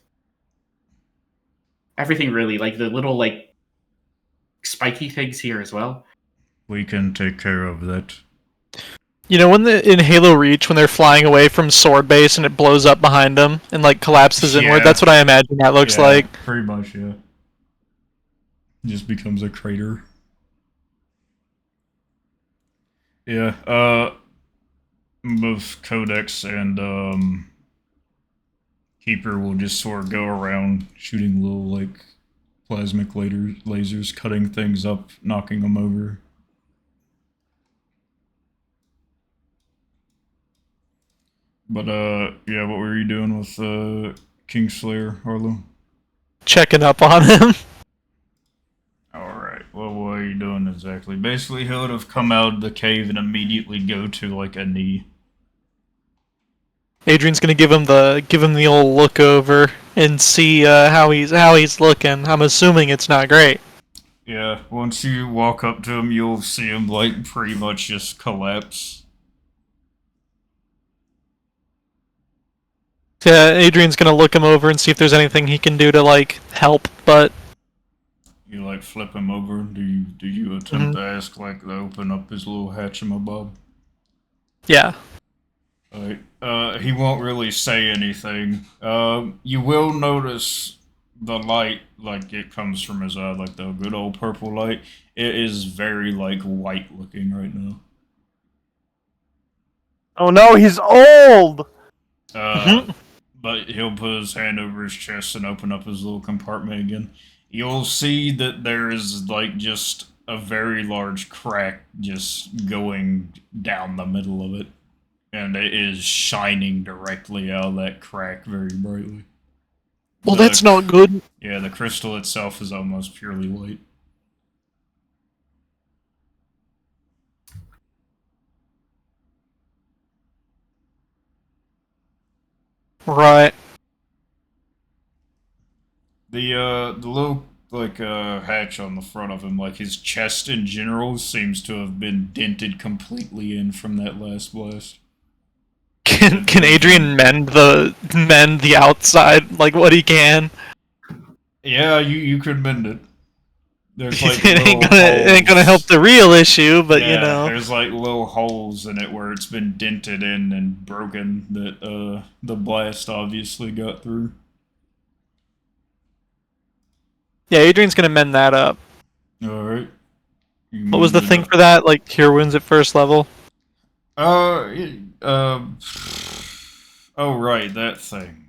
Everything really, like the little like spiky things here as well. We can take care of that. You know, in Halo Reach, when they're flying away from Sword Base and it blows up behind them and like collapses inward, Yeah. that's what I imagine that looks Yeah, like. pretty much, yeah. Just becomes a crater. Yeah, both Codex and Keeper will just sort of go around shooting little like plasmic lasers, cutting things up, knocking them over. But yeah, what were you doing with Kingslayer, Arlo? Checking up on him. Alright, well, what are you doing exactly? Basically, he would have come out of the cave and immediately go to, like, a knee. Adrian's gonna give him the old look over and see how he's looking. I'm assuming it's not great. Yeah, once you walk up to him, you'll see him, like, pretty much just collapse. Yeah, Adrian's gonna look him over and see if there's anything he can do to like help, but You, like, flip him over. Do you attempt to ask, like, to open up his little hatchamabob? yeah. Alright, he won't really say anything. You will notice the light, like, it comes from his eye, like the good old purple light. It is very, like, white looking right now. Oh no, he's old! But he'll put his hand over his chest and open up his little compartment again. You'll see that there is, like, just a very large crack just going down the middle of it. And it is shining directly out of that crack very brightly. Well, that's not good. Yeah, the crystal itself is almost purely white. Right. The little like hatch on the front of him, like his chest in general, seems to have been dented completely in from that last blast. Can Adrian mend the outside like what he can? Yeah, you could mend it. There's like it little ain't gonna help holes. the real issue, but Yeah, you know. there's like little holes in it where it's been dented in and broken that the blast obviously got through. Yeah, Adrian's gonna mend that up. Alright. What was the thing for that? Like cure wounds at first level? Oh, right, that thing.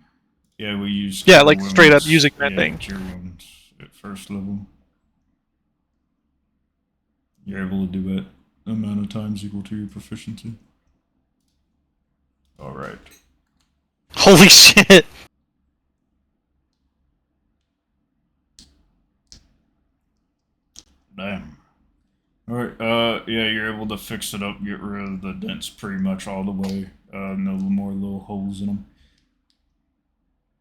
Yeah, we use. Yeah, cure like straight up wounds. using that Yeah, thing. Cure wounds at first level. You're able to do it amount of times equal to your proficiency. Alright. Holy shit! Damn. Alright, yeah, you're able to fix it up, get rid of the dents pretty much all the way. No more little holes in them.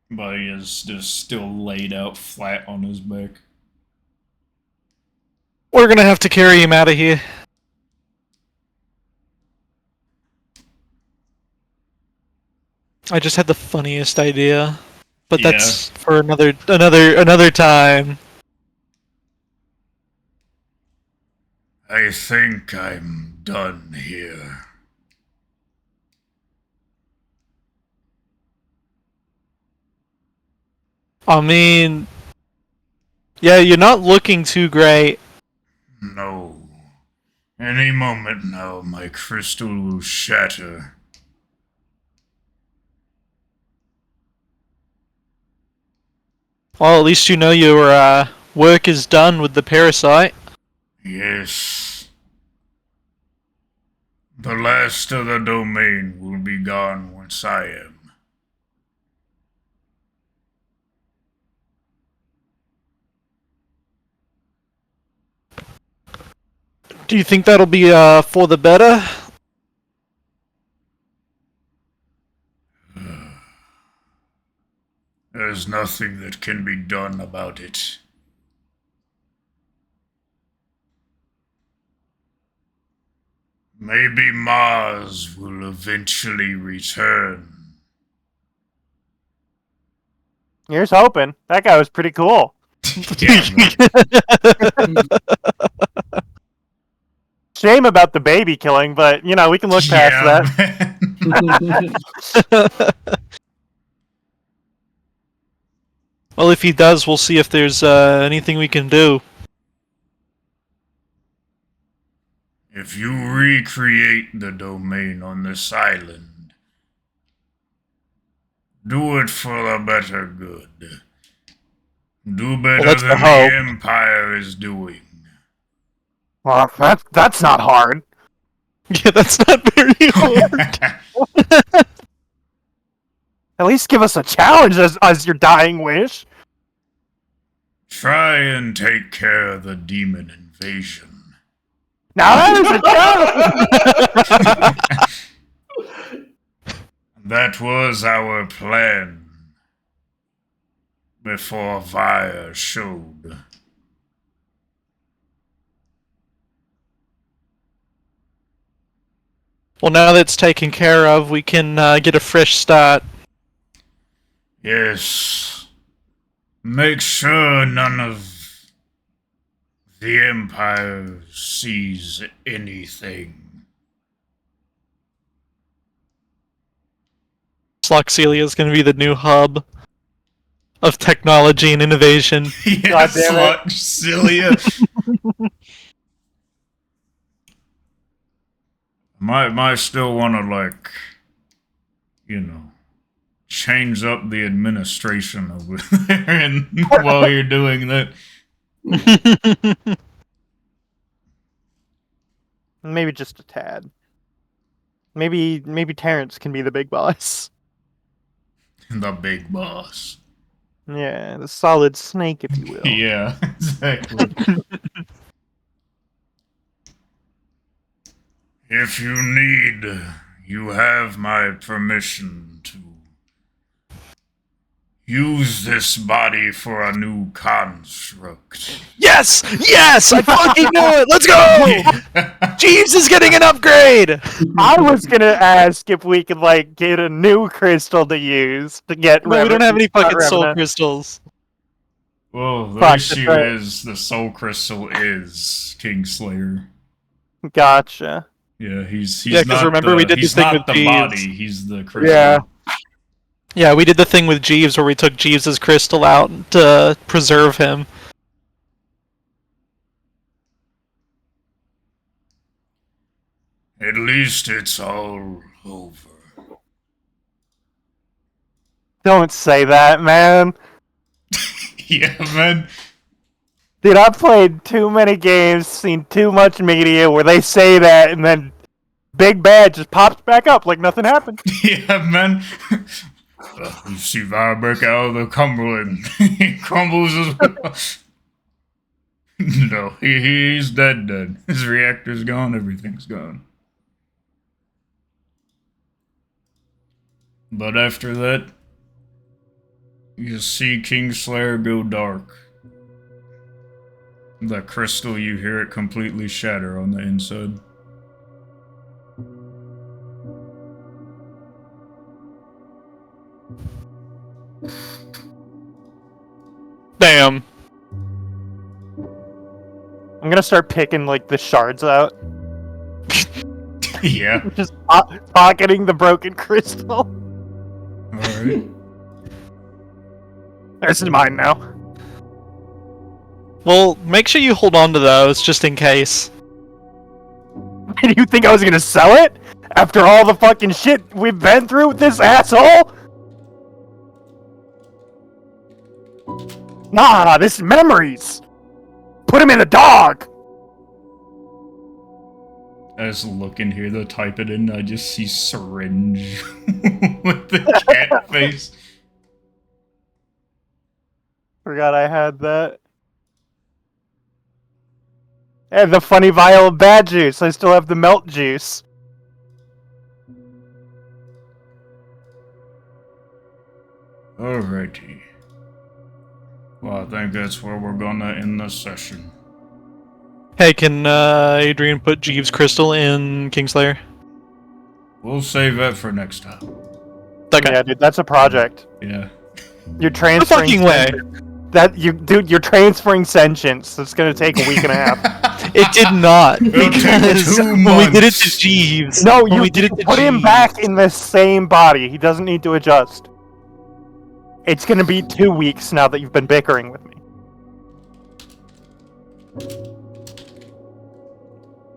But he is just still laid out flat on his back. We're gonna have to carry him out of here. I just had the funniest idea, but Yeah. that's for another time. I think I'm done here. I mean, yeah, you're not looking too great. No. Any moment now, my crystal will shatter. Well, at least you know your work is done with the parasite. Yes. The last of the domain will be gone once I am. Do you think that'll be for the better? There's nothing that can be done about it. Maybe Mars will eventually return. Here's hoping. That guy was pretty cool. Yeah, man. Shame about the baby killing, but you know we can look past that. Man. Well, if he does, we'll see if there's anything we can do. If you recreate the domain on this island, do it for the better good. Do better that's than the the hope. Empire is doing. Well, that's not hard. Yeah, that's not very hard. At least give us a challenge as your dying wish. Try and take care of the demon invasion. Now that is a challenge. That was our plan before Fire showed. Well, now that's taken care of, we can get a fresh start. Yes. Make sure none of the Empire sees anything. Sloxelia is going to be the new hub of technology and innovation. Yes, damn it. Celia. Might still want to, like, you know, change up the administration over there and while you're doing that. Maybe just a tad. Maybe Terrence can be the big boss. The big boss. Yeah, the solid snake, if you will. Yeah, exactly. If you need, you have my permission to use this body for a new construct. Yes! Yes! I fucking knew it! Let's go! Jeeves is getting an upgrade! I was gonna ask if we could like get a new crystal to use to get. No, we don't have any fucking soul Revenant. crystals. Well, the Fuck, issue that's right. is the soul crystal is Kingslayer. Gotcha. Yeah, he's Yeah, 'cause not remember the, we did the he's thing not with the Jeeves. body, he's the crystal. Yeah. Yeah, we did the thing with Jeeves where we took Jeeves' crystal out to preserve him. At least it's all over. Don't say that, man. Yeah, man. Dude, I've played too many games, seen too much media where they say that, and then Big Bad just pops back up like nothing happened. Yeah, man. You see fire break out of the Cumberland. He crumbles as well. No, he's dead. His reactor's gone, everything's gone. But after that, you see Kingslayer go dark. The crystal, you hear it completely shatter on the inside. Damn. I'm gonna start picking like the shards out, Yeah. just pocketing the broken crystal. Alright. This is mine now. Well, make sure you hold on to those just in case. Do you think I was gonna sell it after all the fucking shit we've been through with this asshole? Nah, this is memories. Put him in the dog. I just look in here to type it in, I just see syringe with the cat face. Forgot I had that. And the funny vial of bad juice. I still have the melt juice. Hey, can Adrian put Jeeves' crystal in Kingslayer? We'll save that for next time. Okay. Yeah, dude, that's a project. Yeah. You're No transferring fucking way. You're transferring sentience. It's gonna take a week and a half. It did not. It'll take Because 2 when we did it to months. Jeeves. No, when you we did it to put him Jeeves- back in the same body. He doesn't need to adjust. It's gonna be 2 weeks now that you've been bickering with me.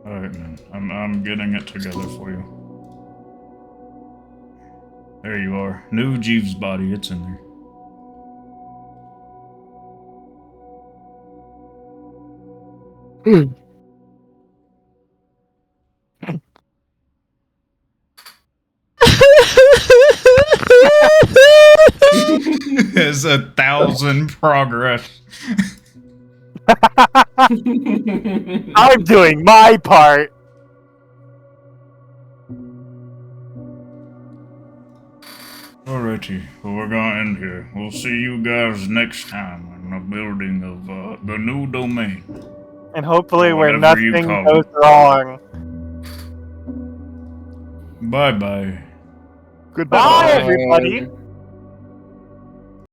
Alright, man. I'm getting it together for you. There you are. New Jeeves' body. It's in there. There's 1,000 progress. I'm doing my part. Alrighty, well, we're gonna end here. We'll see you guys next time in the building of the new domain. And hopefully where Whatever you nothing call goes it. wrong. Bye bye. Goodbye, Bye. everybody.